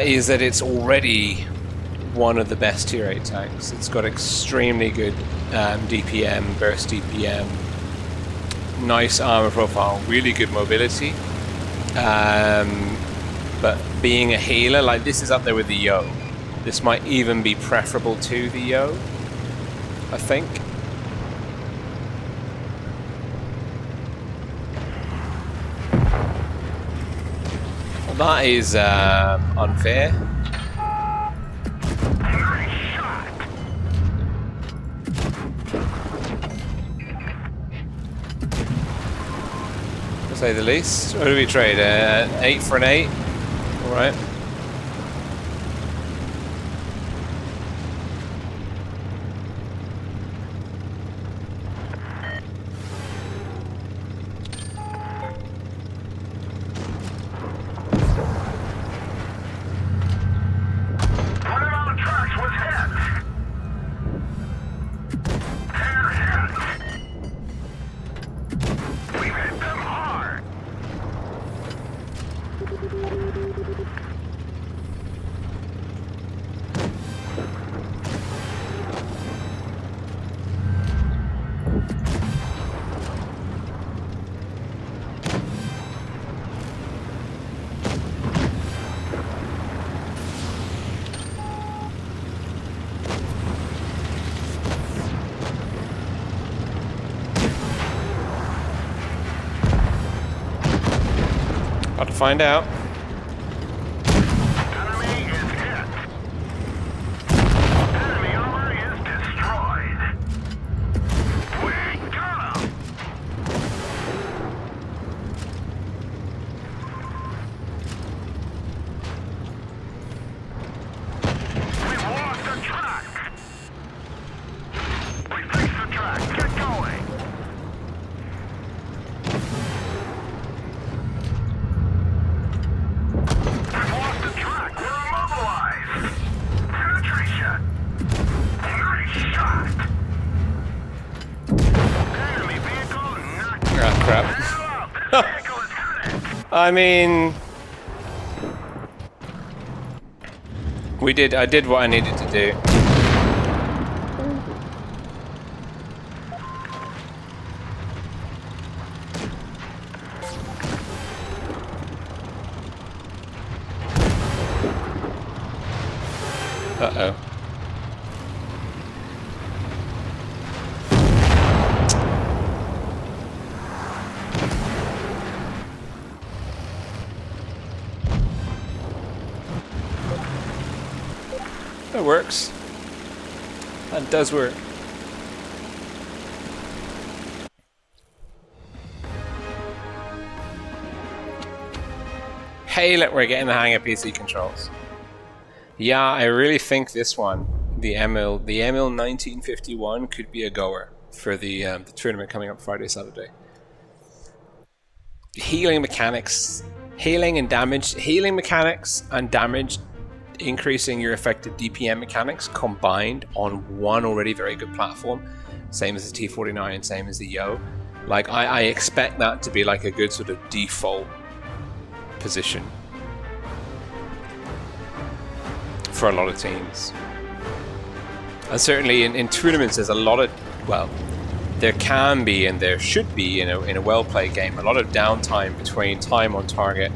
is that it's already one of the best tier 8 tanks. It's got extremely good DPM, burst DPM, nice armor profile, really good mobility. But being a healer, like this is up there with the Yo. This might even be preferable to the Yo, I think. Well, that is unfair. say the least. What do we trade? 8 for an 8. All right. About to find out. Enemy is hit. Enemy armor is destroyed. We got him. We've lost the track. We fixed the track. Get going. I mean, I did what I needed to do. Uh-oh. That works. That does work. Hey, look, we're getting the hang of PC controls. Yeah, I really think this one, the ML 1951, could be a goer for the tournament coming up Friday, Saturday. Healing mechanics, healing mechanics and damage, increasing your effective DPM mechanics combined on one already very good platform, same as the T49 and same as the Yo. Like I expect that to be like a good sort of default position for a lot of teams. And certainly in tournaments there's a lot of, well, there can be and there should be, in a well-played game, a lot of downtime between time on target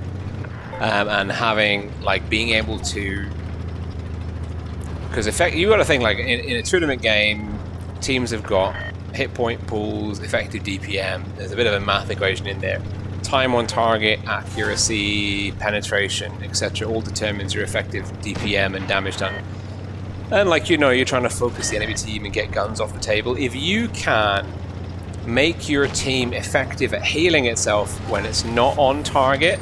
and having, like, being able to, because you got to think, like, in a tournament game, teams have got hit point pools, effective DPM, there's a bit of a math equation in there. Time on target, accuracy, penetration, etc. all determines your effective DPM and damage done. And like, you know, you're trying to focus the enemy team and get guns off the table. If you can make your team effective at healing itself when it's not on target,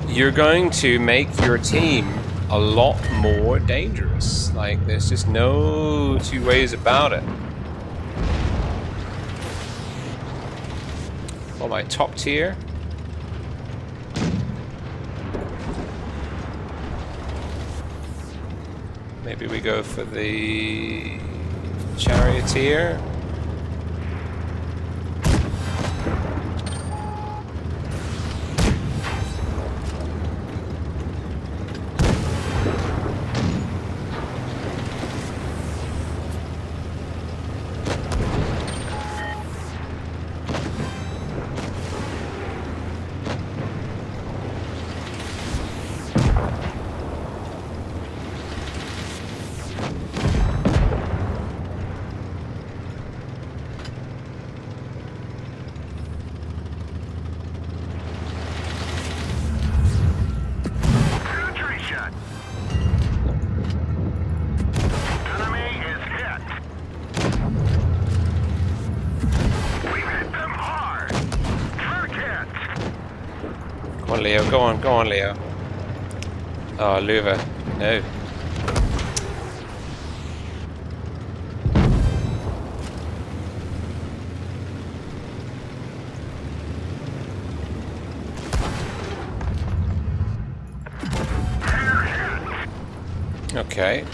you're going to make your team a lot more dangerous. Like, there's just no two ways about it. Oh, my top tier. Maybe we go for the charioteer. go on, Leo. Oh, Luva, no. Okay.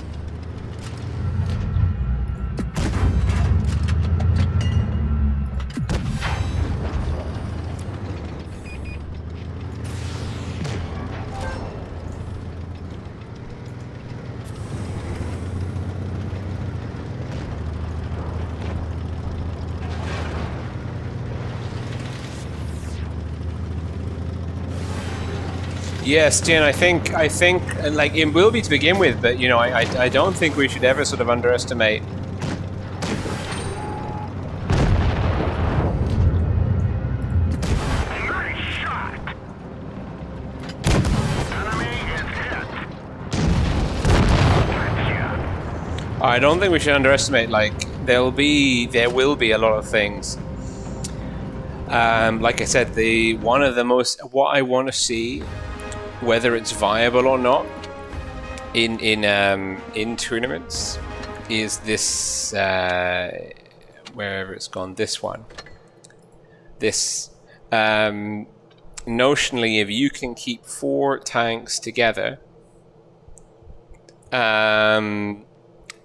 Yes, Jen, I think, like, it will be to begin with, but, you know, I don't think we should ever sort of underestimate. Nice shot. Enemy is hit. Gotcha. I don't think we should underestimate, like, there will be a lot of things. Like I said, one of the most, what I want to see, whether it's viable or not in tournaments, is this wherever it's gone, this one. This notionally, if you can keep 4 tanks together,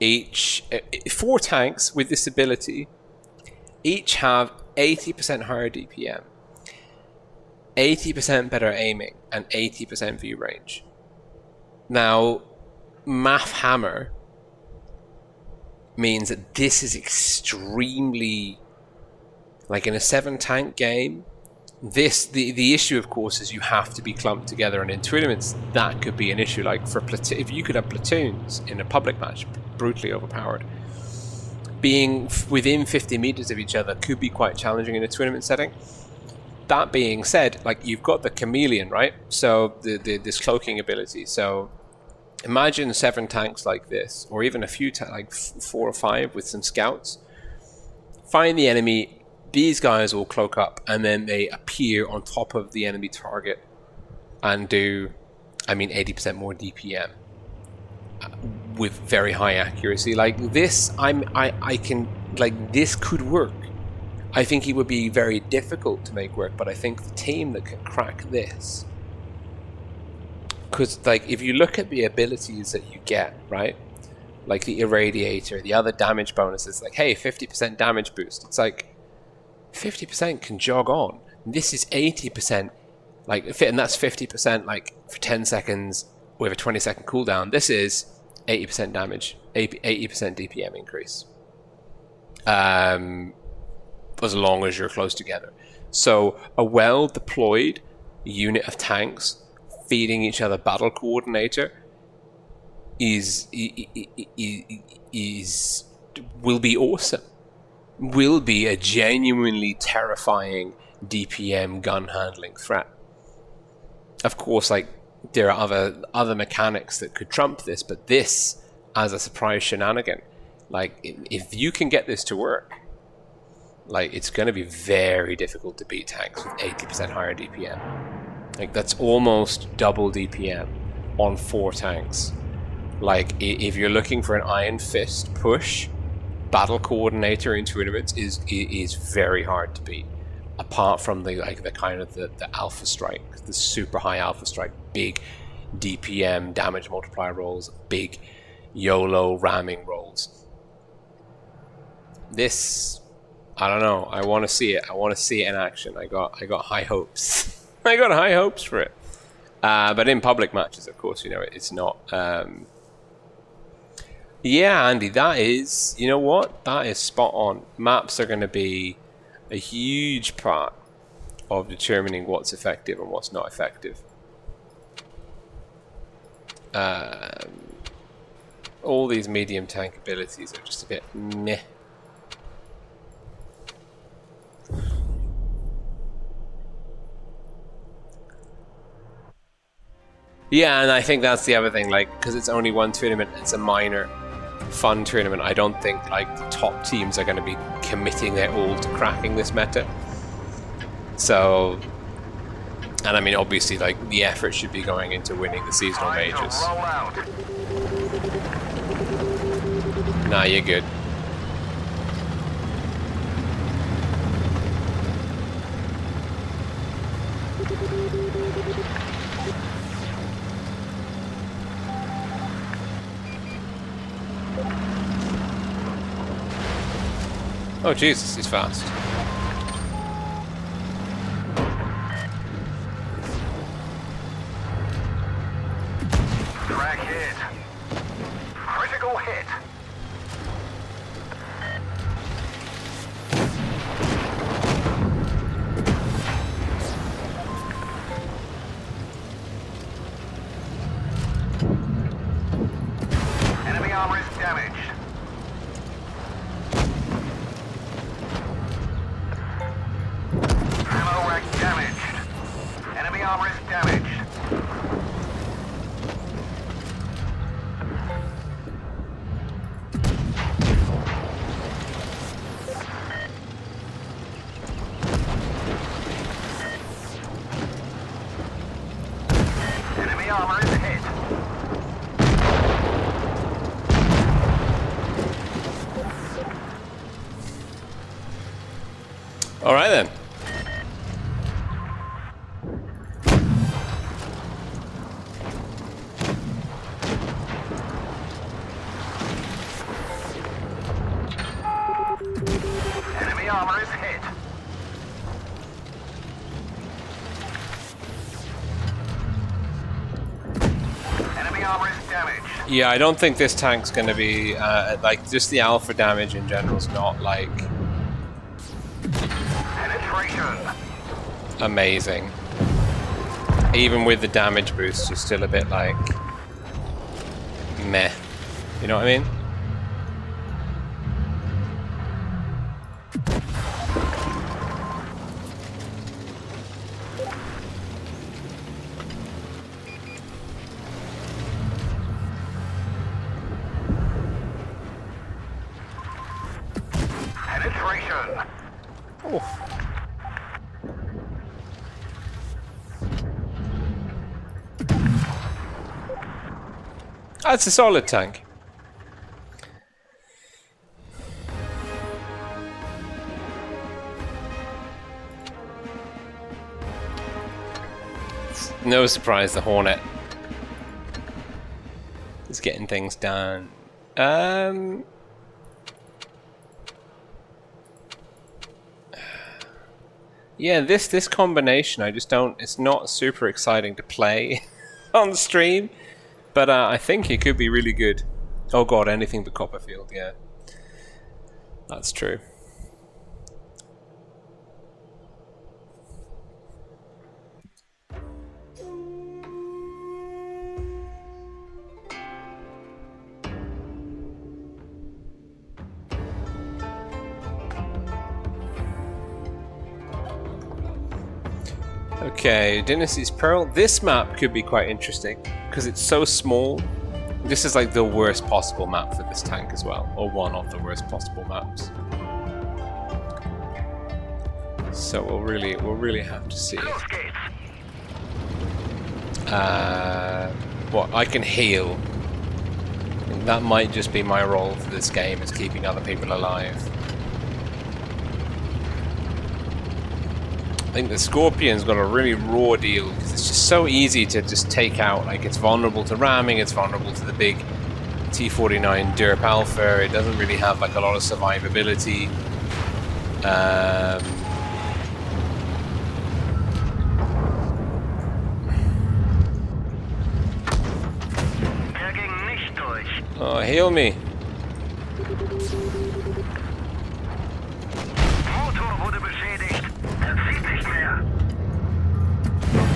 each 4 tanks with this ability each have 80% higher DPM, 80% better aiming, and 80% view range. Now, Math Hammer means that this is extremely, like in a 7 tank game, the issue of course is you have to be clumped together, and in tournaments that could be an issue. Like for if you could have platoons in a public match, brutally overpowered, being within 50 meters of each other could be quite challenging in a tournament setting. That being said, like you've got the chameleon, right? So this cloaking ability. So imagine 7 tanks like this, or even a few like 4 or 5 with some scouts. Find the enemy. These guys will cloak up, and then they appear on top of the enemy target and do, 80% more DPM with very high accuracy. Like this, I can, like, this could work. I think it would be very difficult to make work, but I think the team that can crack this, because like if you look at the abilities that you get, right, like the irradiator, the other damage bonuses, like hey, 50% damage boost, it's like 50% can jog on. This is 80%, like, and that's 50% like for 10 seconds with a 20-second cooldown. This is 80% damage, 80% DPM increase, as long as you're close together. So a well-deployed unit of tanks feeding each other battle coordinator will be awesome. Will be a genuinely terrifying DPM gun handling threat. Of course, like there are other mechanics that could trump this, but this as a surprise shenanigan, like if you can get this to work, like it's going to be very difficult to beat tanks with 80% higher DPM. Like that's almost double DPM on 4 tanks. Like if you're looking for an Iron Fist push, battle coordinator in tournaments is very hard to beat. Apart from the kind of the alpha strike, the super high alpha strike, big DPM damage multiplier rolls, big YOLO ramming rolls. This, I don't know. I want to see it. I want to see it in action. I got high hopes. I got high hopes for it. But in public matches, of course, you know, it's not. Yeah, Andy, that is, you know what? That is spot on. Maps are going to be a huge part of determining what's effective and what's not effective. All these medium tank abilities are just a bit meh. Yeah, and I think that's the other thing, like, because it's only one tournament, it's a minor fun tournament. I don't think like the top teams are going to be committing their all to cracking this meta. So And I mean, obviously, like, the effort should be going into winning the seasonal Time to majors. roll out. Nah, you're good. Oh Jesus, he's fast. Track hit. Critical hit. Enemy armor is damaged. Ammo rack damaged. Enemy armor is damaged. Enemy armor is hit. All right then. Enemy armor is hit. Enemy armor is damaged. Yeah, I don't think this tank's going to be like just the alpha damage in general is not like Penetration. amazing. Even with the damage boost, you're still a bit like meh. You know what I mean? Penetration. Oh. That's a solid tank. No surprise the Hornet is getting things done. Yeah, this combination, I just don't. It's not super exciting to play on stream, but I think it could be really good. Oh god, anything but Copperfield. Yeah, that's true. Okay, Dynasty's Pearl. This map could be quite interesting because it's so small. This is like the worst possible map for this tank as well, or one of the worst possible maps. So we'll really have to see. What I can heal. That might just be my role for this game, is keeping other people alive. I think the Scorpion's got a really raw deal because it's just so easy to just take out. Like, it's vulnerable to ramming, it's vulnerable to the big T-49 Derp Alpha. It doesn't really have like a lot of survivability. Oh, heal me. Motor wurde beschädigt. Er zieht nicht mehr.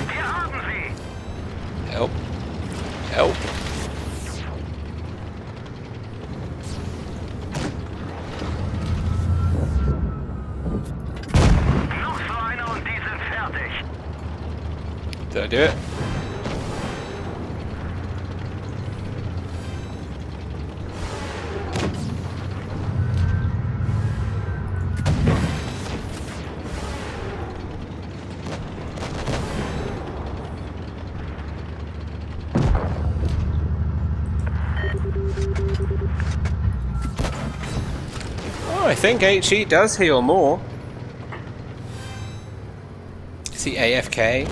Wir haben sie. Help. Help. Noch so einer und die sind fertig. Did I do it? Oh, I think HE does heal more. Is he AFK?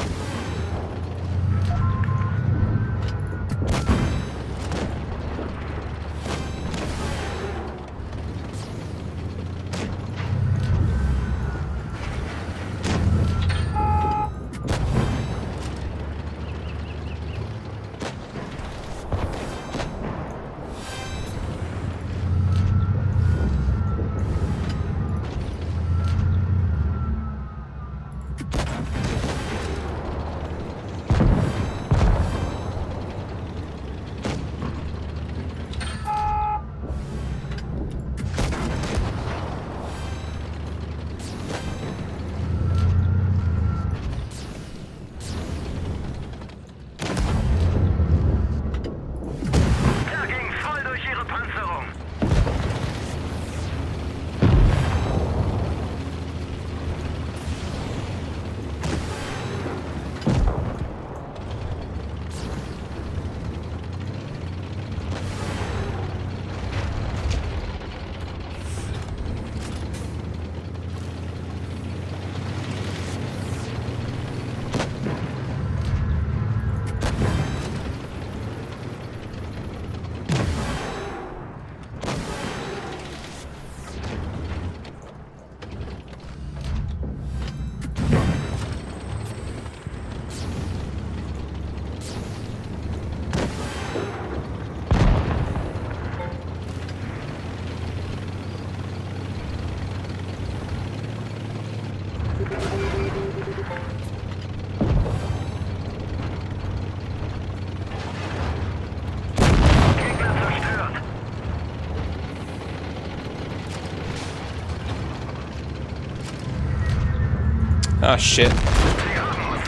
Oh shit.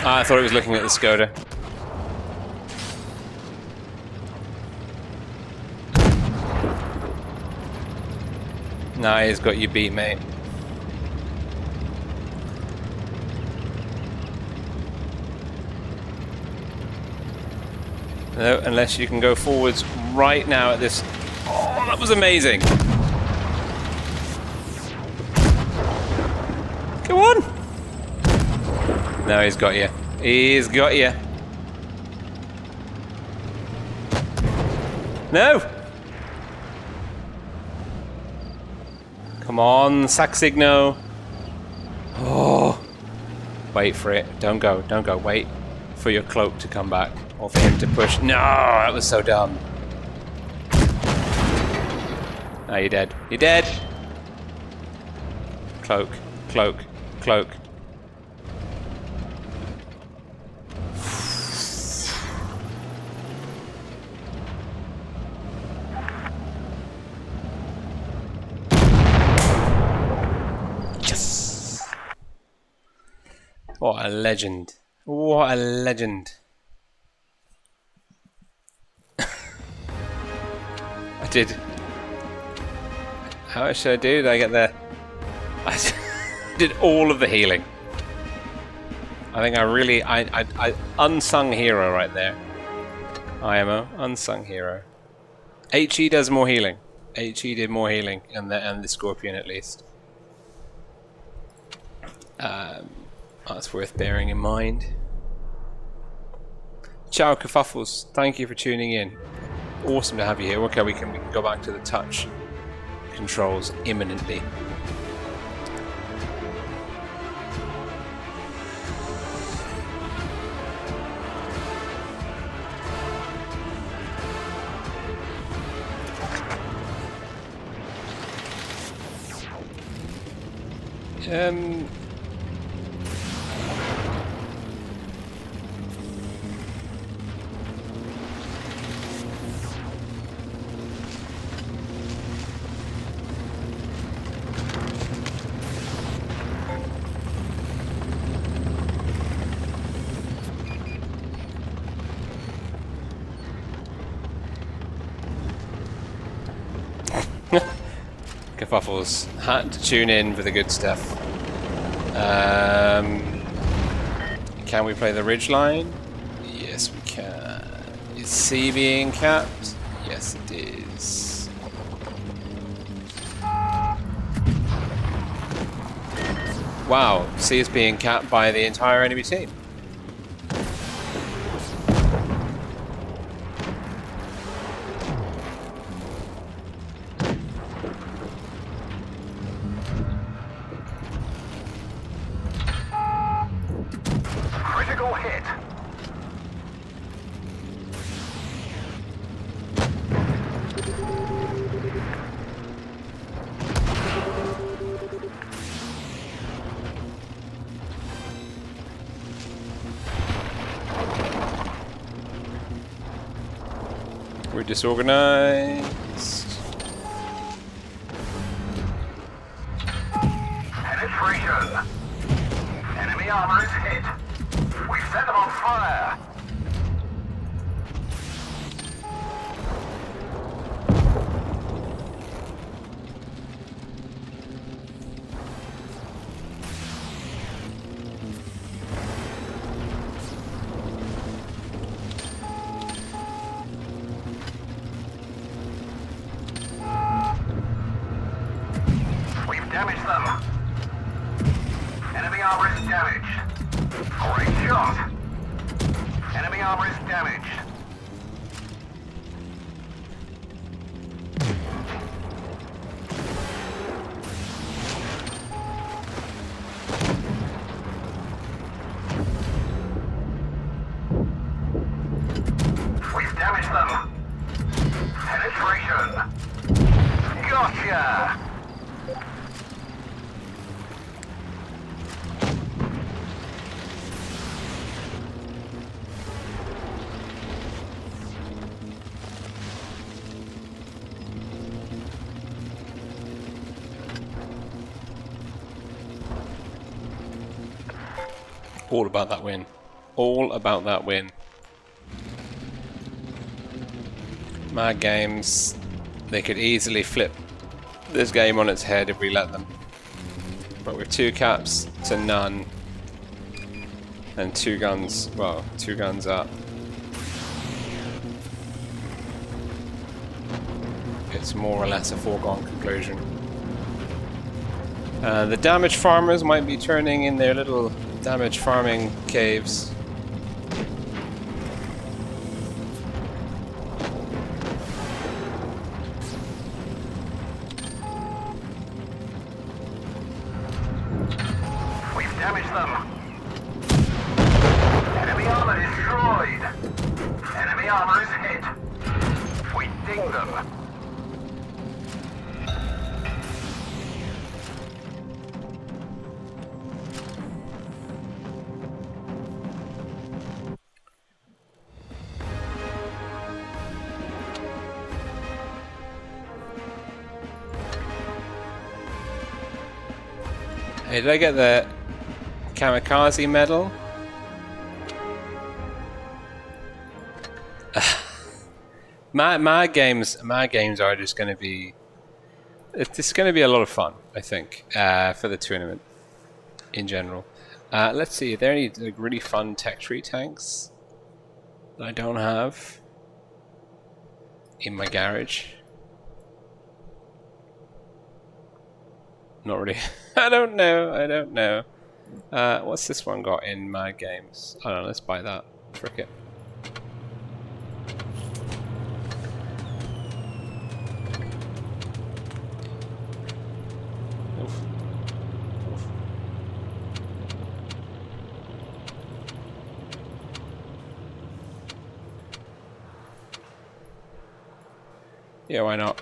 I thought he was looking at the Skoda. Nah, he's got you beat, mate. No, unless you can go forwards right now at this. Oh, that was amazing. Come on. No, he's got you. He's got you. No. Come on, Saxigno. Oh. Wait for it. Don't go. Don't go. Wait for your cloak to come back. Or for him to push. No, that was so dumb. Oh, you're dead. You're dead. Cloak. Cloak. Cloak. Yes. What a legend. What a legend. I did. How much should I do? Did I get there? I did all of the healing. I think I unsung hero right there. IMO, unsung hero. HE does more healing. HE did more healing, and the Scorpion at least. That's worth bearing in mind. Ciao, Kerfuffles. Thank you for tuning in. Awesome to have you here. Okay, we can go back to the touch controls imminently. Kerfuffles had to tune in for the good stuff. Can we play the ridgeline? Yes, we can. Is C being capped? Yes, it is. Wow, C is being capped by the entire enemy team. Critical hit. We're disorganized. Penetration. Enemy armor is hit. We set them on fire. We've damaged them. Enemy armor is damaged. Great shot. Enemy armor is damaged. We've damaged them. Penetration. Gotcha. All about that win. All about that win. Mad Games, they could easily flip this game on its head if we let them. But with 2 caps to none and 2 guns, well, 2 guns up, it's more or less a foregone conclusion. The damage farmers might be turning in their little damage farming caves. We've damaged them. Enemy armor destroyed. Enemy armor is hit. We ding them. Hey, did I get the kamikaze medal? Mad games are just going to be. It's going to be a lot of fun, I think, for the tournament in general. Let's see. Are there any like, really fun tech tree tanks that I don't have in my garage? Not really. I don't know. What's this one got in Mad Games? I don't know, let's buy that. Frick it. Oof. Oof. Yeah, why not?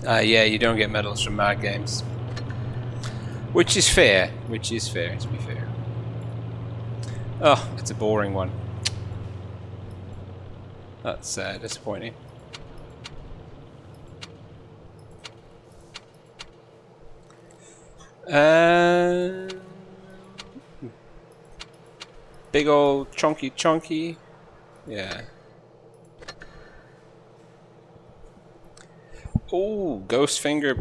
Yeah, you don't get medals from Mad Games. Which is fair, to be fair. Oh, it's a boring one. That's disappointing. Big old chunky. Yeah. Oh, Ghost Factory.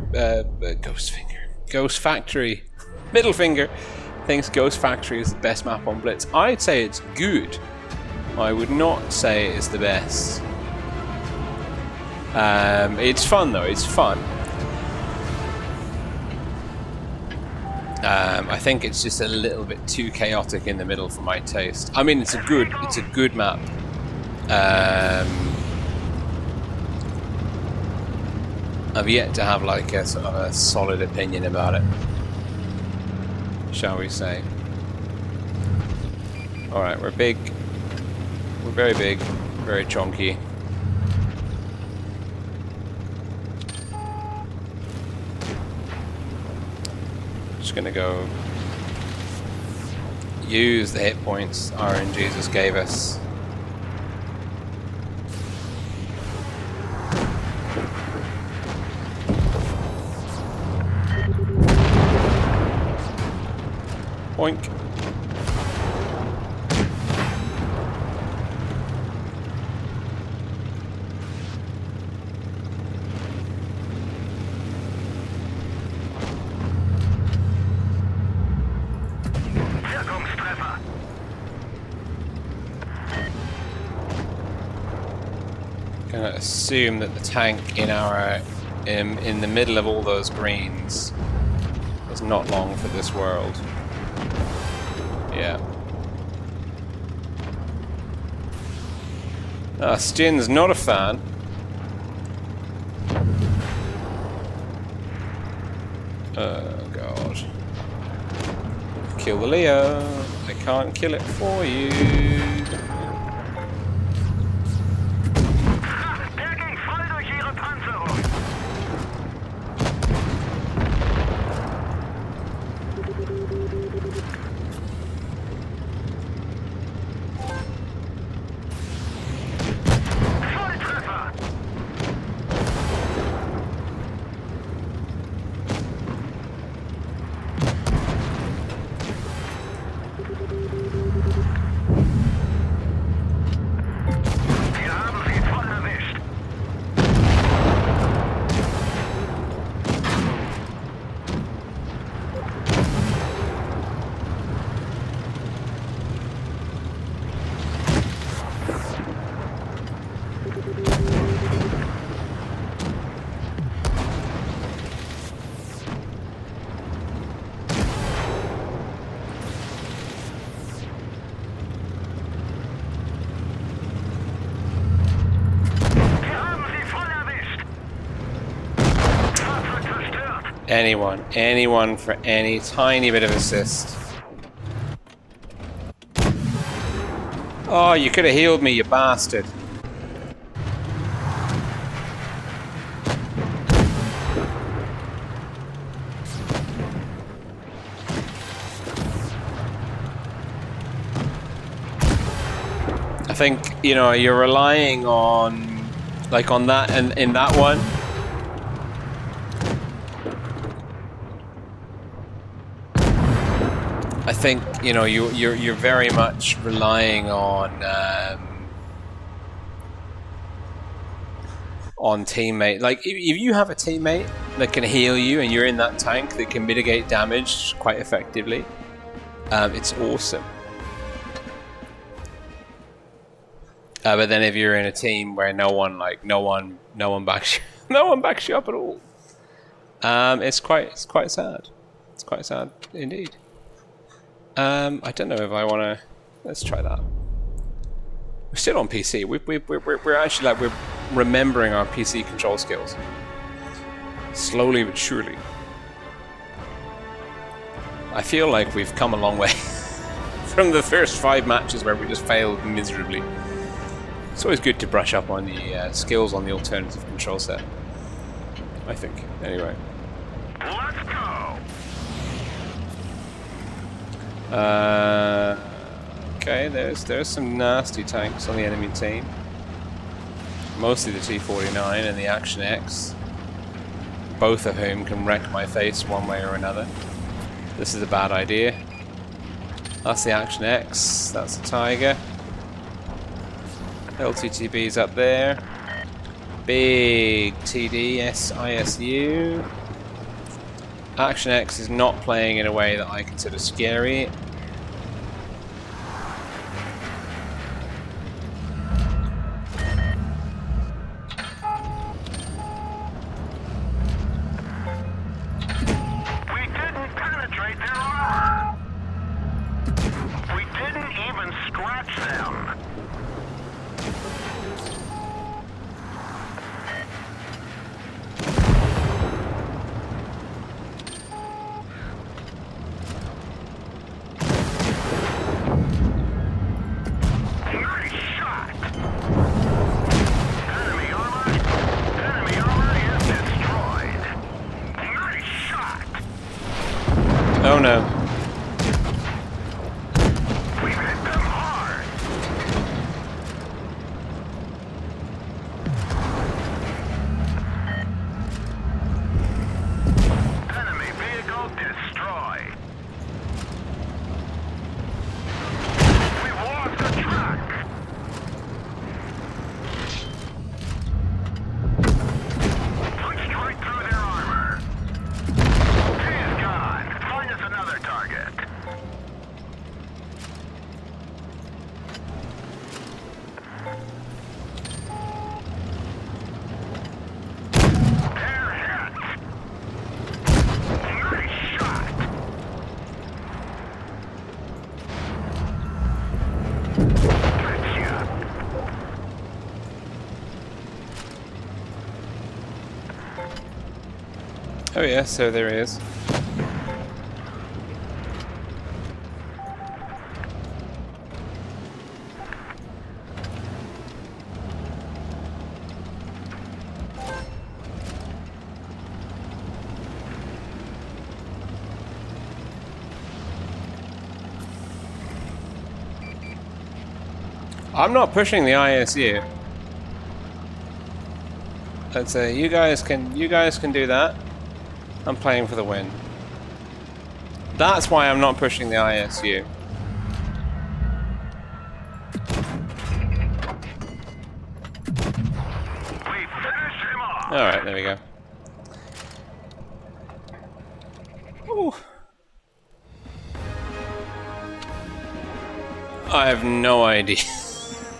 Middle finger thinks Ghost Factory is the best map on Blitz. I'd say it's good. I would not say it's the best. It's fun though. It's fun. I think it's just a little bit too chaotic in the middle for my taste. I mean, it's a good map. I've yet to have like a sort of a solid opinion about it, shall we say. Alright, we're big. We're very big, very chunky. Just gonna go use the hit points RNGesus gave us. Boink. Gonna assume that the tank in our in the middle of all those greens is not long for this world. Yeah. Stin's not a fan. Oh god. Kill the Leo. I can't kill it for you. Anyone for any tiny bit of assist. Oh, you could have healed me, you bastard. I think, you know, you're relying on, like on that, and in that one, I think, you know, you're very much relying on teammate. Like if you have a teammate that can heal you and you're in that tank that can mitigate damage quite effectively, it's awesome. But then if you're in a team where no one backs you up at all, it's quite sad. It's quite sad indeed. I don't know if I want to. Let's try that. We're still on PC. We're actually like we're remembering our PC control skills, slowly but surely. I feel like we've come a long way from the first 5 matches where we just failed miserably. It's always good to brush up on the skills on the alternative control set, I think. Anyway. Let's go. Okay. Okay, there's some nasty tanks on the enemy team. Mostly the T-49 and the Action X. Both of whom can wreck my face one way or another. This is a bad idea. That's the Action X. That's the Tiger. LTTB's up there. Big TD ISU. Action X is not playing in a way that I consider scary. We didn't penetrate their armor. We didn't even scratch them. Oh no. We hit them hard. Enemy vehicle destroyed. We've lost the track. Punched right through their armor. He's gone. Find us another target. They're hit. Nice shot. Gotcha. Oh yeah, so there he is. I'm not pushing the ISU. I'd say you guys can do that. I'm playing for the win. That's why I'm not pushing the ISU. We finish him off. Alright, there we go. Ooh. I have no idea.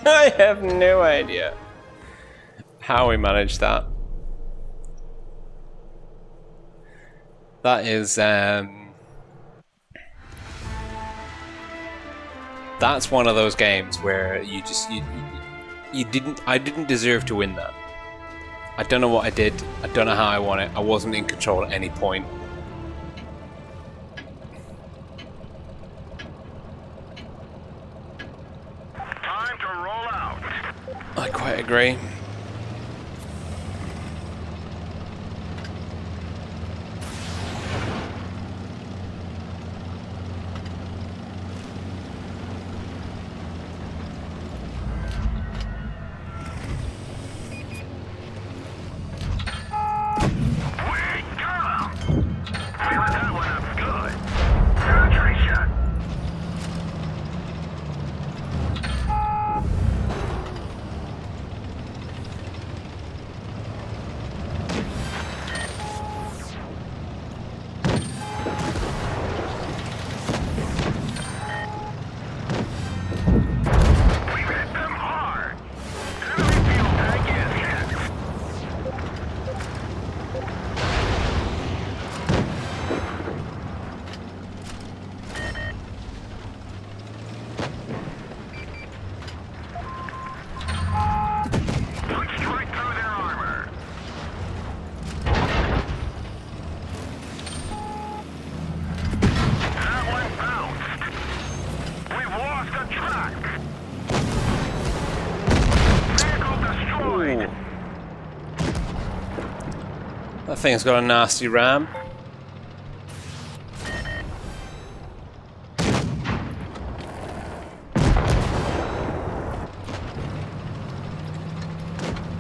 I have no idea how we managed that. That is, that's one of those games where you I didn't deserve to win that. I don't know what I did. I don't know how I won it. I wasn't in control at any point. Time to roll out. I quite agree. That thing's got a nasty ram.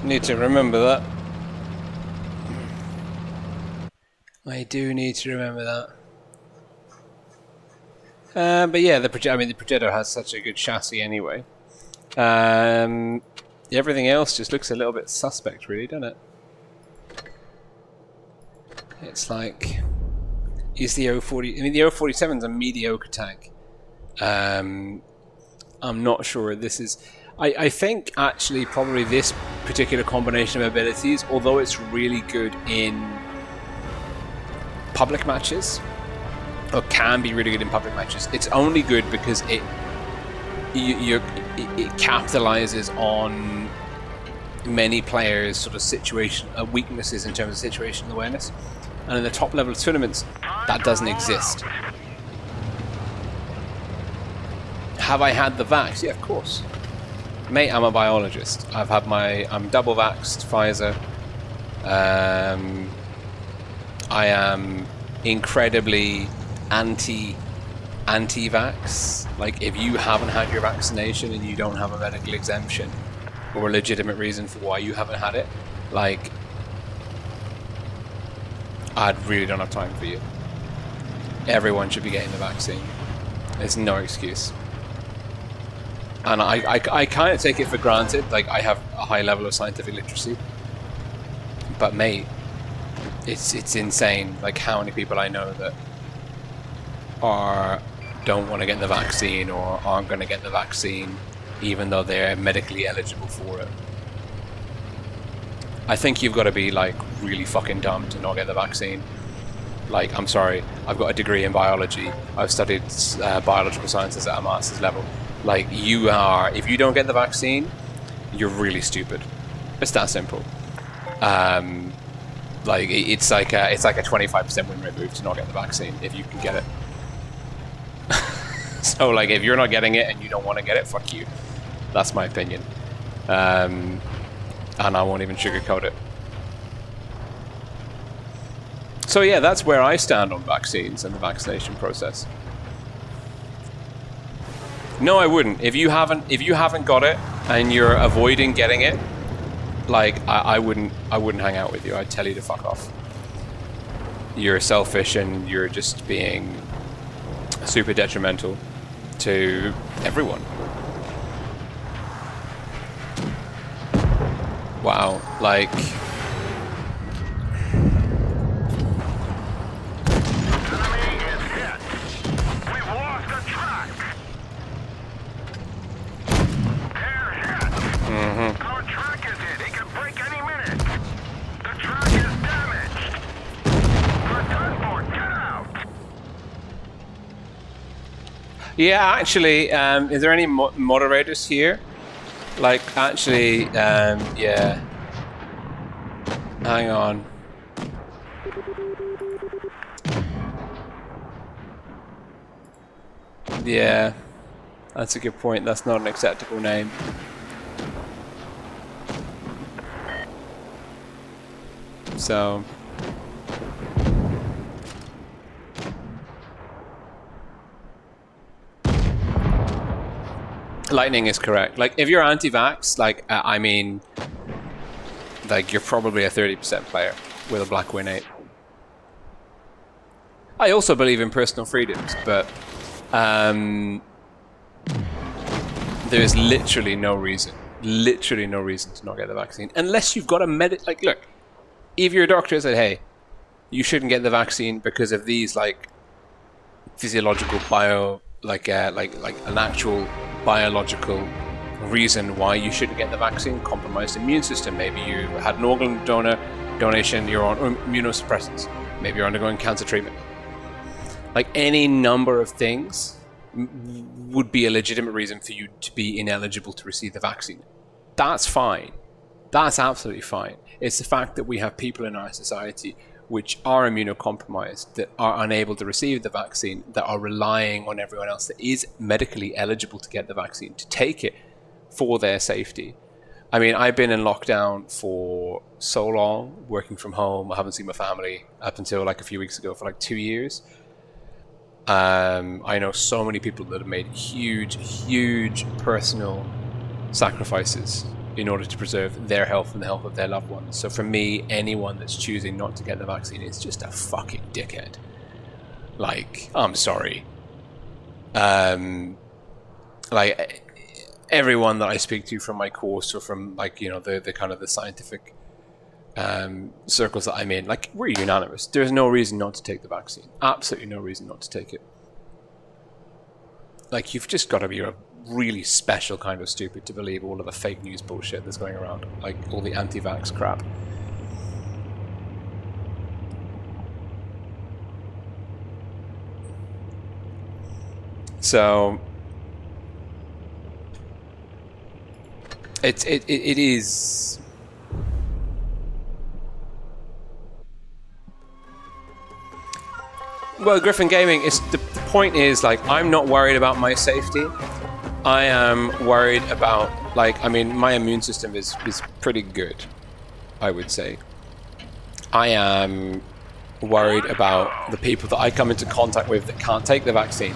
Need to remember that. I do need to remember that. But yeah, the Progetto has such a good chassis anyway. Everything else just looks a little bit suspect, really, doesn't it? It's like, is the 040? I mean, the 047 is a mediocre tank. I'm not sure this is. I think actually probably this particular combination of abilities, although it's really good in public matches, or can be really good in public matches, it's only good because it capitalizes on many players' sort of situation weaknesses in terms of situational awareness, and in the top level of tournaments that doesn't exist. Have I had the vax? Yeah, of course. Mate, I'm a biologist. I'm double vaxxed Pfizer. I am incredibly anti-vax. Like, if you haven't had your vaccination and you don't have a medical exemption or a legitimate reason for why you haven't had it, like, I really don't have time for you. Everyone should be getting the vaccine. There's no excuse. And I kind of take it for granted, like I have a high level of scientific literacy, but mate, it's insane, like how many people I know that don't want to get the vaccine or aren't going to get the vaccine even though they're medically eligible for it. I think you've got to be like really fucking dumb to not get the vaccine. Like, I'm sorry, I've got a degree in biology, I've studied biological sciences at a master's level. Like, if you don't get the vaccine, you're really stupid. It's that simple. Like, it's like a 25% win rate move to not get the vaccine if you can get it. So, like, if you're not getting it and you don't want to get it, fuck you. That's my opinion. And I won't even sugarcoat it. So yeah, that's where I stand on vaccines and the vaccination process. No, I wouldn't. If you haven't got it and you're avoiding getting it, like I wouldn't hang out with you. I'd tell you to fuck off. You're selfish and you're just being super detrimental to everyone. Wow, like Our track is hit. It can break any minute. The track is damaged. Transport, get out. yeah, actually, is there any moderators here? Like, actually, yeah. Hang on. Yeah, that's a good point. That's not an acceptable name. So Lightning is correct. Like, if you're anti-vax, like, I mean, like, you're probably a 30% player with a black win 8. I also believe in personal freedoms, but there's literally no reason to not get the vaccine. Unless you've got a like, look, if your doctor said, hey, you shouldn't get the vaccine because of these, like, physiological like an actual biological reason why you shouldn't get the vaccine, compromised immune system, maybe you had an organ donation, you're on immunosuppressants, maybe you're undergoing cancer treatment. Like, any number of things would be a legitimate reason for you to be ineligible to receive the vaccine. That's fine. That's absolutely fine. It's the fact that we have people in our society which are immunocompromised, that are unable to receive the vaccine, that are relying on everyone else that is medically eligible to get the vaccine to take it for their safety. I mean, I've been in lockdown for so long, working from home. I haven't seen my family up until like a few weeks ago for like 2 years. I know so many people that have made huge personal sacrifices in order to preserve their health and the health of their loved ones. So for me, anyone that's choosing not to get the vaccine is just a fucking dickhead. Like, I'm sorry. Like, everyone that I speak to from my course or from, like, you know, the kind of the scientific circles that I'm in, like, we're unanimous. There's no reason not to take the vaccine. Absolutely no reason not to take it. Like, you've just got to be a really special kind of stupid to believe all of the fake news bullshit that's going around, like all the anti-vax crap. So it is. Well, Griffin Gaming is the point is, like, I'm not worried about my safety. I am worried about, like, I mean, my immune system is pretty good, I would say. I am worried about the people that I come into contact with that can't take the vaccine,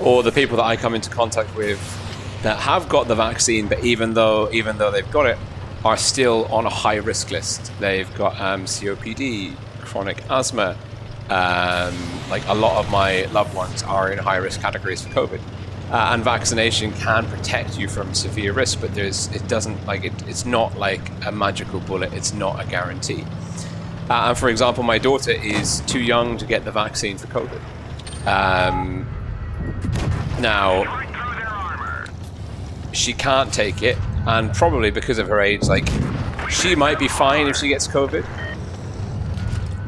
or the people that I come into contact with that have got the vaccine, but even though they've got it, are still on a high risk list. They've got COPD, chronic asthma. Like, a lot of my loved ones are in high risk categories for COVID. And vaccination can protect you from severe risk, but it's not like a magical bullet. It's not a guarantee. And for example, my daughter is too young to get the vaccine for COVID. Now, she can't take it, and probably because of her age, like, she might be fine if she gets COVID.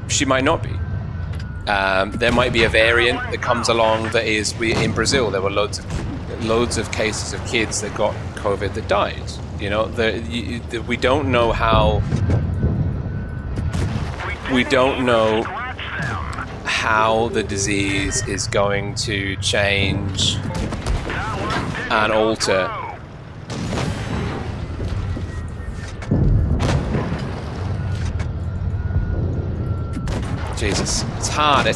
She might not be. There might be a variant that comes along that is, in Brazil there were loads of cases of kids that got COVID that died. You know, we don't know how the disease is going to change and alter. Jesus, it's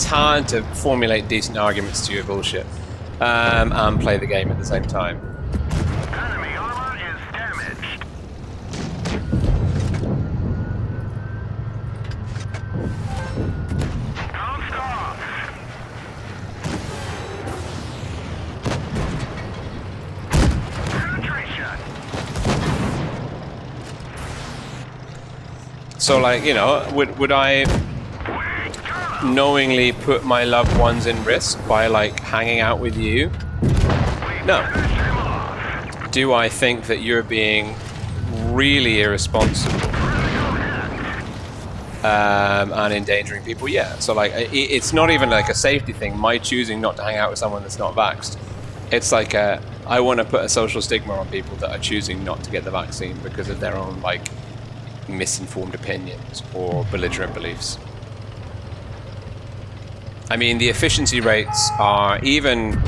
hard to formulate decent arguments to your bullshit and play the game at the same time. Enemy armor is damaged. Don't stop. Penetration. So, like, you know, would I knowingly put my loved ones in risk by, like, hanging out with you? No. Do I think that you're being really irresponsible and endangering people? Yeah. So, like, it's not even like a safety thing, my choosing not to hang out with someone that's not vaxxed. It's like I want to put a social stigma on people that are choosing not to get the vaccine because of their own, like, misinformed opinions or belligerent beliefs. I mean, the efficiency rates are even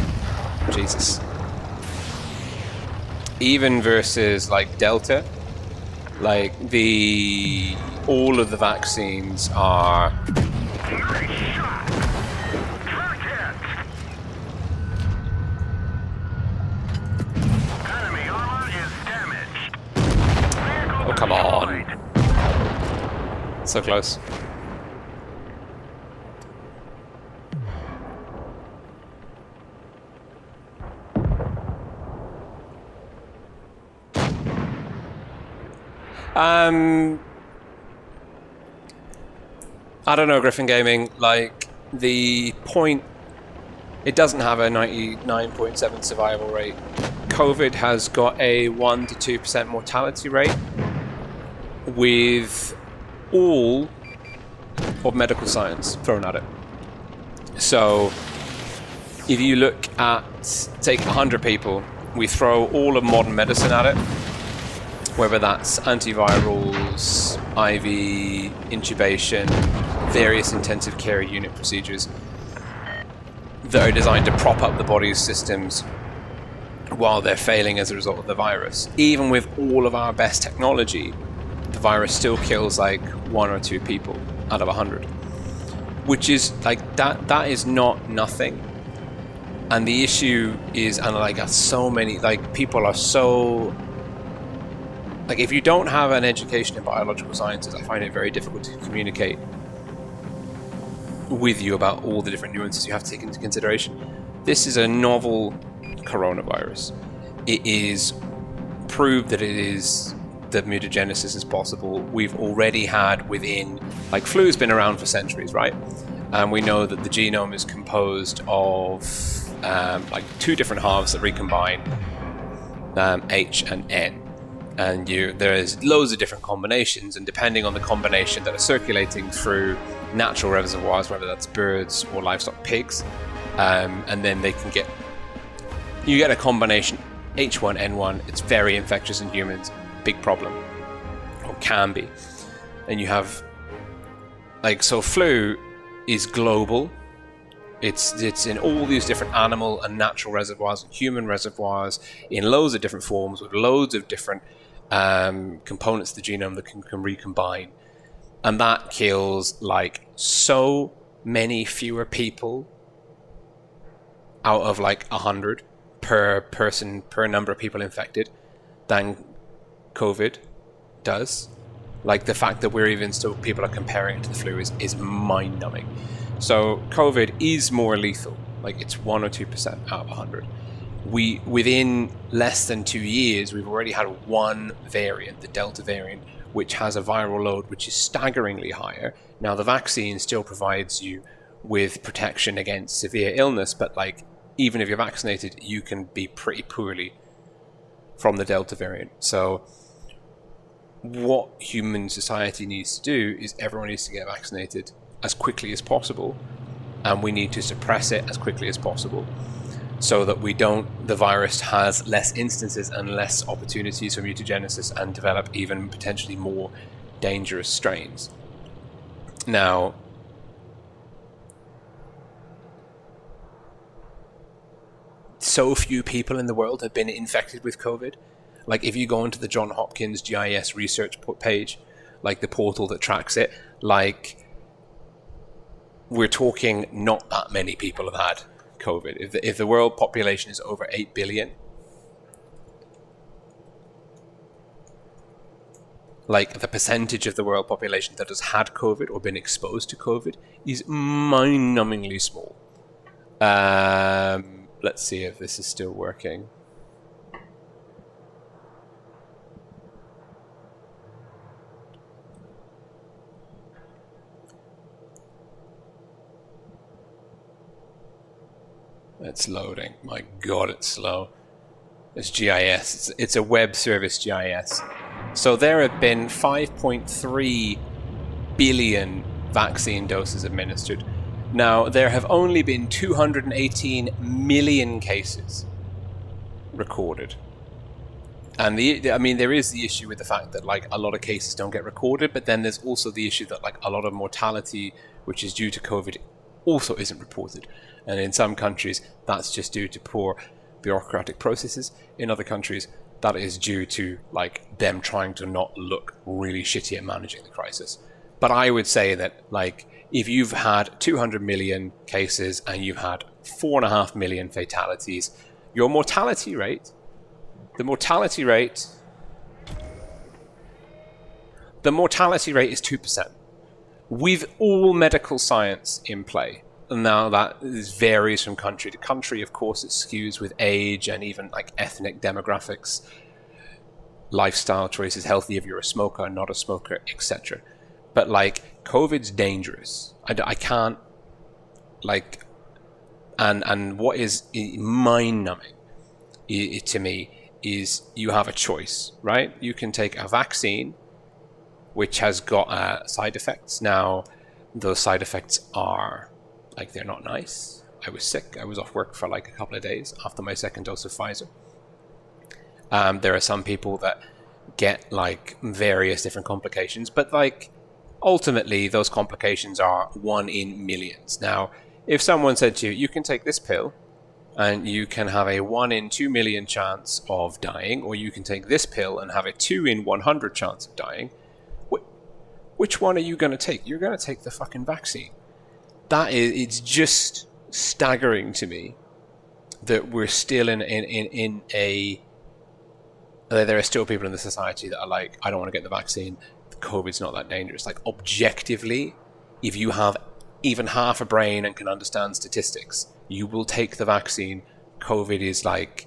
versus, like, Delta, like, all of the vaccines are Enemy armor is damaged. oh, come on, so close. I don't know, Griffin Gaming, like, the point, it doesn't have a 99.7 survival rate. COVID has got a 1 to 2% mortality rate with all of medical science thrown at it. So if you look at, take 100 people, we throw all of modern medicine at it, whether that's antivirals, IV, intubation, various intensive care unit procedures that are designed to prop up the body's systems while they're failing as a result of the virus. Even with all of our best technology, the virus still kills like 1 or 2 people out of 100, which is like, that is not nothing. And the issue is, and like, so many, like, people are so like, if you don't have an education in biological sciences, I find it very difficult to communicate with you about all the different nuances you have to take into consideration. This is a novel coronavirus. It is proved that that mutagenesis is possible. We've already had within, like, flu's been around for centuries, right? And we know that the genome is composed of like 2 different halves that recombine, H and N. And there's loads of different combinations, and depending on the combination that are circulating through natural reservoirs, whether that's birds or livestock, pigs, and then you get a combination H1N1. It's very infectious in humans, big problem, or can be. And you have, like, so flu is global. It's in all these different animal and natural reservoirs and human reservoirs in loads of different forms with loads of different components of the genome that can recombine. And that kills, like, so many fewer people out of, like, 100 per person, per number of people infected, than COVID does. Like, the fact that people are comparing it to the flu is mind-numbing. So COVID is more lethal. Like, it's 1 or 2% out of 100. Within less than 2 years, we've already had one variant, the Delta variant, which has a viral load which is staggeringly higher. Now, the vaccine still provides you with protection against severe illness, but, like, even if you're vaccinated, you can be pretty poorly from the Delta variant. So what human society needs to do is everyone needs to get vaccinated as quickly as possible, and we need to suppress it as quickly as possible so that the virus has less instances and less opportunities for mutagenesis and develop even potentially more dangerous strains. Now, so few people in the world have been infected with COVID. Like, if you go into the Johns Hopkins GIS research page, like the portal that tracks it, like, we're talking not that many people have had COVID. If the world population is over 8 billion, like, the percentage of the world population that has had COVID or been exposed to COVID is mind-numbingly small. Let's see if this is still working. It's loading. My God, it's slow. It's GIS. It's a web service GIS. So there have been 5.3 billion vaccine doses administered. Now, there have only been 218 million cases recorded. And there is the issue with the fact that, like, a lot of cases don't get recorded, but then there's also the issue that, like, a lot of mortality, which is due to COVID, also isn't reported. And in some countries, that's just due to poor bureaucratic processes. In other countries, that is due to, like, them trying to not look really shitty at managing the crisis. But I would say that, like, if you've had 200 million cases and you've had 4.5 million fatalities, your mortality rate, the mortality rate is 2%. With all medical science in play. Now, that varies from country to country. Of course, it skews with age and even, like, ethnic demographics, lifestyle choices, healthy if you're a smoker or not a smoker, etc. But, like, COVID's dangerous. I can't, like, and what is mind-numbing to me is you have a choice, right? You can take a vaccine which has got side effects. Now, those side effects are, like, they're not nice. I was sick. I was off work for, like, a couple of days after my second dose of Pfizer. There are some people that get, like, various different complications, but, like, ultimately those complications are 1 in millions. Now, if someone said to you, you can take this pill and you can have a 1 in 2 million chance of dying, or you can take this pill and have a 2 in 100 chance of dying, which one are you going to take? You're going to take the fucking vaccine. It's just staggering to me that we're still in a there are still people in the society that are like, I don't want to get the vaccine. COVID's not that dangerous. Like, objectively, if you have even half a brain and can understand statistics, you will take the vaccine. COVID is like,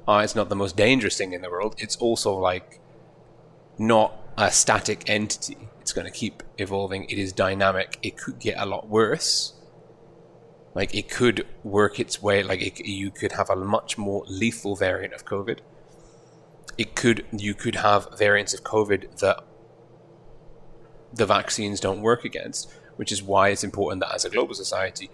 it's not the most dangerous thing in the world. It's also like not a static entity. It's going to keep evolving. It is dynamic. It could get a lot worse. Like, it could work its way. Like, you could have a much more lethal variant of COVID. You could have variants of COVID that the vaccines don't work against, which is why it's important that as a global society,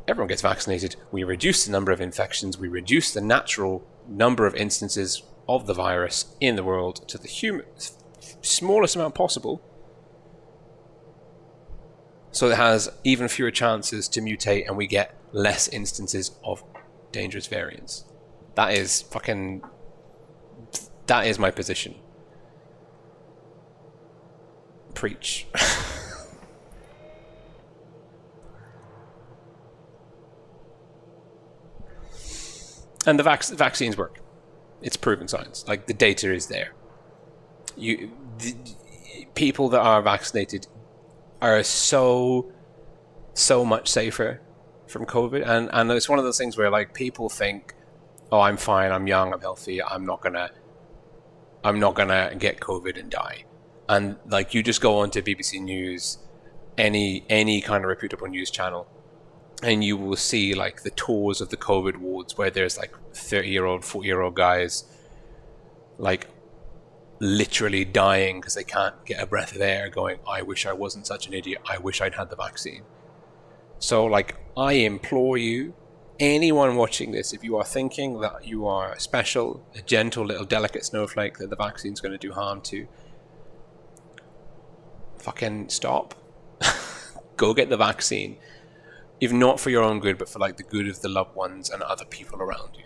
everyone gets vaccinated. We reduce the number of infections. We reduce the natural number of instances of the virus in the world to the smallest amount possible, so it has even fewer chances to mutate and we get less instances of dangerous variants. That is my position. Preach. And the vaccines work. It's proven science. Like, the data is there. People that are vaccinated are so much safer from COVID, and it's one of those things where, like, people think, oh, I'm fine, I'm young, I'm healthy, I'm not gonna get COVID and die. And like, you just go onto BBC News, any kind of reputable news channel, and you will see like the tours of the COVID wards where there's like 30-year-old, 40-year-old guys like literally dying because they can't get a breath of air, going, I wish I wasn't such an idiot, I wish I'd had the vaccine. So like, I implore you, anyone watching this, if you are thinking that you are special, a gentle little delicate snowflake that the vaccine's going to do harm to, fucking stop. Go get the vaccine. If not for your own good, but for like the good of the loved ones and other people around you.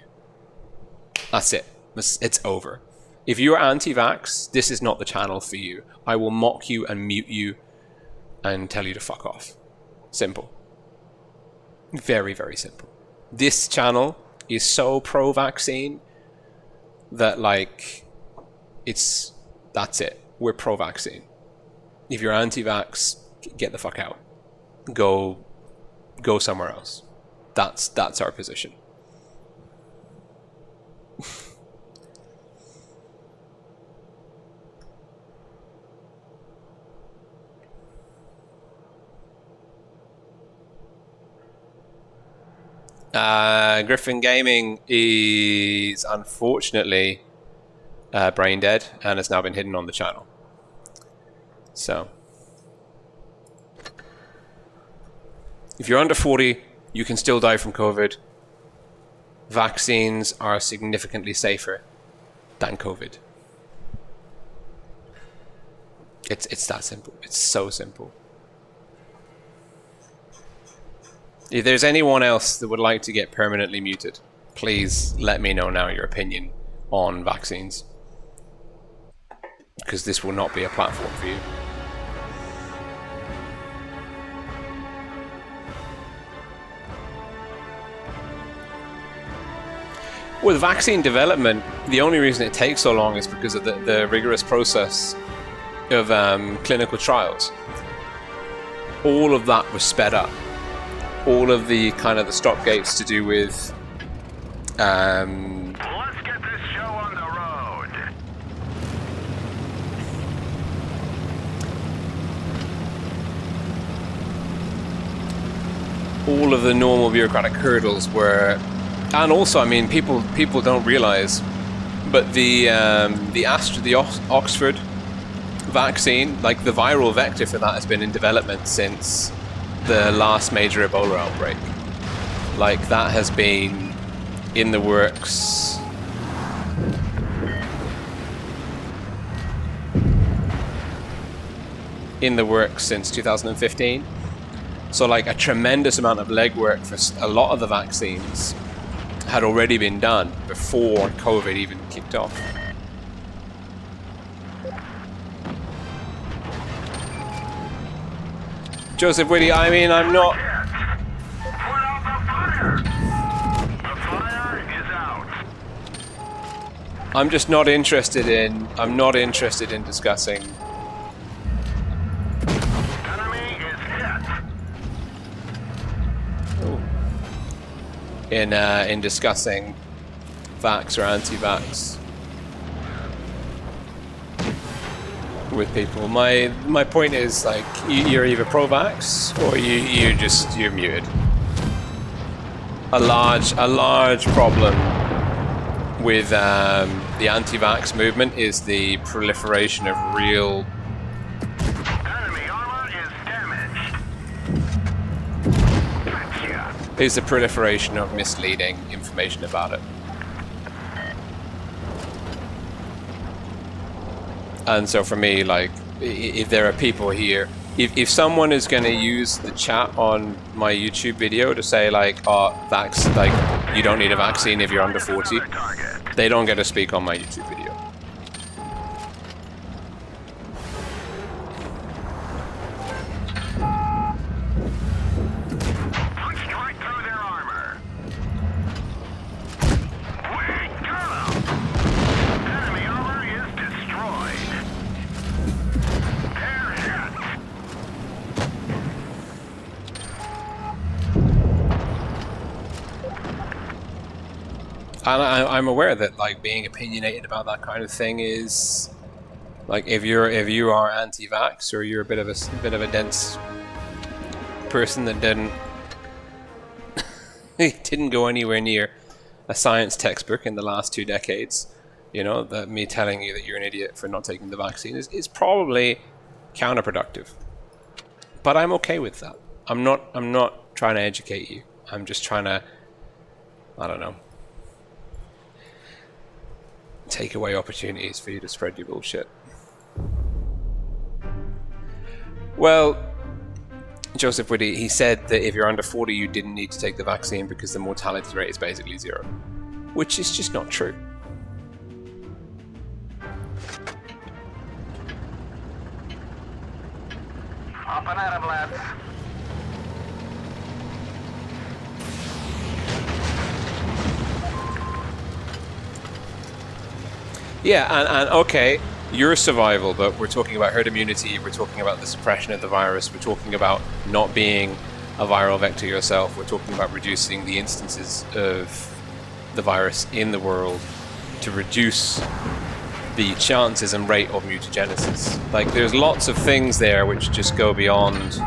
That's it. It's over. If you're anti-vax, this is not the channel for you. I will mock you and mute you and tell you to fuck off. Simple. Very, very simple. This channel is so pro-vaccine that like, that's it. We're pro-vaccine. If you're anti-vax, get the fuck out. Go somewhere else. That's our position. Griffin Gaming is unfortunately brain dead and has now been hidden on the channel. So, if you're under 40, you can still die from COVID. Vaccines are significantly safer than COVID. It's that simple. It's so simple. If there's anyone else that would like to get permanently muted, please let me know now your opinion on vaccines, because this will not be a platform for you. With vaccine development, the only reason it takes so long is because of the rigorous process of clinical trials. All of that was sped up. All of the kind of the stop gates to do with Let's get this show on the road. all of the normal bureaucratic hurdles were, and also, I mean, people don't realize, but the Oxford vaccine, like the viral vector for that, has been in development since the last major Ebola outbreak. Like, that has been in the works since 2015. So like a tremendous amount of legwork for a lot of the vaccines had already been done before COVID even kicked off. Joseph Whitty, I mean, I'm not... Put out the fire! The fire is out. I'm just not interested in. I'm not interested in discussing. Enemy is hit. In discussing vax or anti-vax with people. My point is, like, you're either pro-vax or you're muted. A large problem with the anti-vax movement is the proliferation of real. Enemy armor is damaged. Gotcha. Is the proliferation of misleading information about it. And so for me, like, if there are people here, if someone is going to use the chat on my YouTube video to say, like, oh, like, you don't need a vaccine if you're under 40, they don't get to speak on my YouTube video. Punched right through their armor. We got 'em. Enemy armor is destroyed. They're hit. And I'm aware that, like, being opinionated about that kind of thing is, like, if you are anti-vax or you're a bit of a dense person that didn't go anywhere near a science textbook in the last 2 decades, you know, that me telling you that you're an idiot for not taking the vaccine is probably counterproductive. But I'm okay with that. I'm not trying to educate you. I'm just trying to, I don't know, take away opportunities for you to spread your bullshit. Well, Joseph Woody, he said that if you're under 40, you didn't need to take the vaccine because the mortality rate is basically 0, which is just not true. Up and at 'em, lads. Yeah, and okay, your survival, but we're talking about herd immunity, we're talking about the suppression of the virus, we're talking about not being a viral vector yourself, we're talking about reducing the instances of the virus in the world to reduce the chances and rate of mutagenesis. Like, there's lots of things there which just go beyond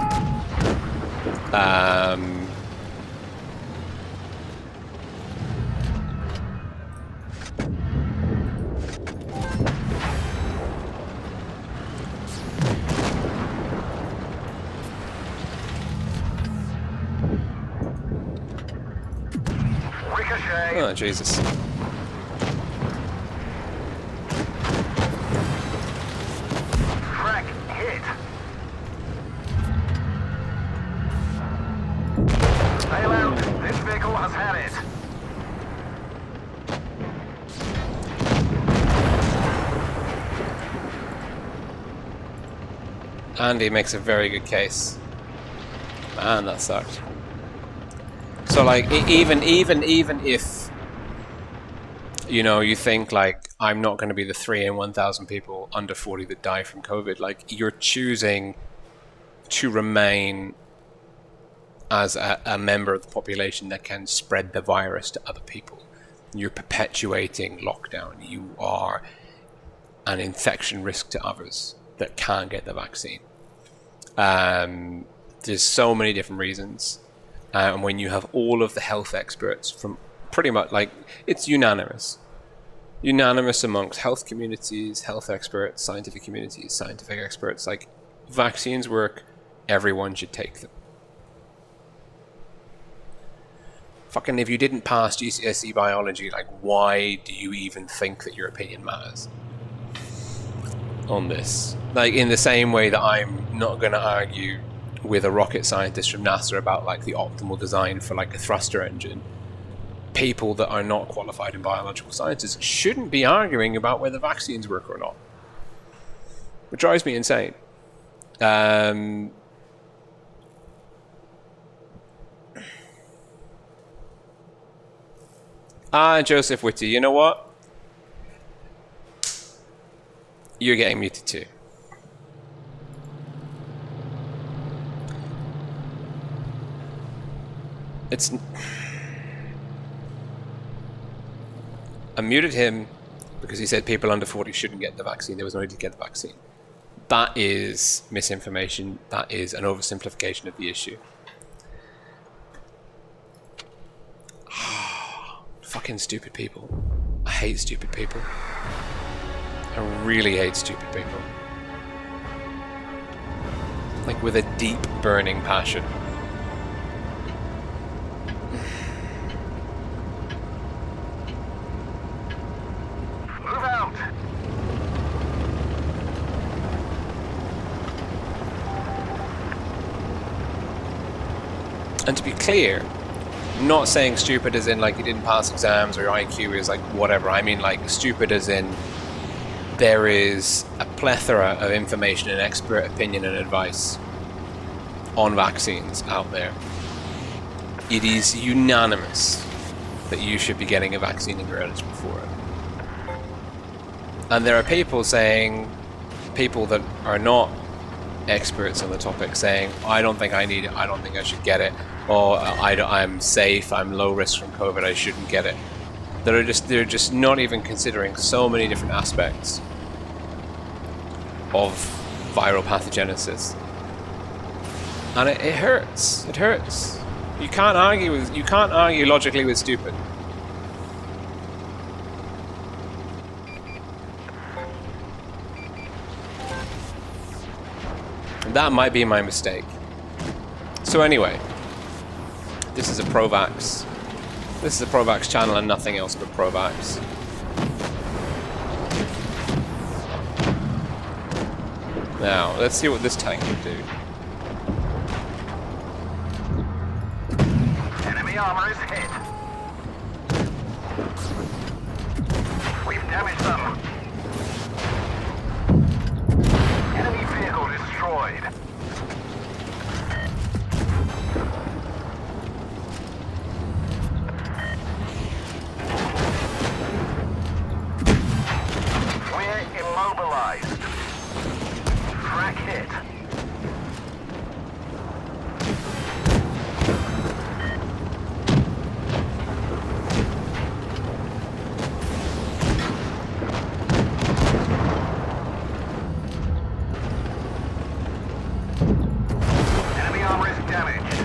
Ricochet. oh, Jesus. Frack hit. Bail out. This vehicle has had it. Andy makes a very good case. Man, that sucked. So, like, even if, you know, you think, like, I'm not going to be the 3 in 1,000 people under 40 that die from COVID, like, you're choosing to remain as a member of the population that can spread the virus to other people. You're perpetuating lockdown. You are an infection risk to others that can't get the vaccine. There's so many different reasons. And when you have all of the health experts from pretty much, like, it's unanimous amongst health communities, health experts, scientific communities, scientific experts, like, vaccines work, everyone should take them. Fucking, if you didn't pass GCSE biology, like, why do you even think that your opinion matters on this? Like, in the same way that I'm not going to argue with a rocket scientist from NASA about, like, the optimal design for, like, a thruster engine, people that are not qualified in biological sciences shouldn't be arguing about whether vaccines work or not. It drives me insane. Joseph Whitty, you know what? You're getting muted too. I muted him because he said people under 40 shouldn't get the vaccine. There was no need to get the vaccine. That is misinformation. That is an oversimplification of the issue. Fucking stupid people. I hate stupid people. I really hate stupid people. Like with a deep burning passion. Move out. And to be clear, I'm not saying stupid as in like you didn't pass exams or your IQ is like whatever. I mean like stupid as in there is a plethora of information and expert opinion and advice on vaccines out there. It is unanimous that you should be getting a vaccine if you're eligible for it. And there are people saying, people that are not experts on the topic saying, I don't think I need it, I don't think I should get it, or I'm safe, I'm low risk from COVID, I shouldn't get it. They're just not even considering so many different aspects of viral pathogenesis. And it hurts. It hurts. You can't argue logically with stupid. That might be my mistake. So anyway, this is a pro-vax. This is a pro-vax channel and nothing else but pro-vax. Now, let's see what this tank can do. Enemy armor is hit. We've damaged them. Enemy vehicle destroyed. We're immobilized. Track hit. Enemy armor is damaged.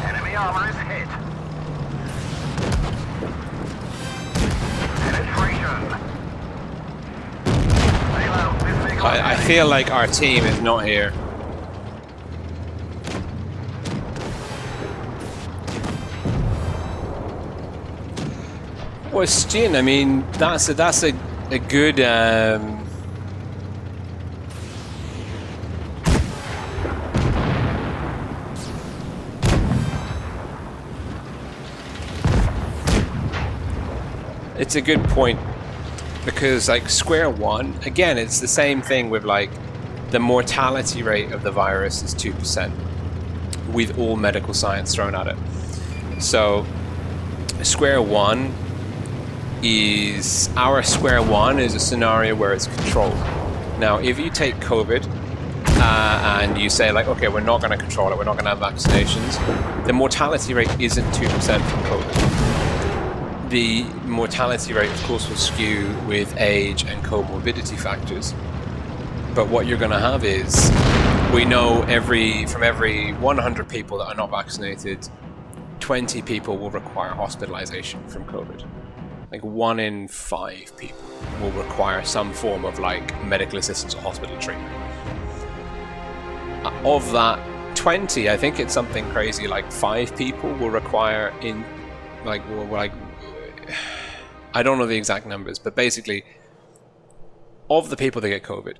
Enemy armor is hit. Penetration. Bail out. This vehicle I feel like our team is not here. Well, Stin, I mean, that's a good it's a good point, because like square one, again, it's the same thing with like the mortality rate of the virus is 2% with all medical science thrown at it. So square one is a scenario where it's controlled. Now, if you take COVID and you say like, okay, we're not going to control it, we're not going to have vaccinations, the mortality rate isn't 2% from COVID. The mortality rate, of course, will skew with age and comorbidity factors. But what you're going to have is, we know from every 100 people that are not vaccinated, 20 people will require hospitalization from COVID. Like 1 in 5 people will require some form of like medical assistance or hospital treatment. Of that 20, I think it's something crazy like 5 people will require I don't know the exact numbers, but basically of the people that get COVID,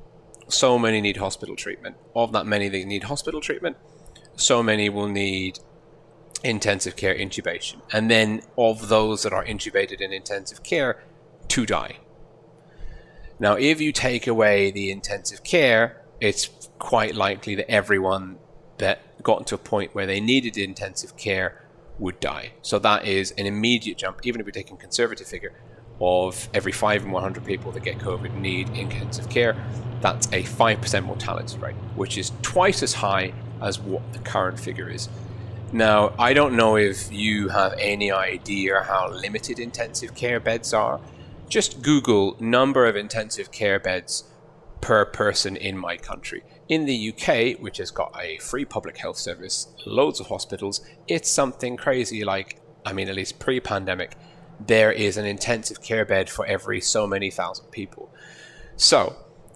so many need hospital treatment. Of that many that need hospital treatment, so many will need intensive care intubation. And then of those that are intubated in intensive care, 2 die. Now, if you take away the intensive care, it's quite likely that everyone that got to a point where they needed intensive care would die. So that is an immediate jump, even if we're taking a conservative figure of every 5 in 100 people that get COVID need intensive care. That's a 5% mortality rate, which is twice as high as what the current figure is. Now, I don't know if you have any idea how limited intensive care beds are. Just Google number of intensive care beds per person in my country. In the UK, which has got a free public health service, loads of hospitals, it's something crazy like, I mean, at least pre-pandemic, there is an intensive care bed for every so many thousand people. So,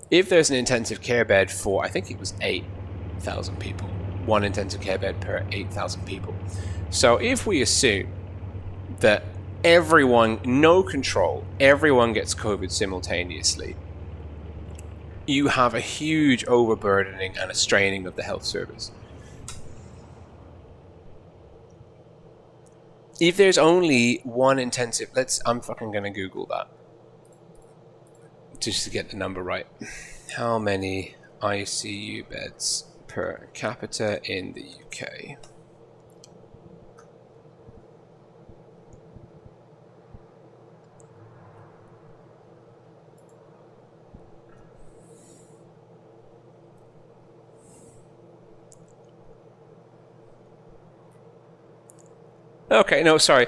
if there's an intensive care bed for, I think it was 8,000 people, one intensive care bed per 8,000 people. So if we assume that everyone, no control, everyone gets COVID simultaneously, you have a huge overburdening and a straining of the health service. If there's only one intensive, I'm fucking gonna Google that just to get the number right. How many ICU beds per capita in the UK? Okay, no, sorry.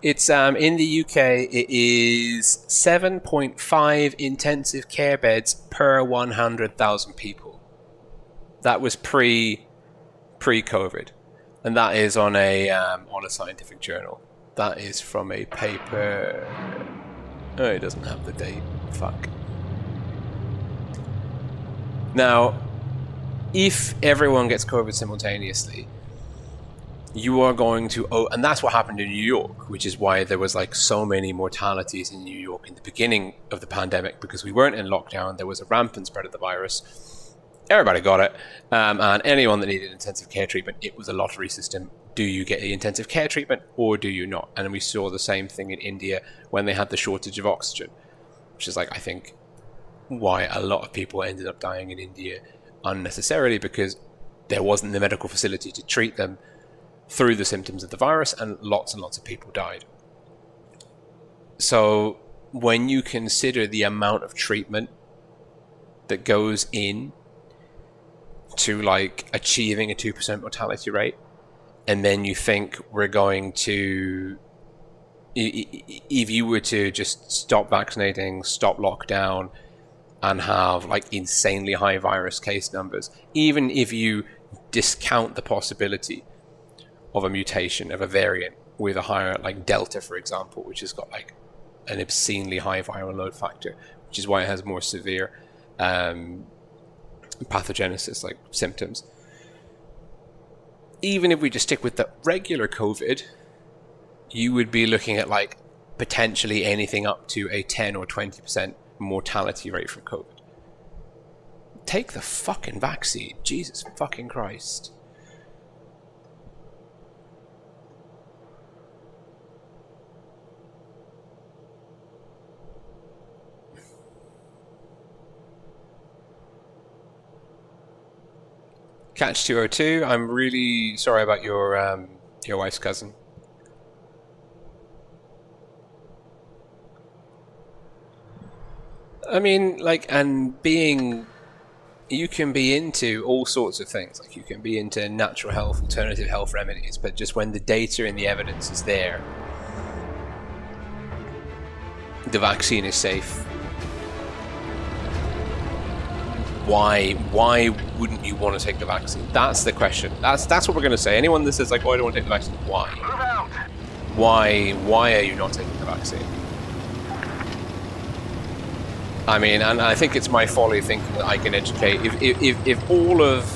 It's in the UK. It is 7.5 intensive care beds per 100,000 people. That was pre-COVID, and that is on a scientific journal. That is from a paper. Oh, it doesn't have the date. Fuck. Now, if everyone gets COVID simultaneously, you are going to, and that's what happened in New York, which is why there was like so many mortalities in New York in the beginning of the pandemic, because we weren't in lockdown. There was a rampant spread of the virus. Everybody got it, and anyone that needed intensive care treatment, it was a lottery system. Do you get the intensive care treatment or do you not? And we saw the same thing in India when they had the shortage of oxygen, which is like, I think, why a lot of people ended up dying in India unnecessarily, because there wasn't the medical facility to treat them through the symptoms of the virus, and lots of people died. So when you consider the amount of treatment that goes in to like achieving a 2% mortality rate, and then you think we're going to, if you were to just stop vaccinating, stop lockdown, and have like insanely high virus case numbers, even if you discount the possibility of a mutation, of a variant with a higher, like Delta, for example, which has got like an obscenely high viral load factor, which is why it has more severe pathogenesis, like symptoms. Even if we just stick with the regular COVID, you would be looking at like potentially anything up to a 10 or 20% mortality rate from COVID. Take the fucking vaccine, Jesus fucking Christ. Catch 202, I'm really sorry about your wife's cousin. I mean, like, and being, you can be into all sorts of things. Like, you can be into natural health, alternative health remedies, but just when the data and the evidence is there, the vaccine is safe. Why wouldn't you want to take the vaccine? That's the question. That's what we're going to say. Anyone that says like, "Oh, I don't want to take the vaccine," why? Move out. Why are you not taking the vaccine? I mean, and I think it's my folly thinking that I can educate. If all of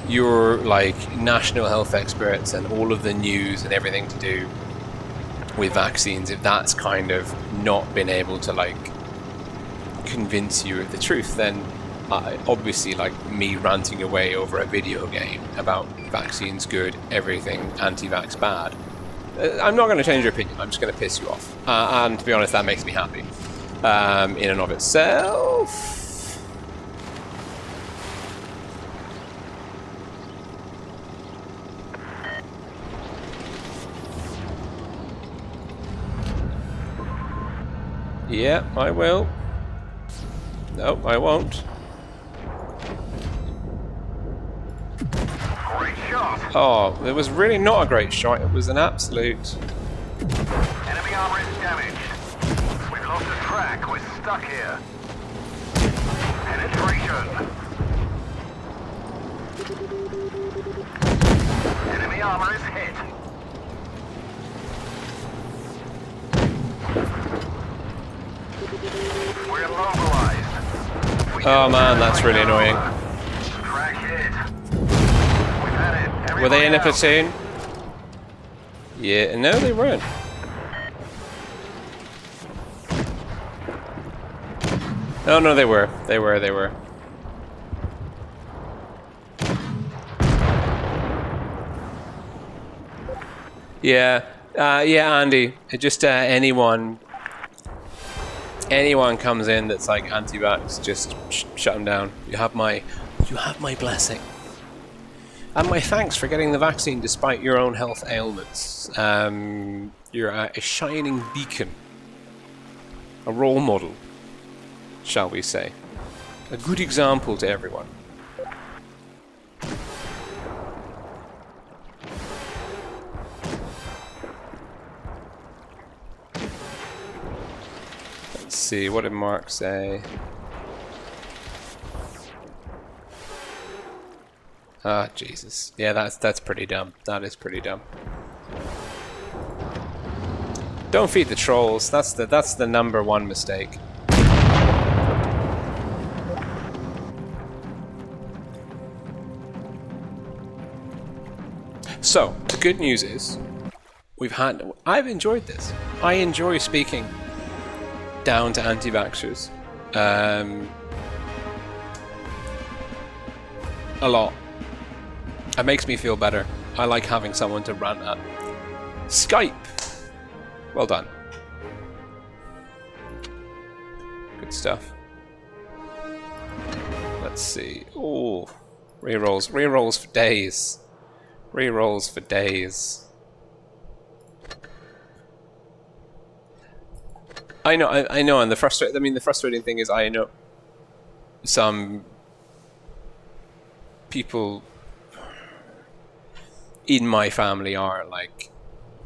your like national health experts and all of the news and everything to do with vaccines, if that's kind of not been able to like convince you of the truth, then obviously, like me ranting away over a video game about vaccines good, everything anti-vax bad, I'm not going to change your opinion. I'm just going to piss you off. And to be honest, that makes me happy in and of itself. Yeah, I will. No, I won't. Great shot. Oh, it was really not a great shot. It was an absolute... Enemy armor is damaged. We've lost the track. We're stuck here. Penetration. Enemy armor is hit. We're immobilized. Oh man, that's really annoying. Track hit. We've had it. Were they in a Everybody platoon? Yeah, no they weren't. Oh no, they were. They were. Yeah, yeah, Andy. Just anyone comes in that's like anti-vax, just shut them down. You have my blessing, and my thanks for getting the vaccine despite your own health ailments. You're a shining beacon, a role model, shall we say, a good example to everyone. Let's see, what did Mark say? Ah, Jesus. Yeah, that's pretty dumb. That is pretty dumb. Don't feed the trolls. That's the #1 mistake. So, the good news is I've enjoyed this. I enjoy speaking down to anti-vaxxers a lot. It makes me feel better. I like having someone to rant at. Skype! Well done. Good stuff. Let's see. Oh, rerolls. Rerolls for days. Rerolls for days. I know, and the frustrating thing is I know some people in my family are like,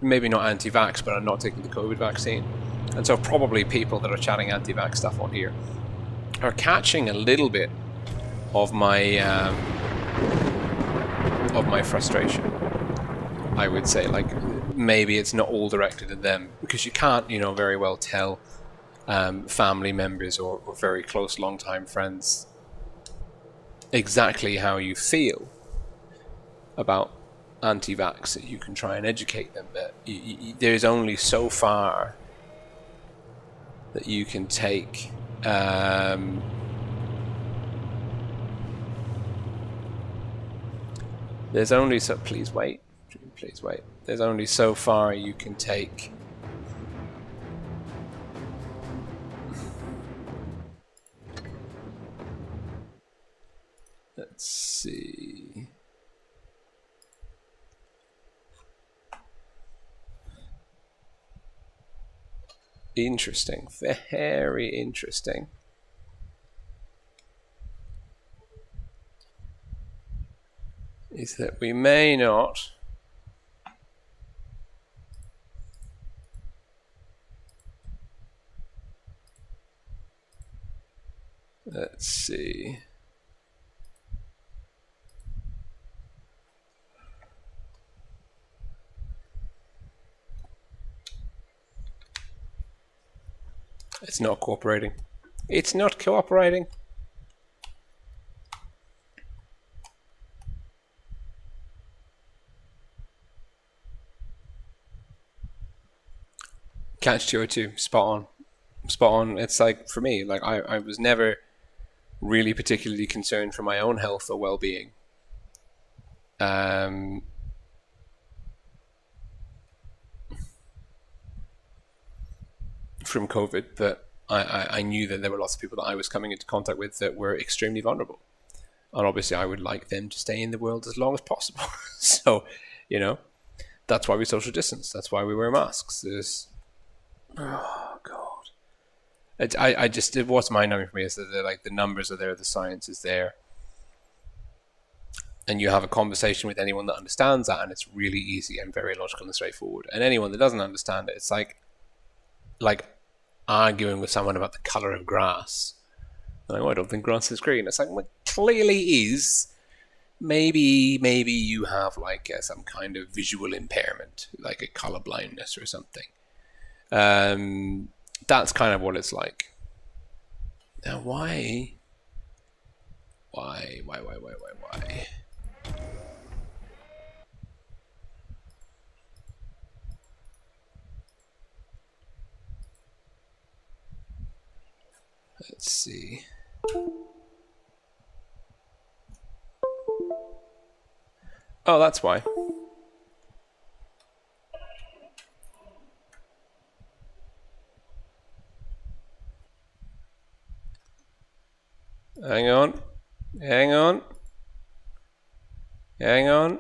maybe not anti-vax, but are not taking the COVID vaccine. And so probably people that are chatting anti-vax stuff on here are catching a little bit of my frustration, I would say. Like, maybe it's not all directed at them, because you can't, very well tell family members or very close long-time friends exactly how you feel about anti-vax. You can try and educate them, but there's only so far that you can take. There's only so. Please wait. Please wait. There's only so far you can take. Let's see. Interesting. Very interesting. Is that we may not let's see. It's not cooperating. It's not cooperating. Catch 202, spot on. Spot on. It's like, for me, like I was never really particularly concerned for my own health or well-being. From COVID, but I knew that there were lots of people that I was coming into contact with that were extremely vulnerable. And obviously I would like them to stay in the world as long as possible. So, that's why we social distance. That's why we wear masks. Oh, God. I just, what's mind-numbing for me is that like the numbers are there, the science is there, and you have a conversation with anyone that understands that, and it's really easy and very logical and straightforward. And anyone that doesn't understand it, it's like arguing with someone about the color of grass. Like, oh, I don't think grass is green. It's like, well, it clearly is. Maybe you have like some kind of visual impairment, like a color blindness or something. That's kind of what it's like. Now, why? Let's see. Oh, that's why. Hang on. Hang on. Hang on.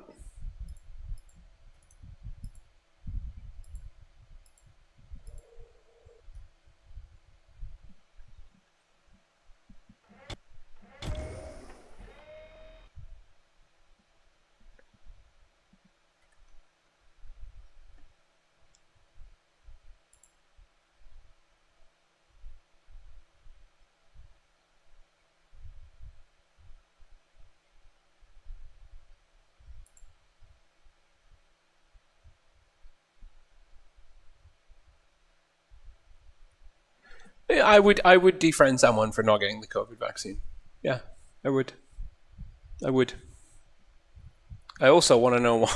I would defriend someone for not getting the COVID vaccine. Yeah, I would. I also want to know why.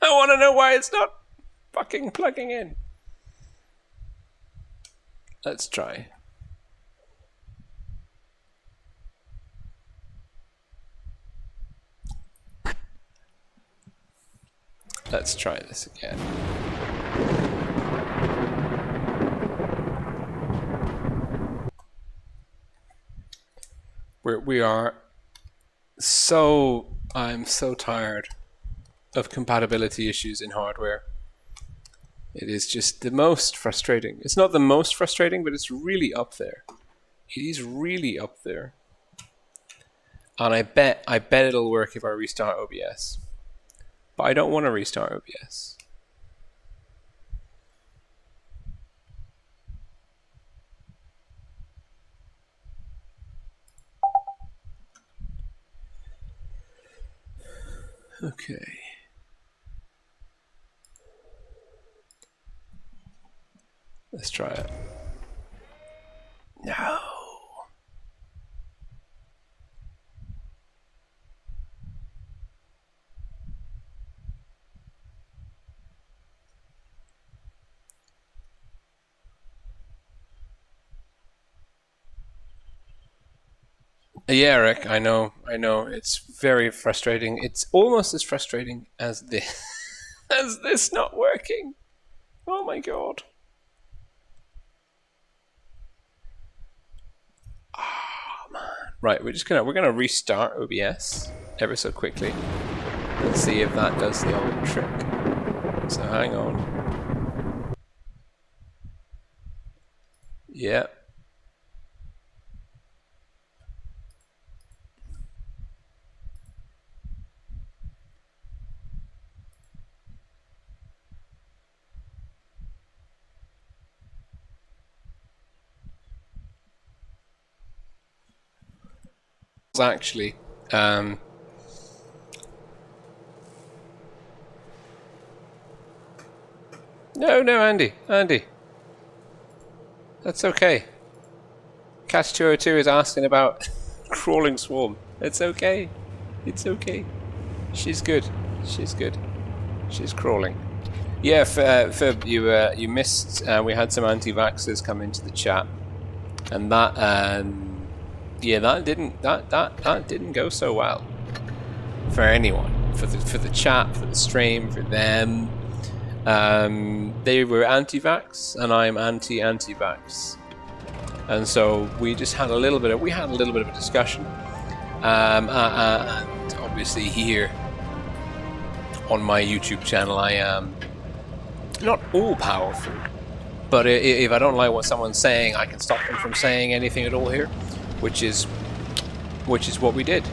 I want to know why it's not fucking plugging in. Let's try. Let's try this again. We are so, I'm so tired of compatibility issues in hardware. It is just the most frustrating. It's not the most frustrating, but it's really up there. It is really up there. And I bet it'll work if I restart OBS. But I don't want to restart OBS. Okay. Let's try it. No. Yeah, Eric, I know. It's very frustrating. It's almost as frustrating as this, as this not working. Oh my god. Oh man. Right, we're gonna restart OBS ever so quickly. Let's see if that does the old trick. So hang on. Yeah. Actually, no, Andy, that's okay. Catch 202 is asking about crawling swarm. It's okay, She's good. She's crawling. Yeah, for you missed. We had some anti-vaxxers come into the chat, and that. Yeah, that didn't go so well for anyone, for the chat, for the stream, for them. They were anti-vax, and I'm anti-vax, and so we just had a little bit of a discussion, and obviously here on my YouTube channel I am not all powerful, But if I don't like what someone's saying, I can stop them from saying anything at all here, which is what we did.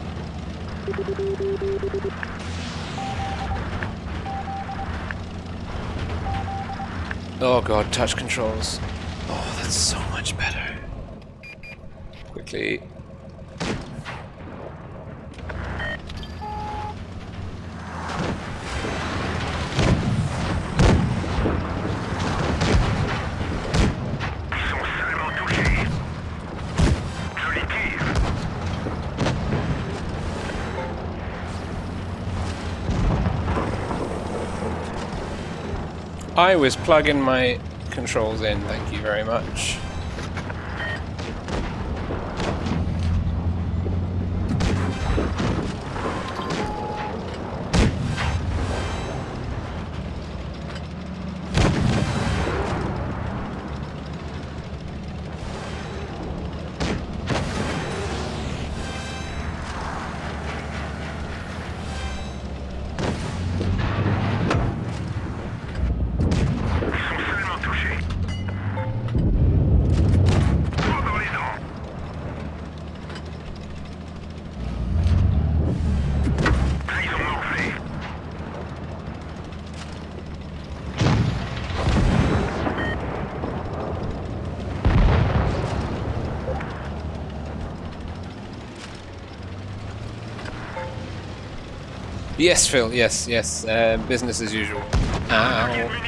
Oh god, touch controls. Oh, that's so much better. Quickly. I was plugging my controls in, thank you very much. Yes, Phil, yes, yes. Business as usual. Ow.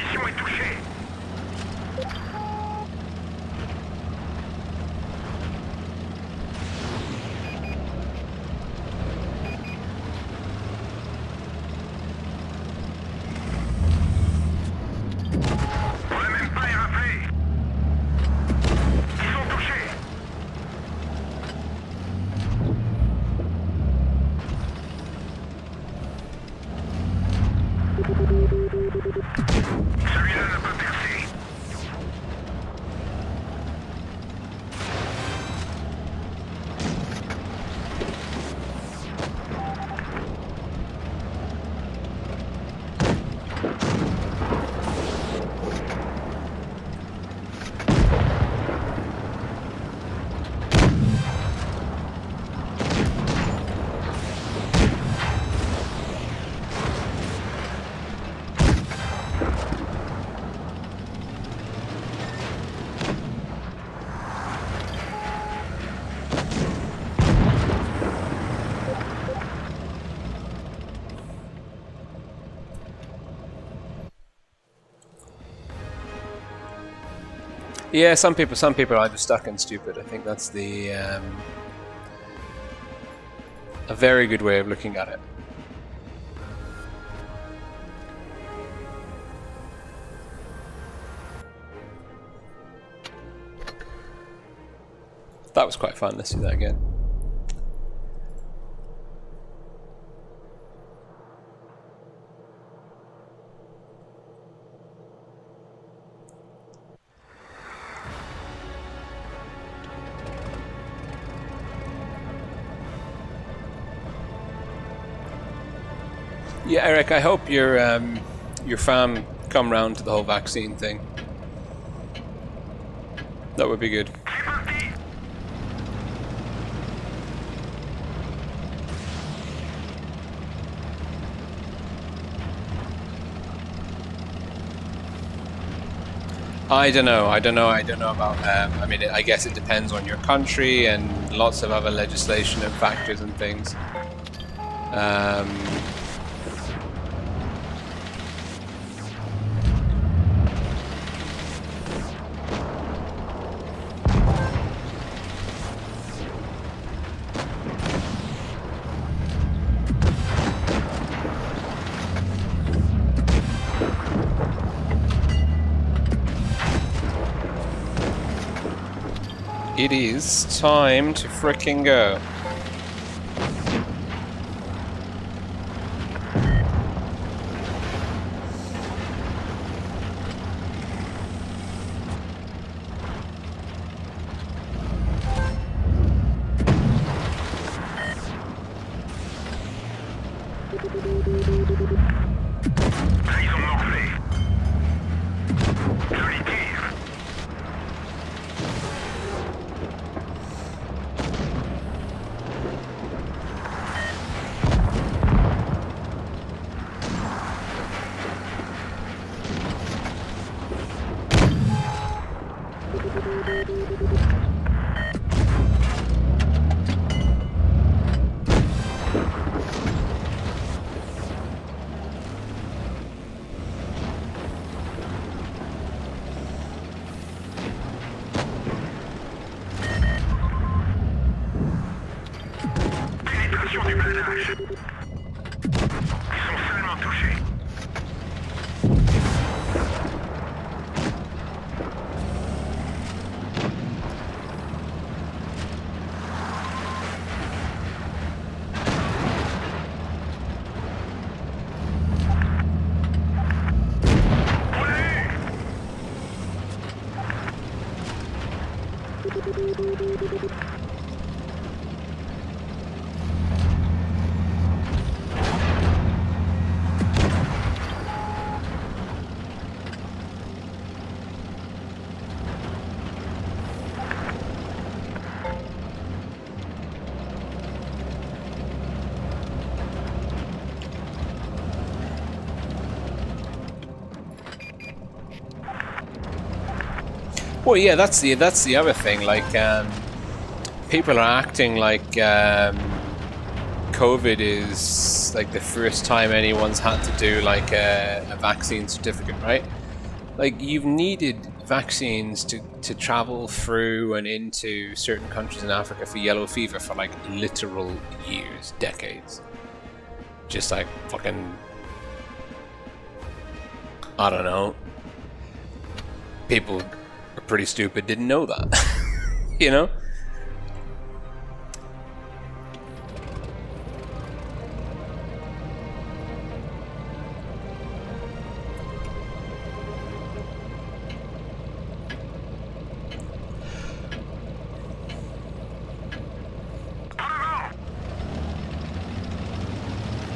Yeah, some people are just stuck and stupid. I think that's the a very good way of looking at it. That was quite fun. Let's do that again. Yeah, Eric, I hope your fam come round to the whole vaccine thing. That would be good. I don't know about. I mean, I guess it depends on your country and lots of other legislation and factors and things. It is time to frickin' go. Pénétration du blindage. Ils sont seulement touchés. Well, yeah, that's the other thing. Like, people are acting like COVID is like the first time anyone's had to do like a vaccine certificate, right? Like, you've needed vaccines to travel through and into certain countries in Africa for yellow fever for like literal years, decades. Just like fucking, I don't know. People are pretty stupid, didn't know that. You know?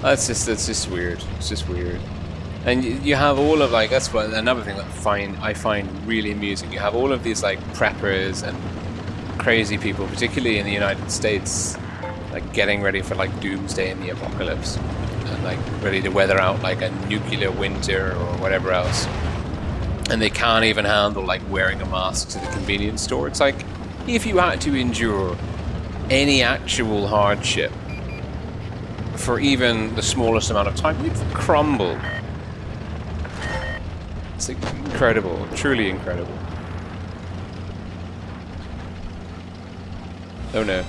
That's just weird. It's just weird. And you have all of like, that's what another thing that I find really amusing. You have all of these like preppers and crazy people, particularly in the United States, like getting ready for like doomsday and the apocalypse, and like ready to weather out like a nuclear winter or whatever else. And they can't even handle like wearing a mask to the convenience store. It's like, if you had to endure any actual hardship for even the smallest amount of time, you'd crumble. It's incredible, truly incredible. Oh no.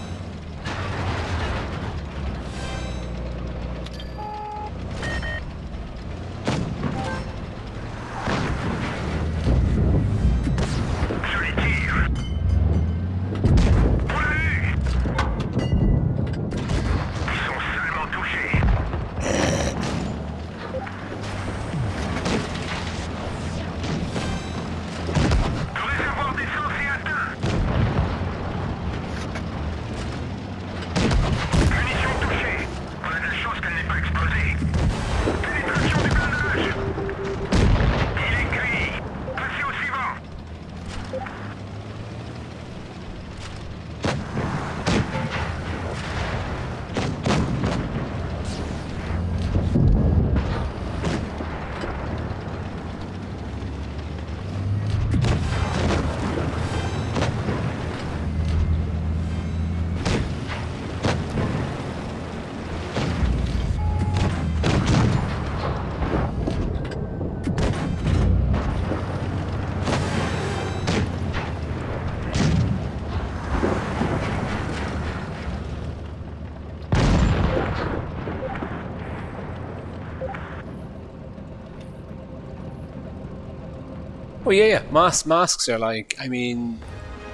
Well, yeah. Masks are like, I mean,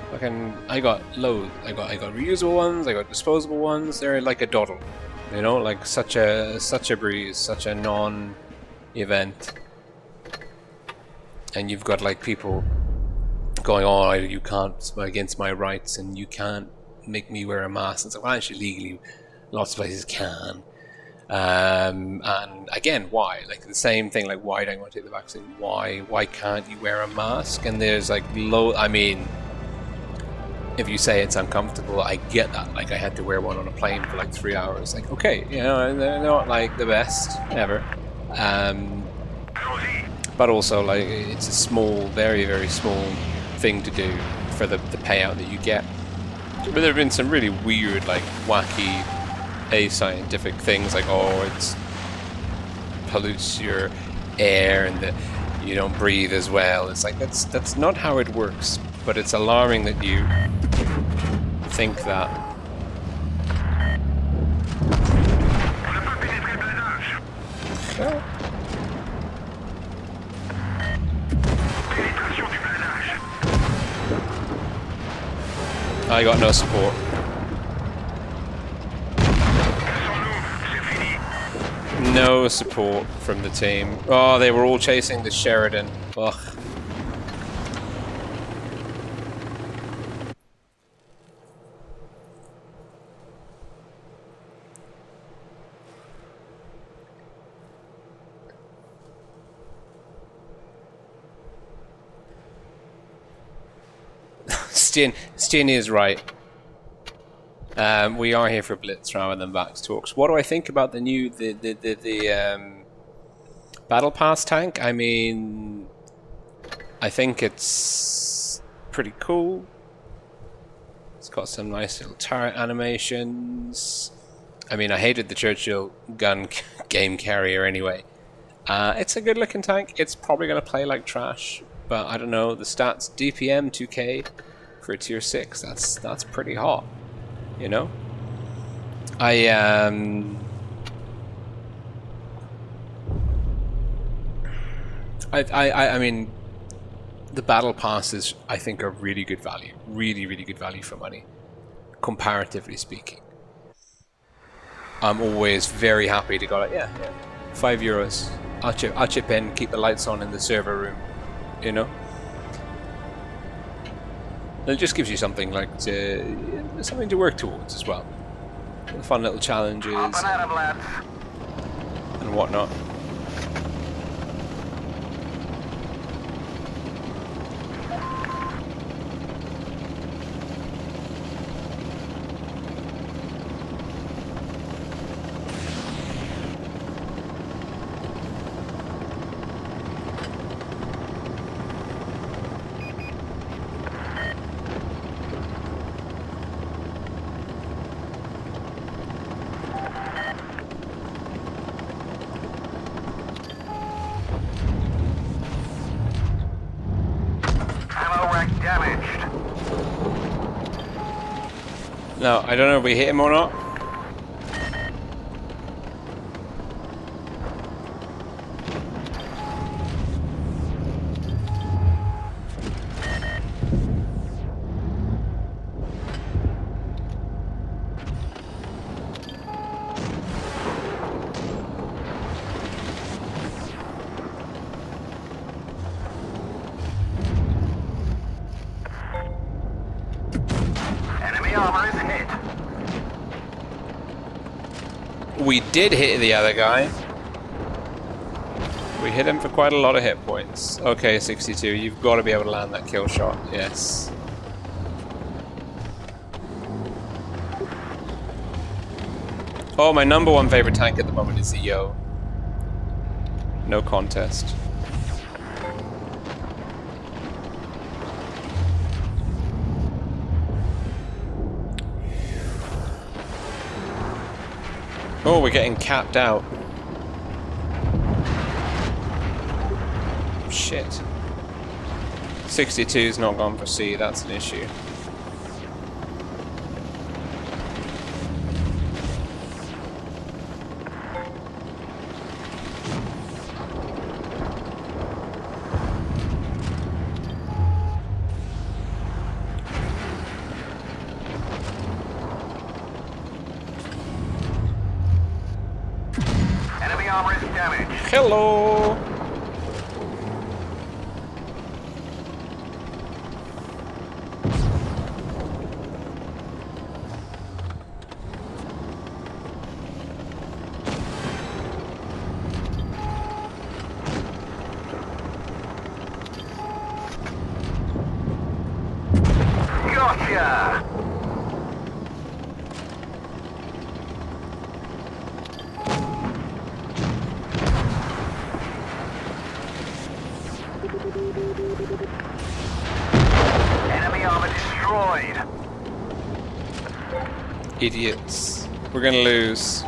fucking, I got reusable ones, I got disposable ones. They're like a doddle, you know, like such a breeze, such a non-event. And you've got like people going, oh, you can't, against my rights, and you can't make me wear a mask. It's like, well, actually, legally, lots of places can. And again, why? Like the same thing, like why don't you want to take the vaccine? Why can't you wear a mask? And there's like I mean, if you say it's uncomfortable, I get that. Like I had to wear one on a plane for like 3 hours. Like, okay, you know, they're not like the best ever. But also like it's a small, very, very small thing to do for the payout that you get. But there have been some really weird, like wacky ascientific things, like, oh, it pollutes your air and that you don't breathe as well. It's like that's not how it works, but it's alarming that you think that. so. I got no support. No support from the team. Oh, they were all chasing the Sheridan. Ugh. Stin is right. We are here for Blitz rather than Vax talks. What do I think about the new Battle Pass tank? I mean, I think it's pretty cool. It's got some nice little turret animations. I mean, I hated the Churchill gun game carrier anyway. It's a good looking tank. It's probably going to play like trash, but I don't know. The stats DPM 2k for a tier 6. That's pretty hot. You know, I mean, the battle passes I think are really good value, really good value for money, comparatively speaking. I'm always very happy to go like, yeah, €5. I'll chip in, keep the lights on in the server room, you know. It just gives you something like something to work towards as well. Fun little challenges and whatnot. No, I don't know if we hit him or not. We did hit the other guy. We hit him for quite a lot of hit points. Okay, 62. You've got to be able to land that kill shot. Yes. Oh, my #1 favorite tank at the moment is the Yo. No contest. Oh, we're getting capped out. Shit. 62's not gone for C, that's an issue. Hello! Gotcha! Enemy armor destroyed. Idiots. We're gonna lose.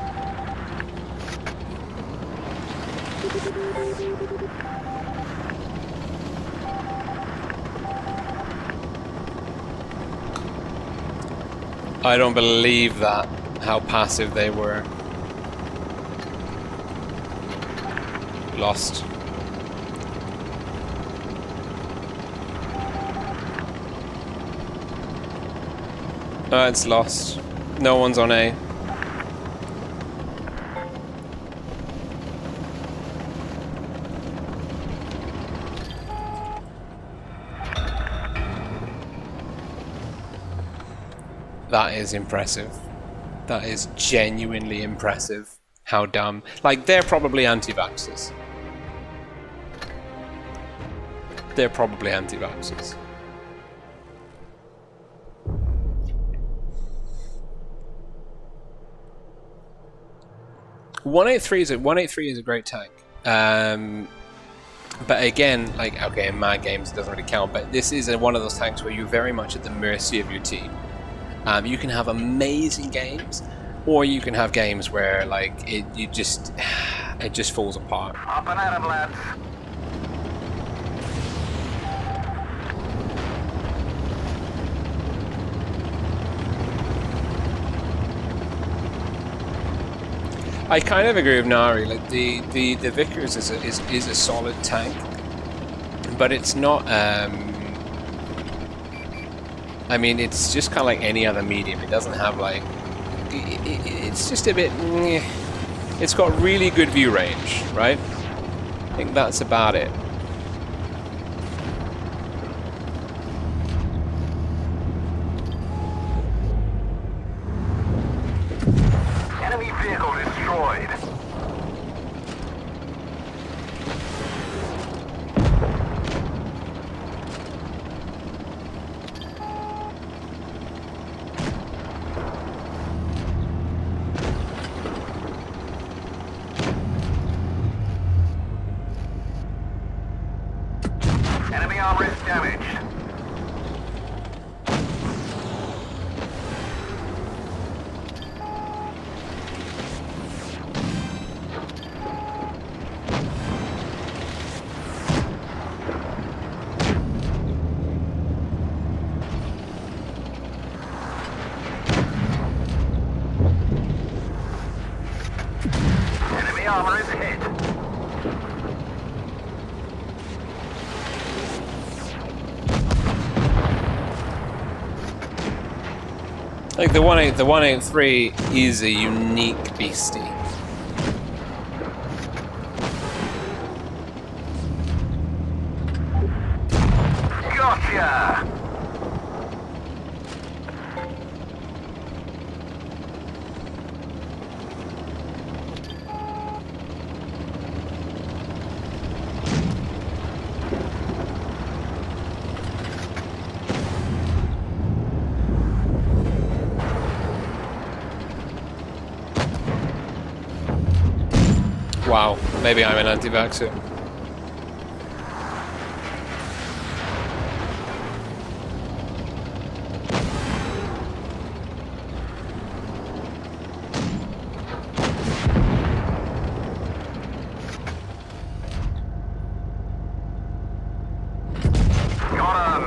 I don't believe that, how passive they were. Lost. It's lost. No one's on A. That is impressive. That is genuinely impressive. How dumb. Like, they're probably anti-vaxxers. They're probably anti-vaxxers. .183 is a great tank. But again, like, okay, in mad games it doesn't really count, but this is one of those tanks where you're very much at the mercy of your team. You can have amazing games, or you can have games where, like, it just falls apart. Up and at 'em, lads. I kind of agree with Nari. Like, the Vickers is a solid tank, but it's not. I mean, it's just kind of like any other medium. It doesn't have, like, it's just a bit. It's got really good view range, right? I think that's about it. Enemy vehicle destroyed. Enemy armor is damaged. Enemy armor is hit. Like, the 183 is a unique beastie. Gotcha! Wow, maybe I'm an anti-vaxxer. Got him!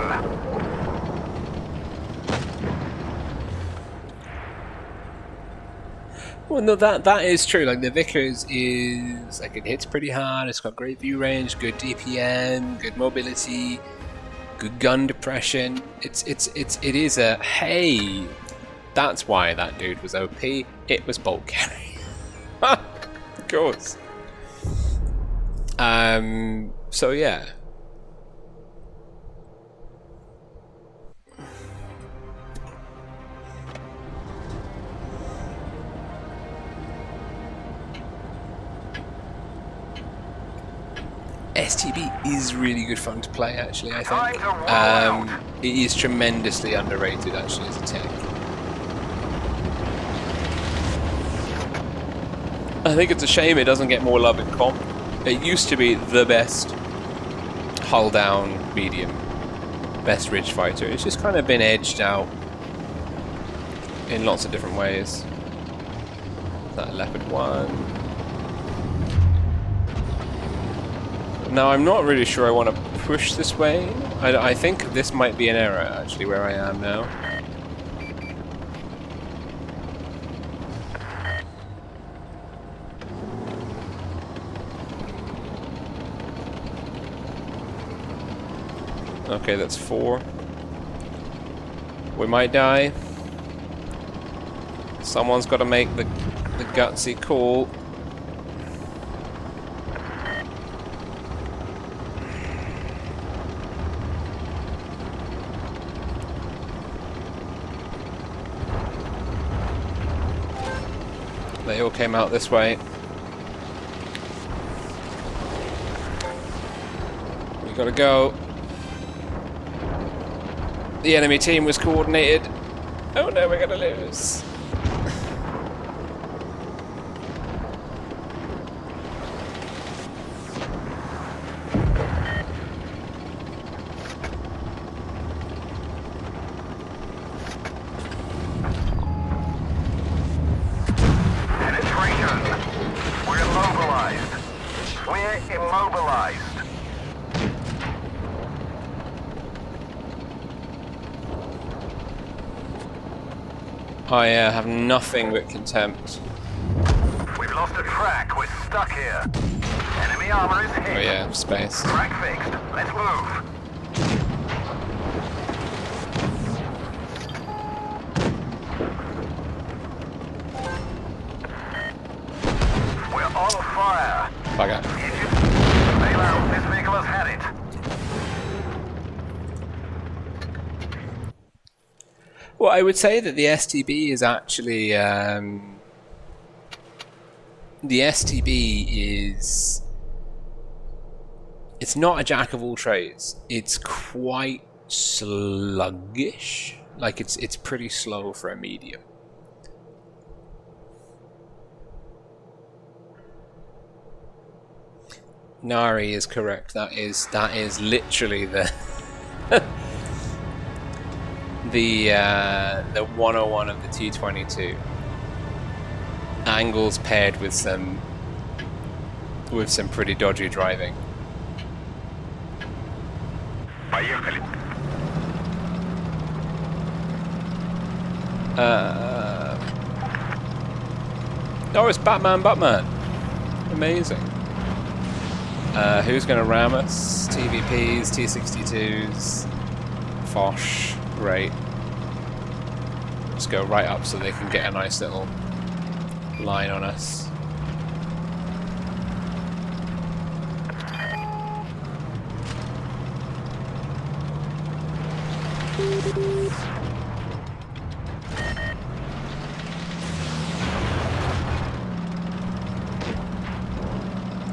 Well, no, that is true. Like, the Vickers is, like, it hits pretty hard. It's got great view range, good DPM, good mobility, good gun depression. It is a, hey, that's why that dude was OP. It was bolt carry. Of course. So yeah. STB is really good fun to play, actually, I think. It is tremendously underrated, actually, as a tank. I think it's a shame it doesn't get more love in comp. It used to be the best hull down medium, best ridge fighter. It's just kind of been edged out in lots of different ways. That Leopard 1. Now, I'm not really sure I want to push this way. I think this might be an error, actually, where I am now. Okay, that's 4. We might die. Someone's got to make the gutsy call. They all came out this way. We gotta go. The enemy team was coordinated. Oh no, we're gonna lose. Immobilized. I have nothing but contempt. We've lost a track. We're stuck here. Enemy armor is hit. Oh yeah, space. Track fixed. Let's move. We're on fire. Bugger. Bail out. This vehicle has had it. Well, I would say that the STB is actually the STB is, it's not a jack of all trades. It's quite sluggish. Like it's pretty slow for a medium. Nari is correct. That is literally the the 101 of the T22. Angles paired with some pretty dodgy driving. Oh, it's Batman! Amazing. Who's going to ram us? TVPs, T62s, Foch. Great. Let's go right up so they can get a nice little line on us.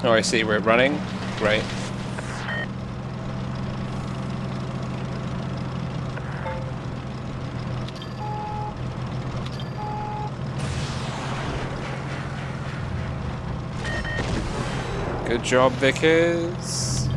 Oh, I see, we're running. Great. Good job, Vickers.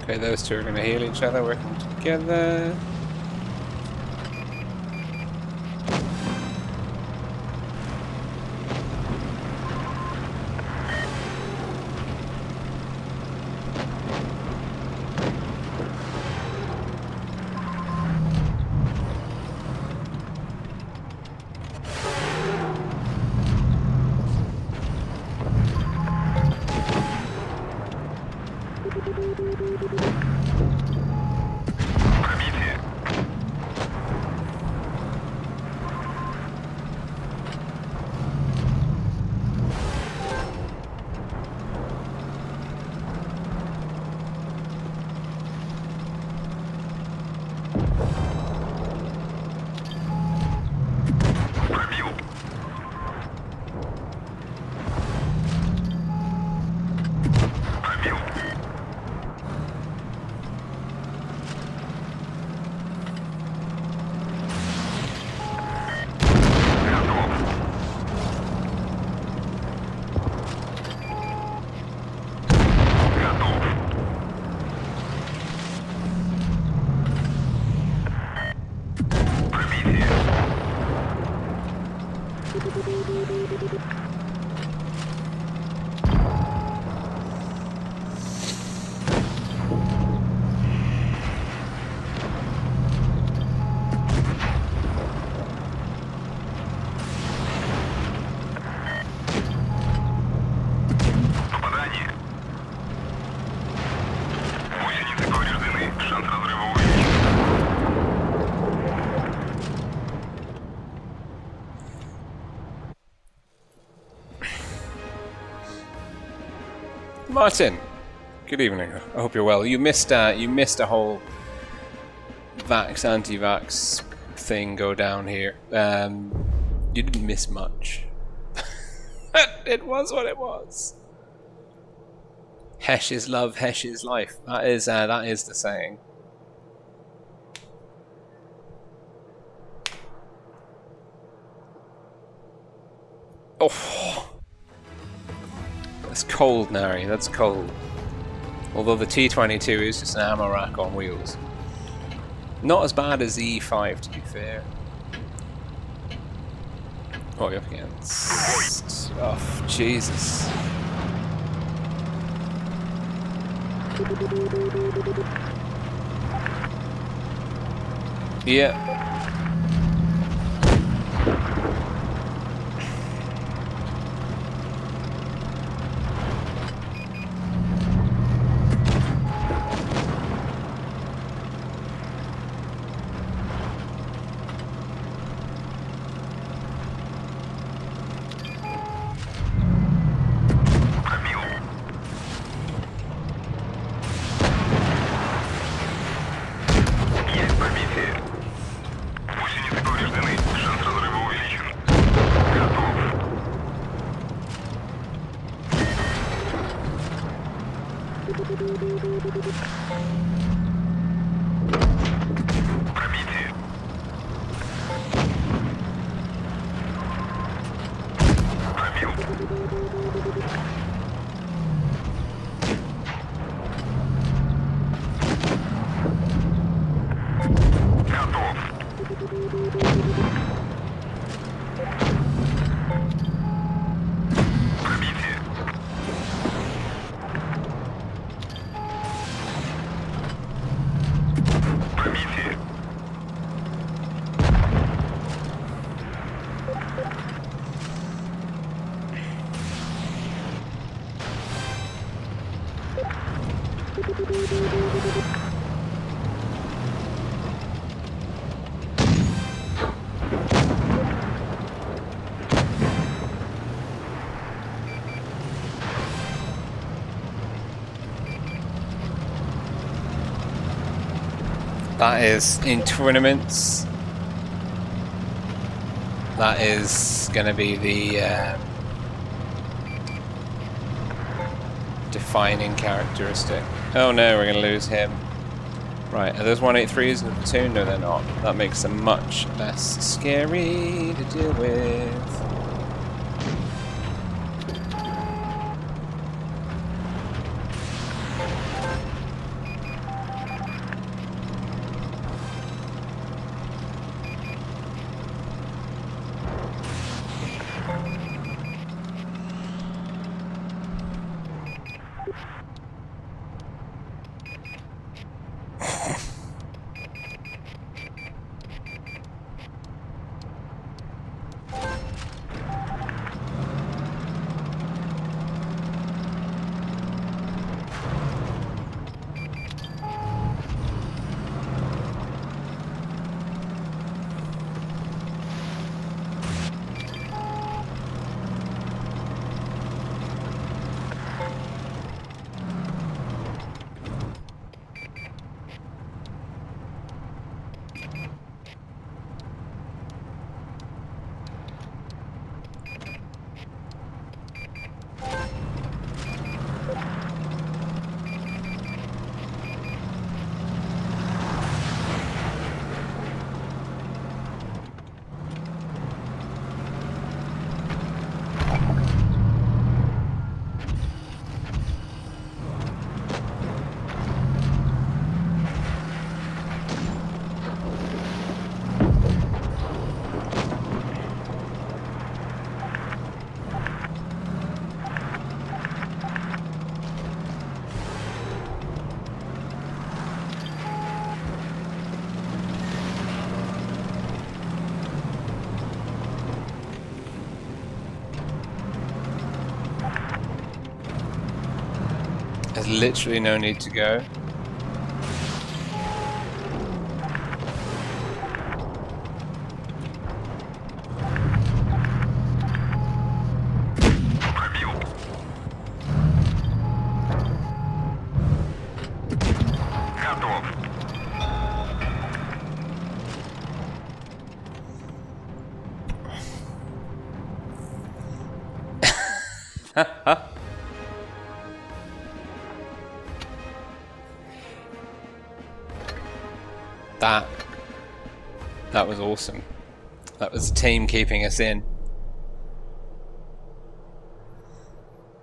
Okay, those two are going to heal each other, working together. Martin, good evening. I hope you're well. You missed a whole vax anti-vax thing go down here. You didn't miss much. It was what it was. Hesh is love, Hesh is life. That is the saying. Oh, that's cold, Nari. That's cold. Although the T22 is just an ammo rack on wheels. Not as bad as the E5, to be fair. What are we up against? Oh, Jesus. Yeah. That is in tournaments. That is going to be the defining characteristic. Oh no, we're going to lose him. Right, are those 183s in the platoon? No, they're not. That makes them much less scary to deal with. There's literally no need to go. That was awesome. That was the team keeping us in.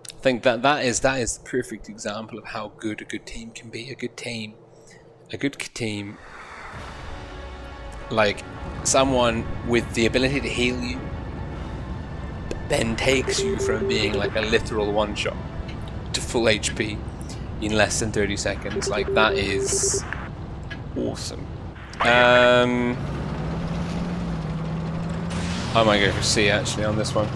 I think that is the perfect example of how good a good team can be. A good team, like someone with the ability to heal you, then takes you from being like a literal one-shot to full HP in less than 30 seconds. Like, that is awesome. I might go for C actually on this one.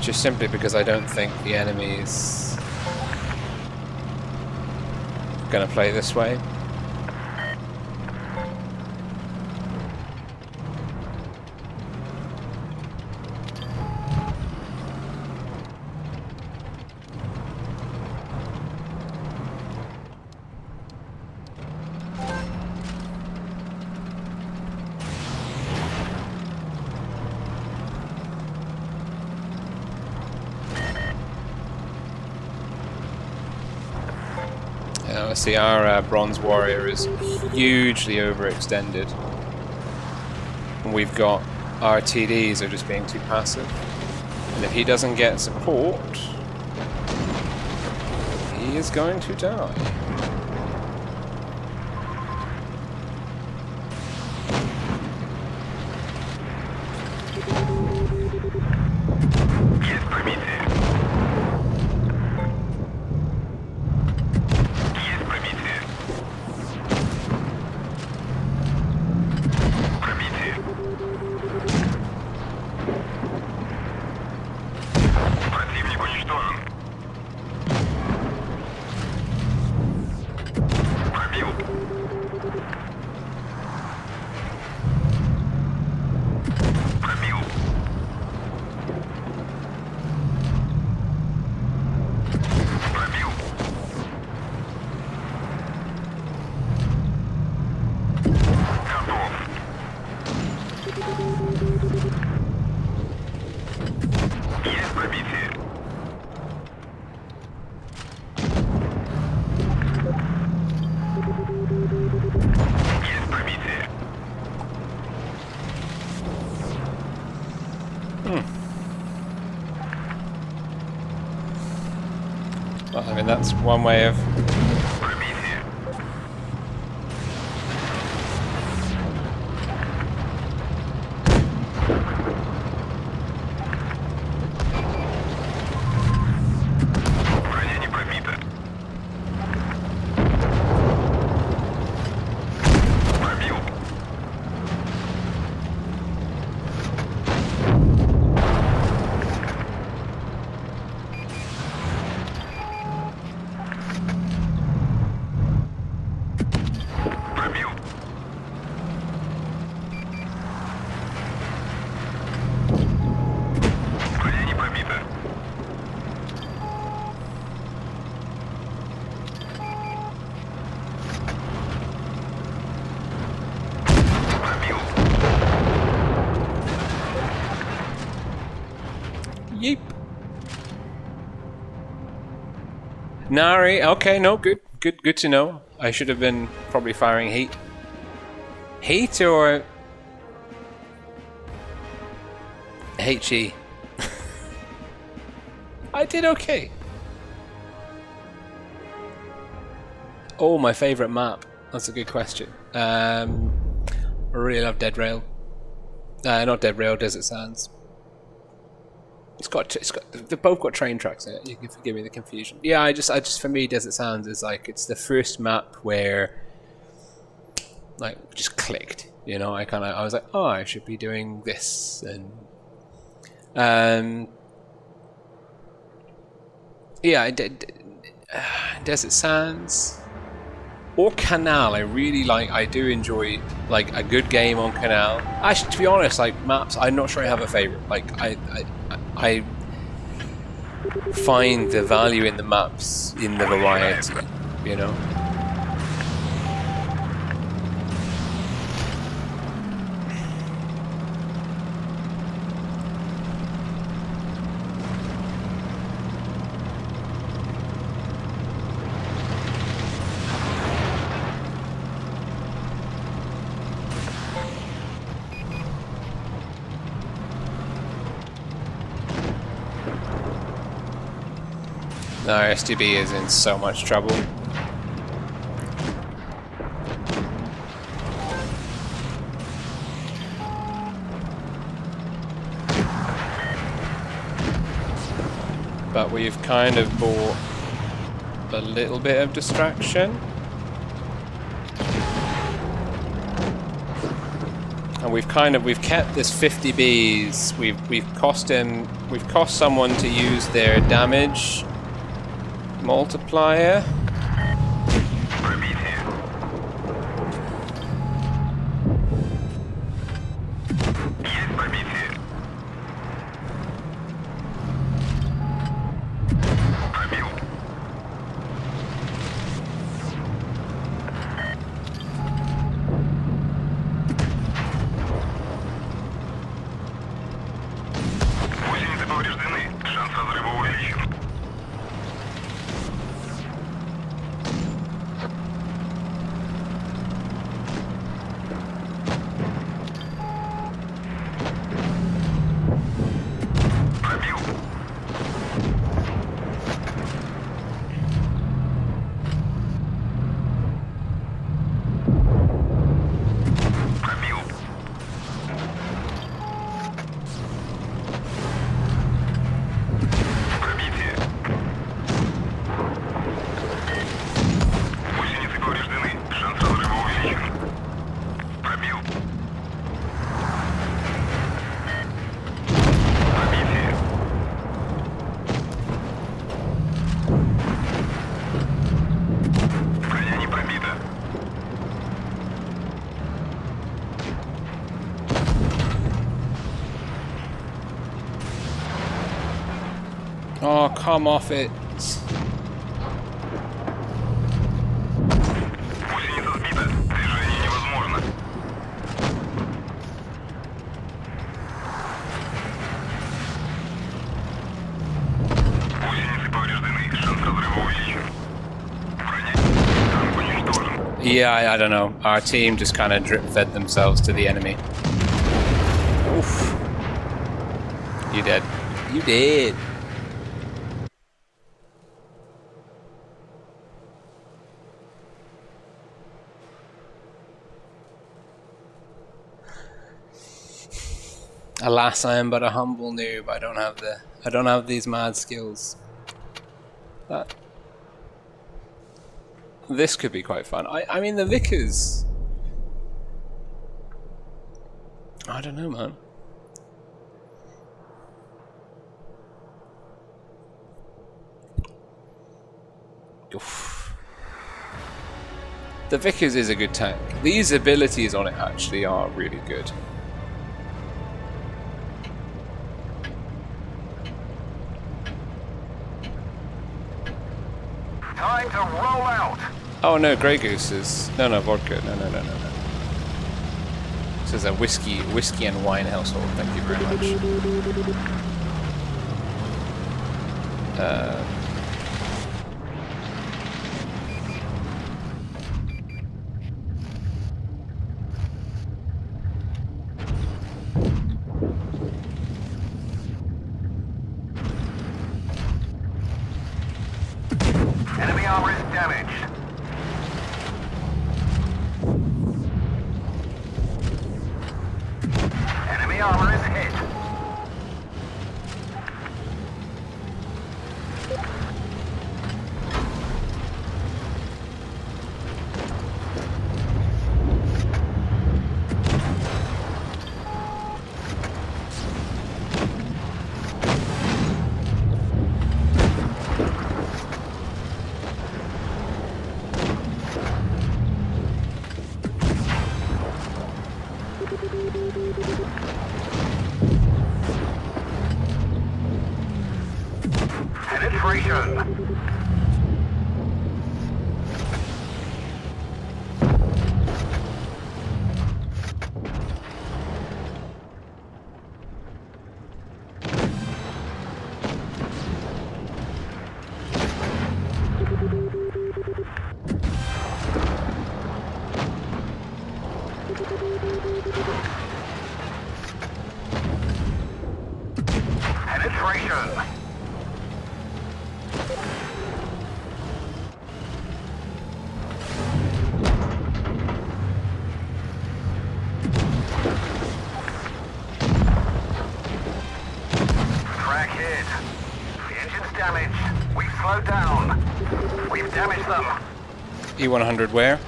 Just simply because I don't think the enemy's gonna play this way. See, our bronze warrior is hugely overextended. And we've got our TDs are just being too passive. And if he doesn't get support, he is going to die. Well, I mean, that's one way of... Yeep. Nari, okay, no, good to know. I should have been probably firing heat. Heat or HE? I did okay. Oh, my favorite map. That's a good question. I really love Dead Rail. Not Dead Rail, Desert Sands. They've both got train tracks in it. You can forgive me the confusion. Yeah, I just for me, Desert Sands is like, it's the first map where, like, just clicked. You know, I was like, oh, I should be doing this, and yeah, Desert Sands or Canal. I really like. I do enjoy like a good game on Canal. Actually, to be honest, like maps, I'm not sure I have a favorite. Like I find the value in the maps in the variety, you know. No, STB is in so much trouble. But we've kind of bought a little bit of distraction. And we've kept this 50 Bs. We've cost someone to use their damage multiplier. Oh, come off it. Yeah, I don't know. Our team just kind of drip-fed themselves to the enemy. Oof. You dead. You did. Alas, I am but a humble noob. I don't have these mad skills. But this could be quite fun. I mean, the Vickers. I don't know, man. Oof. The Vickers is a good tank. These abilities on it actually are really good. Time to roll out. Oh no, Grey Goose is no vodka. No. This is a whiskey and wine household. Thank you very much. Enemy armor is damaged. Enemy armor is hit. Penetration. Penetration. damage. We've slowed down. We've damaged them. E100 where?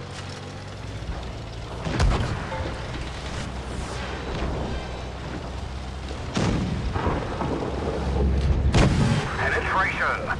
Penetration.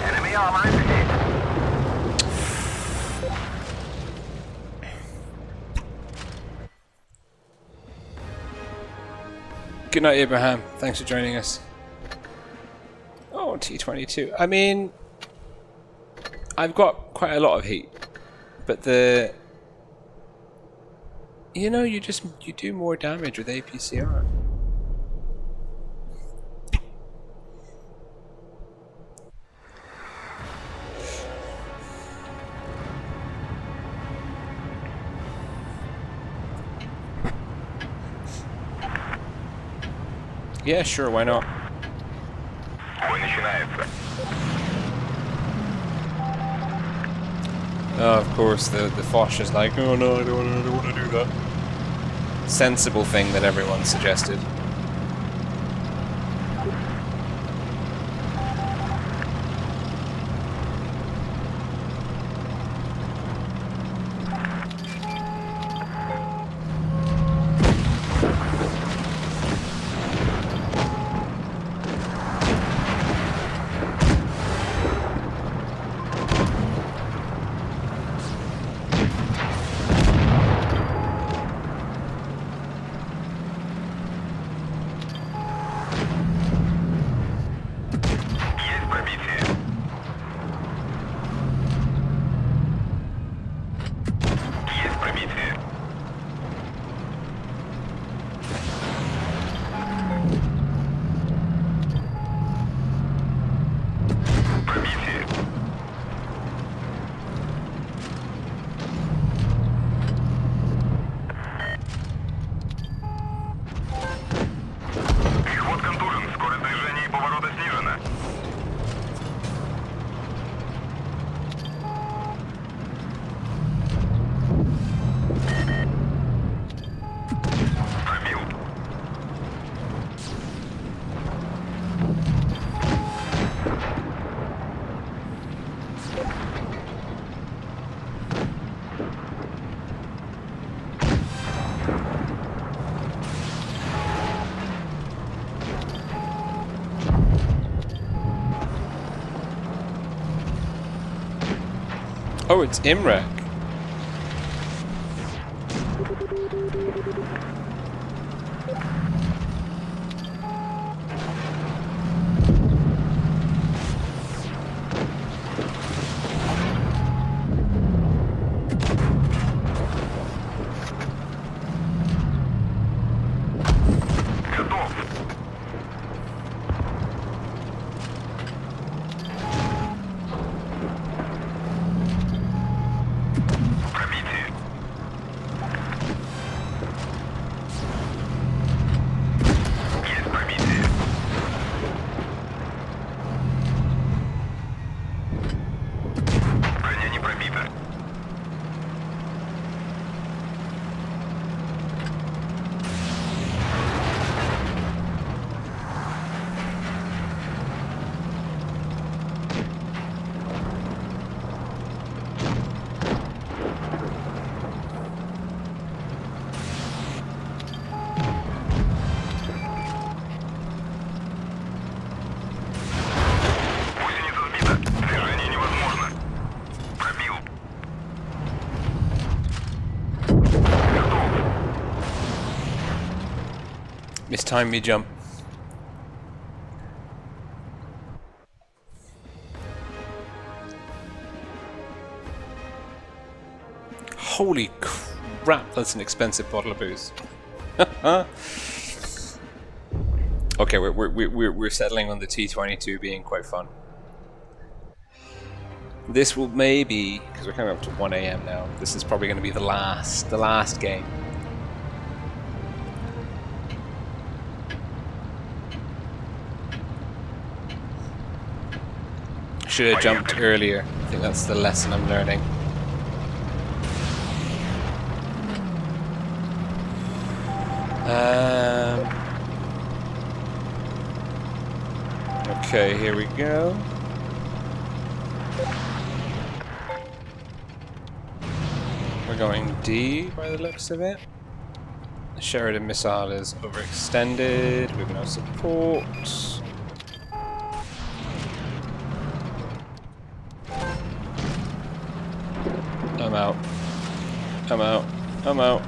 Enemy armor is hit. Good night, Abraham. Thanks for joining us. Oh, T22. I mean, I've got quite a lot of heat, but you know, you do more damage with APCR. Yeah, sure, why not? Бой начинается. Oh, of course, the Foch is like, oh no, I don't want to do that. Sensible thing that everyone suggested. Есть пробитие. Есть пробитие. Пробитие. Ход контужен. Скорость движения и поворота снижена. Пробил. Oh, it's Imrek. Готов. Пробитие. Есть пробитие. Броня не пробита. Гусеница сбита. Движение невозможно. Пробил. Готов. Mistime me jump. Holy crap, that's an expensive bottle of booze. Okay, we're settling on the T-22 being quite fun. This will maybe, because we're coming up to 1 AM now, this is probably going to be the last game. Should have jumped earlier. I think that's the lesson I'm learning. Okay, here we go. We're going D by the looks of it. The Sheridan missile is overextended. We have no support. I'm out. I'm out. I'm out.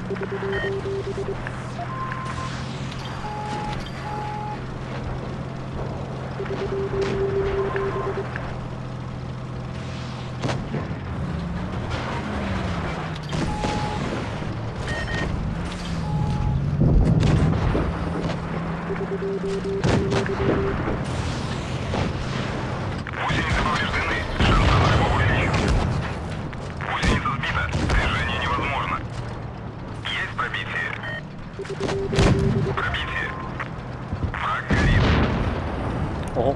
Oh.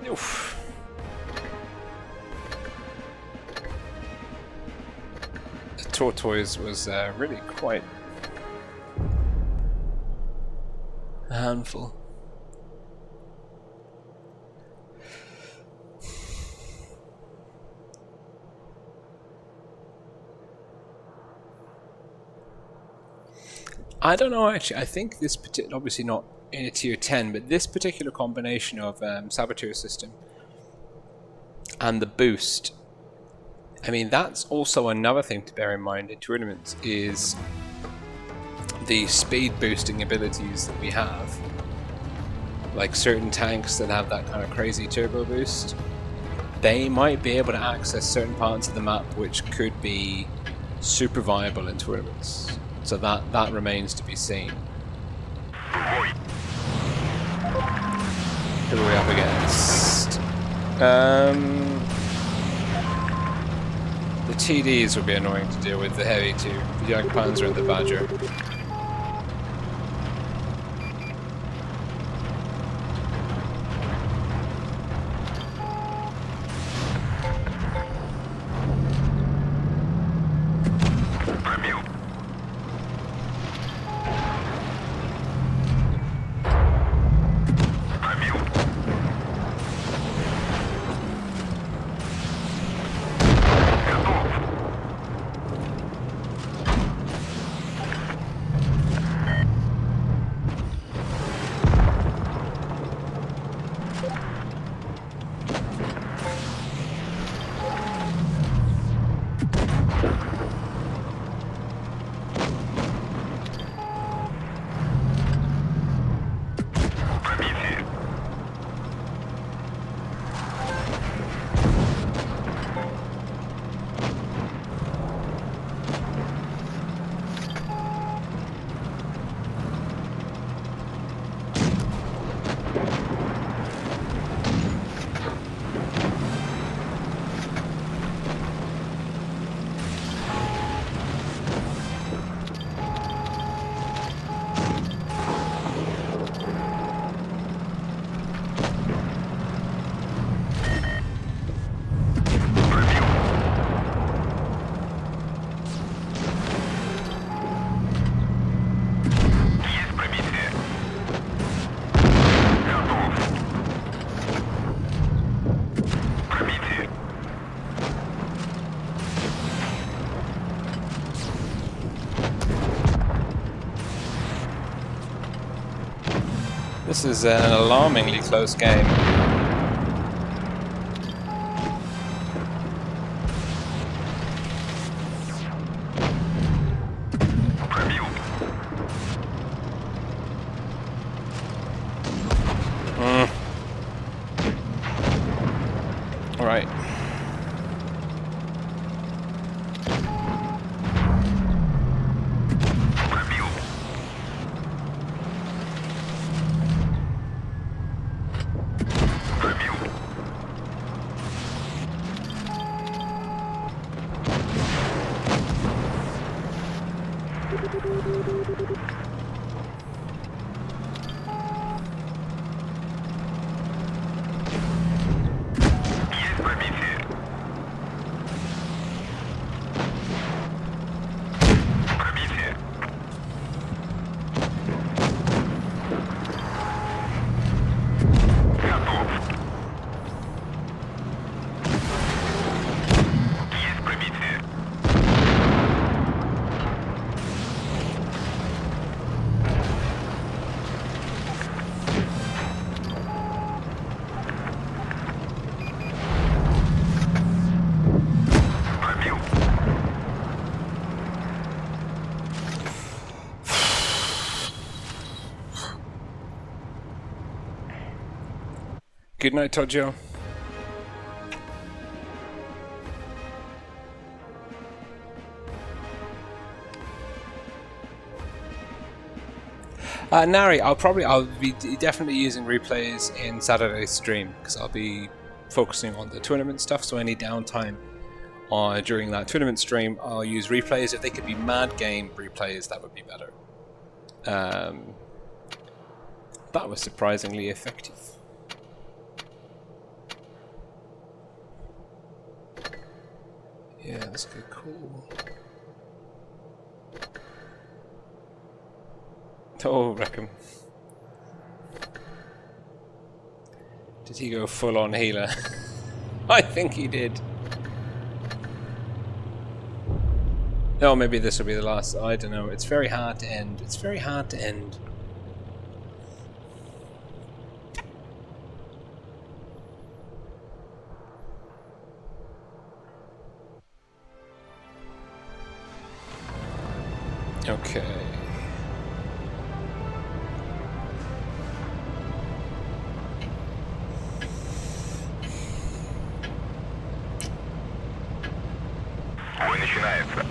Oof. The tortoise was really quite a handful. I don't know actually, I think this particular, obviously not in a tier 10, but this particular combination of saboteur system and the boost, I mean that's also another thing to bear in mind in tournaments, is the speed boosting abilities that we have. Like certain tanks that have that kind of crazy turbo boost, they might be able to access certain parts of the map which could be super viable in tournaments. So that remains to be seen. Who are we up against? The TDs will be annoying to deal with, the heavy too. The Young Panzer and the Badger. This is an alarmingly close game. All right. Good night, Tojo. Nari, I'll be definitely using replays in Saturday's stream because I'll be focusing on the tournament stuff. So any downtime during that tournament stream, I'll use replays. If they could be mad game replays, that would be better. That was surprisingly effective. Yeah, that's good. Cool. Oh, Rackham. Did he go full on healer? I think he did. Oh, maybe this will be the last. I don't know. It's very hard to end. It's very hard to end. Okay. Бой начинается.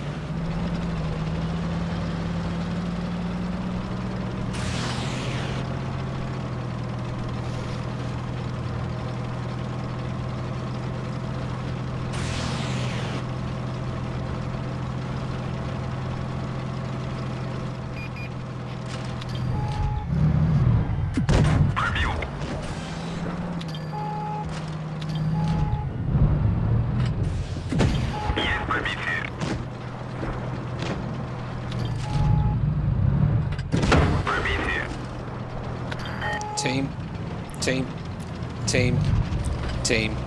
Team.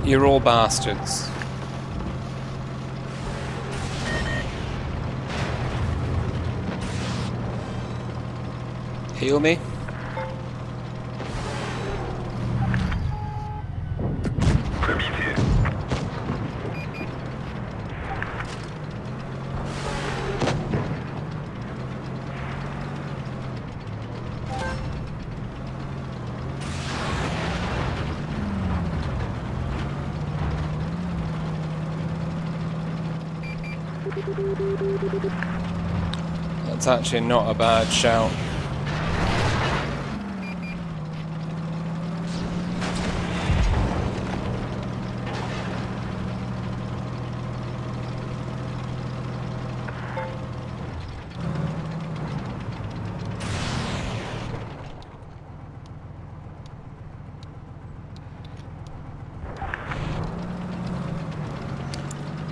You're all bastards. Heal me. That's actually not a bad shout.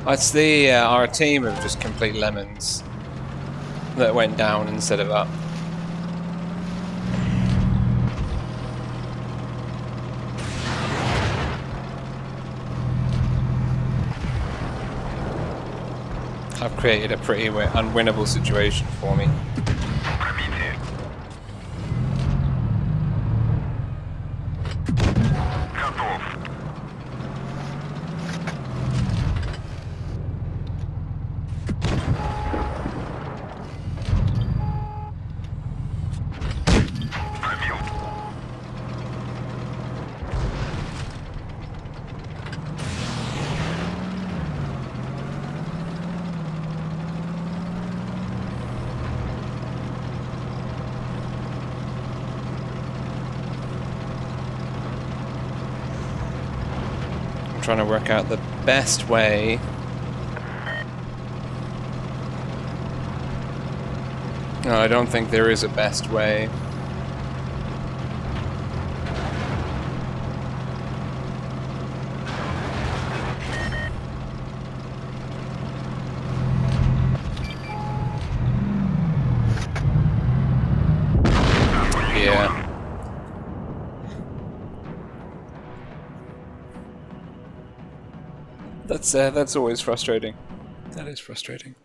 It's the our team of just complete lemons that went down instead of up. Have created a pretty unwinnable situation for me. Trying to work out the best way no, I don't think there is a best way. Yeah. That's always frustrating. That is frustrating.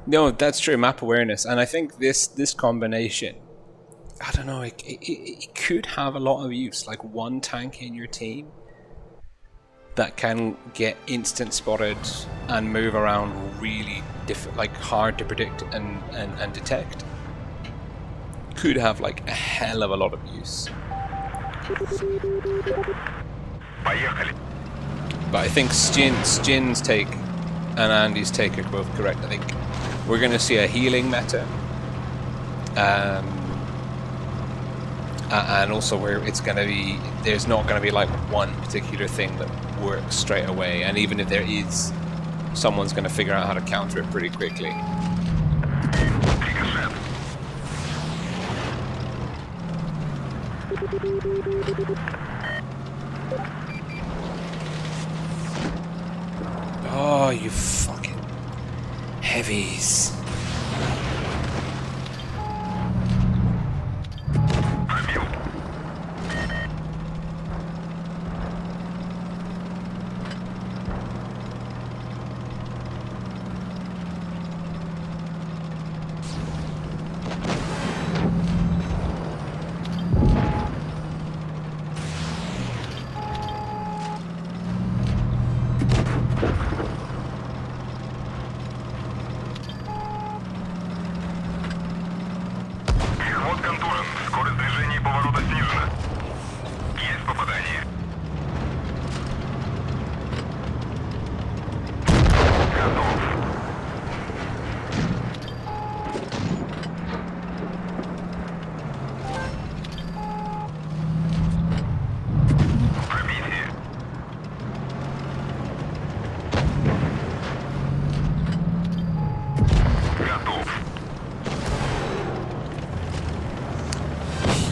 No, that's true. Map awareness, and I think this combination, I don't know, it could have a lot of use. Like one tank in your team that can get instant spotted and move around really like hard to predict and detect could have like a hell of a lot of use. But I think Stin's take and Andy's take are both correct. I think we're going to see a healing meta, and also where it's going to be, there's not going to be like one particular thing that works straight away, and even if there is, someone's going to figure out how to counter it pretty quickly. Oh, you fucking heavies.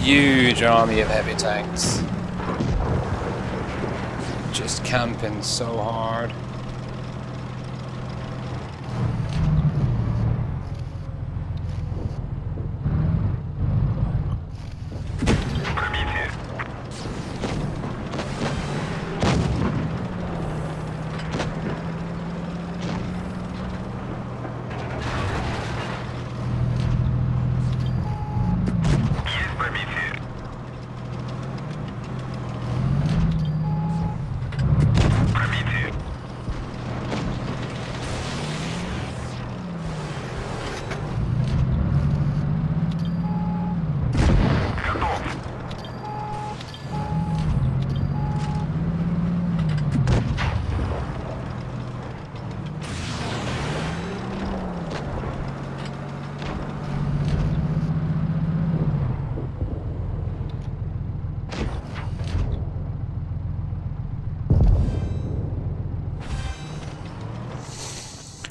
Huge army of heavy tanks. Just camping so hard.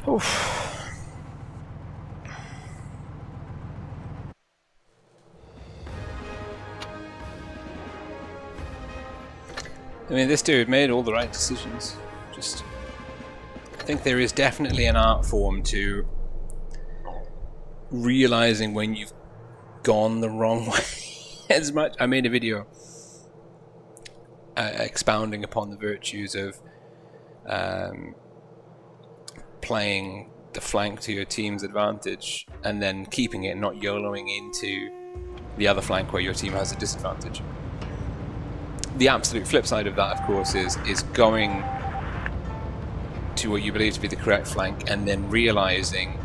Oof. I mean, this dude made all the right decisions. Just, I think there is definitely an art form to realizing when you've gone the wrong way. As much, I made a video expounding upon the virtues of playing the flank to your team's advantage and then keeping it, not YOLOing into the other flank where your team has a disadvantage. The absolute flip side of that, of course, is going to what you believe to be the correct flank and then realizing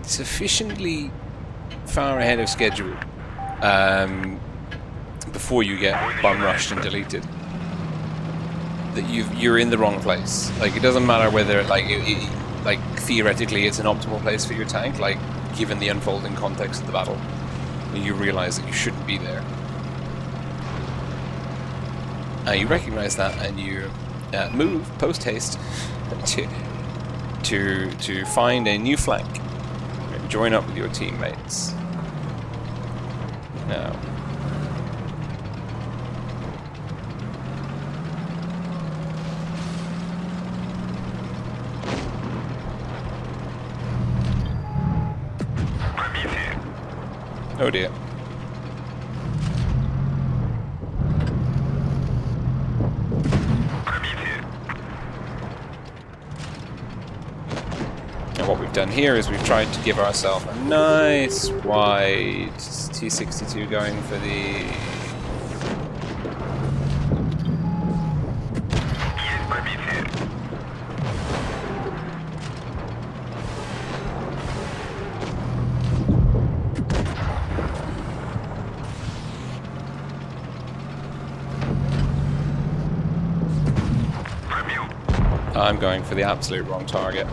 sufficiently far ahead of schedule before you get bum rushed and deleted that you're in the wrong place. Like, it doesn't matter whether like theoretically it's an optimal place for your tank, like given the unfolding context of the battle, you realize that you shouldn't be there. You recognize that and you move post haste to find a new flank and join up with your teammates. Now, oh dear. And what we've done here is we've tried to give ourselves a nice wide T62 going for the... I'm going for the absolute wrong target.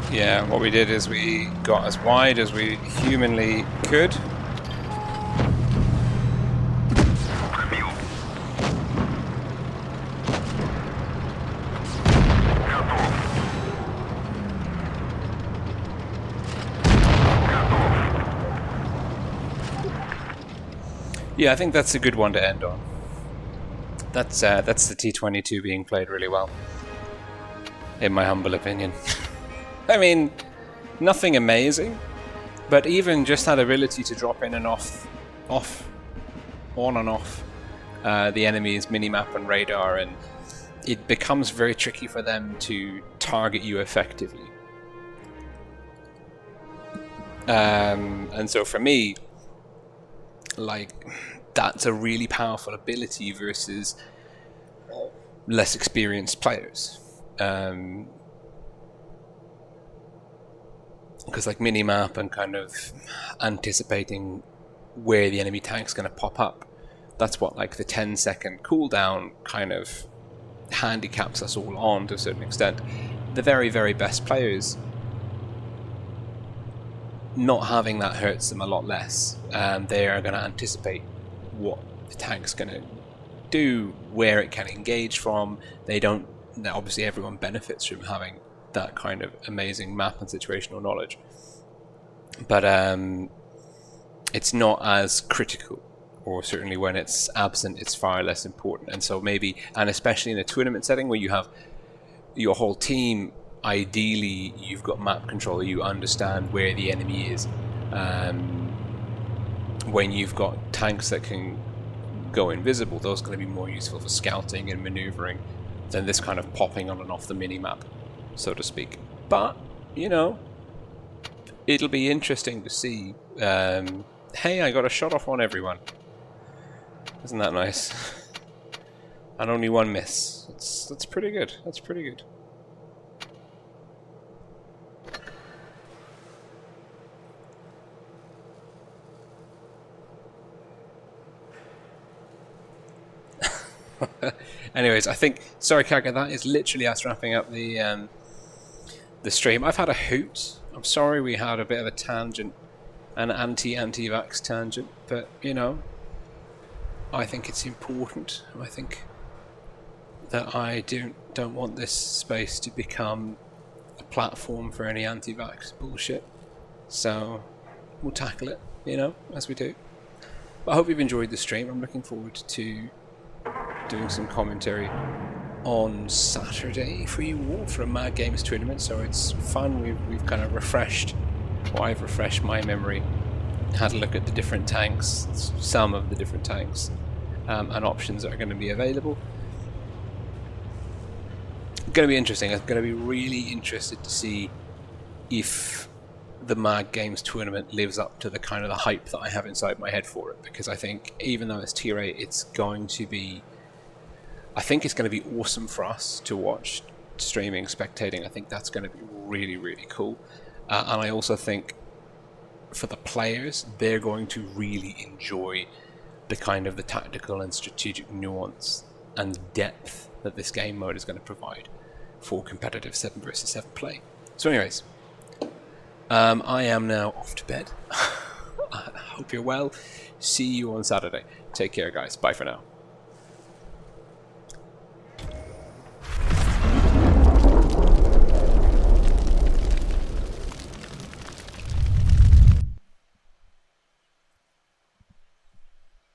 Yeah, what we did is we got as wide as we humanly could. Yeah, I think that's a good one to end on. That's the T-22 being played really well, in my humble opinion. I mean, nothing amazing, but even just that ability to drop in and off, on and off the enemy's minimap and radar, and it becomes very tricky for them to target you effectively. And so for me, like, that's a really powerful ability versus less experienced players. Because like minimap and kind of anticipating where the enemy tank's going to pop up, that's what like the 10-second cooldown kind of handicaps us all on to a certain extent. The very, very best players, not having that hurts them a lot less. They are going to anticipate what the tank's going to do, where it can engage from. They don't, obviously everyone benefits from having that kind of amazing map and situational knowledge, but it's not as critical, or certainly when it's absent it's far less important. And so maybe, and especially in a tournament setting where you have your whole team ideally you've got map control, you understand where the enemy is. When you've got tanks that can go invisible, those are going to be more useful for scouting and maneuvering than this kind of popping on and off the mini-map, so to speak. But, you know, it'll be interesting to see. Hey, I got a shot off on everyone. Isn't that nice? And only one miss. That's pretty good. That's pretty good. Anyways, I think, sorry Kaga, that is literally us wrapping up the stream. I've had a hoot. I'm sorry we had a bit of a tangent, an anti-vax tangent, but you know, I think it's important. I think that I don't want this space to become a platform for any anti-vax bullshit. So we'll tackle it, you know, as we do. But I hope you've enjoyed the stream. I'm looking forward to doing some commentary on Saturday for you all for a Mad Games tournament, so it's fun. We've kind of refreshed, or I've refreshed my memory, had a look at the different tanks, some of the different tanks, and options that are going to be available. Going to be interesting. I'm going to be really interested to see if the Mad Games tournament lives up to the kind of the hype that I have inside my head for it, because I think even though it's tier 8, it's going to be, I think it's going to be awesome for us to watch streaming, spectating. I think that's going to be really, really cool. And I also think for the players, they're going to really enjoy the kind of the tactical and strategic nuance and depth that this game mode is going to provide for competitive 7 versus 7 play. So anyways, I am now off to bed. I hope you're well. See you on Saturday. Take care, guys. Bye for now.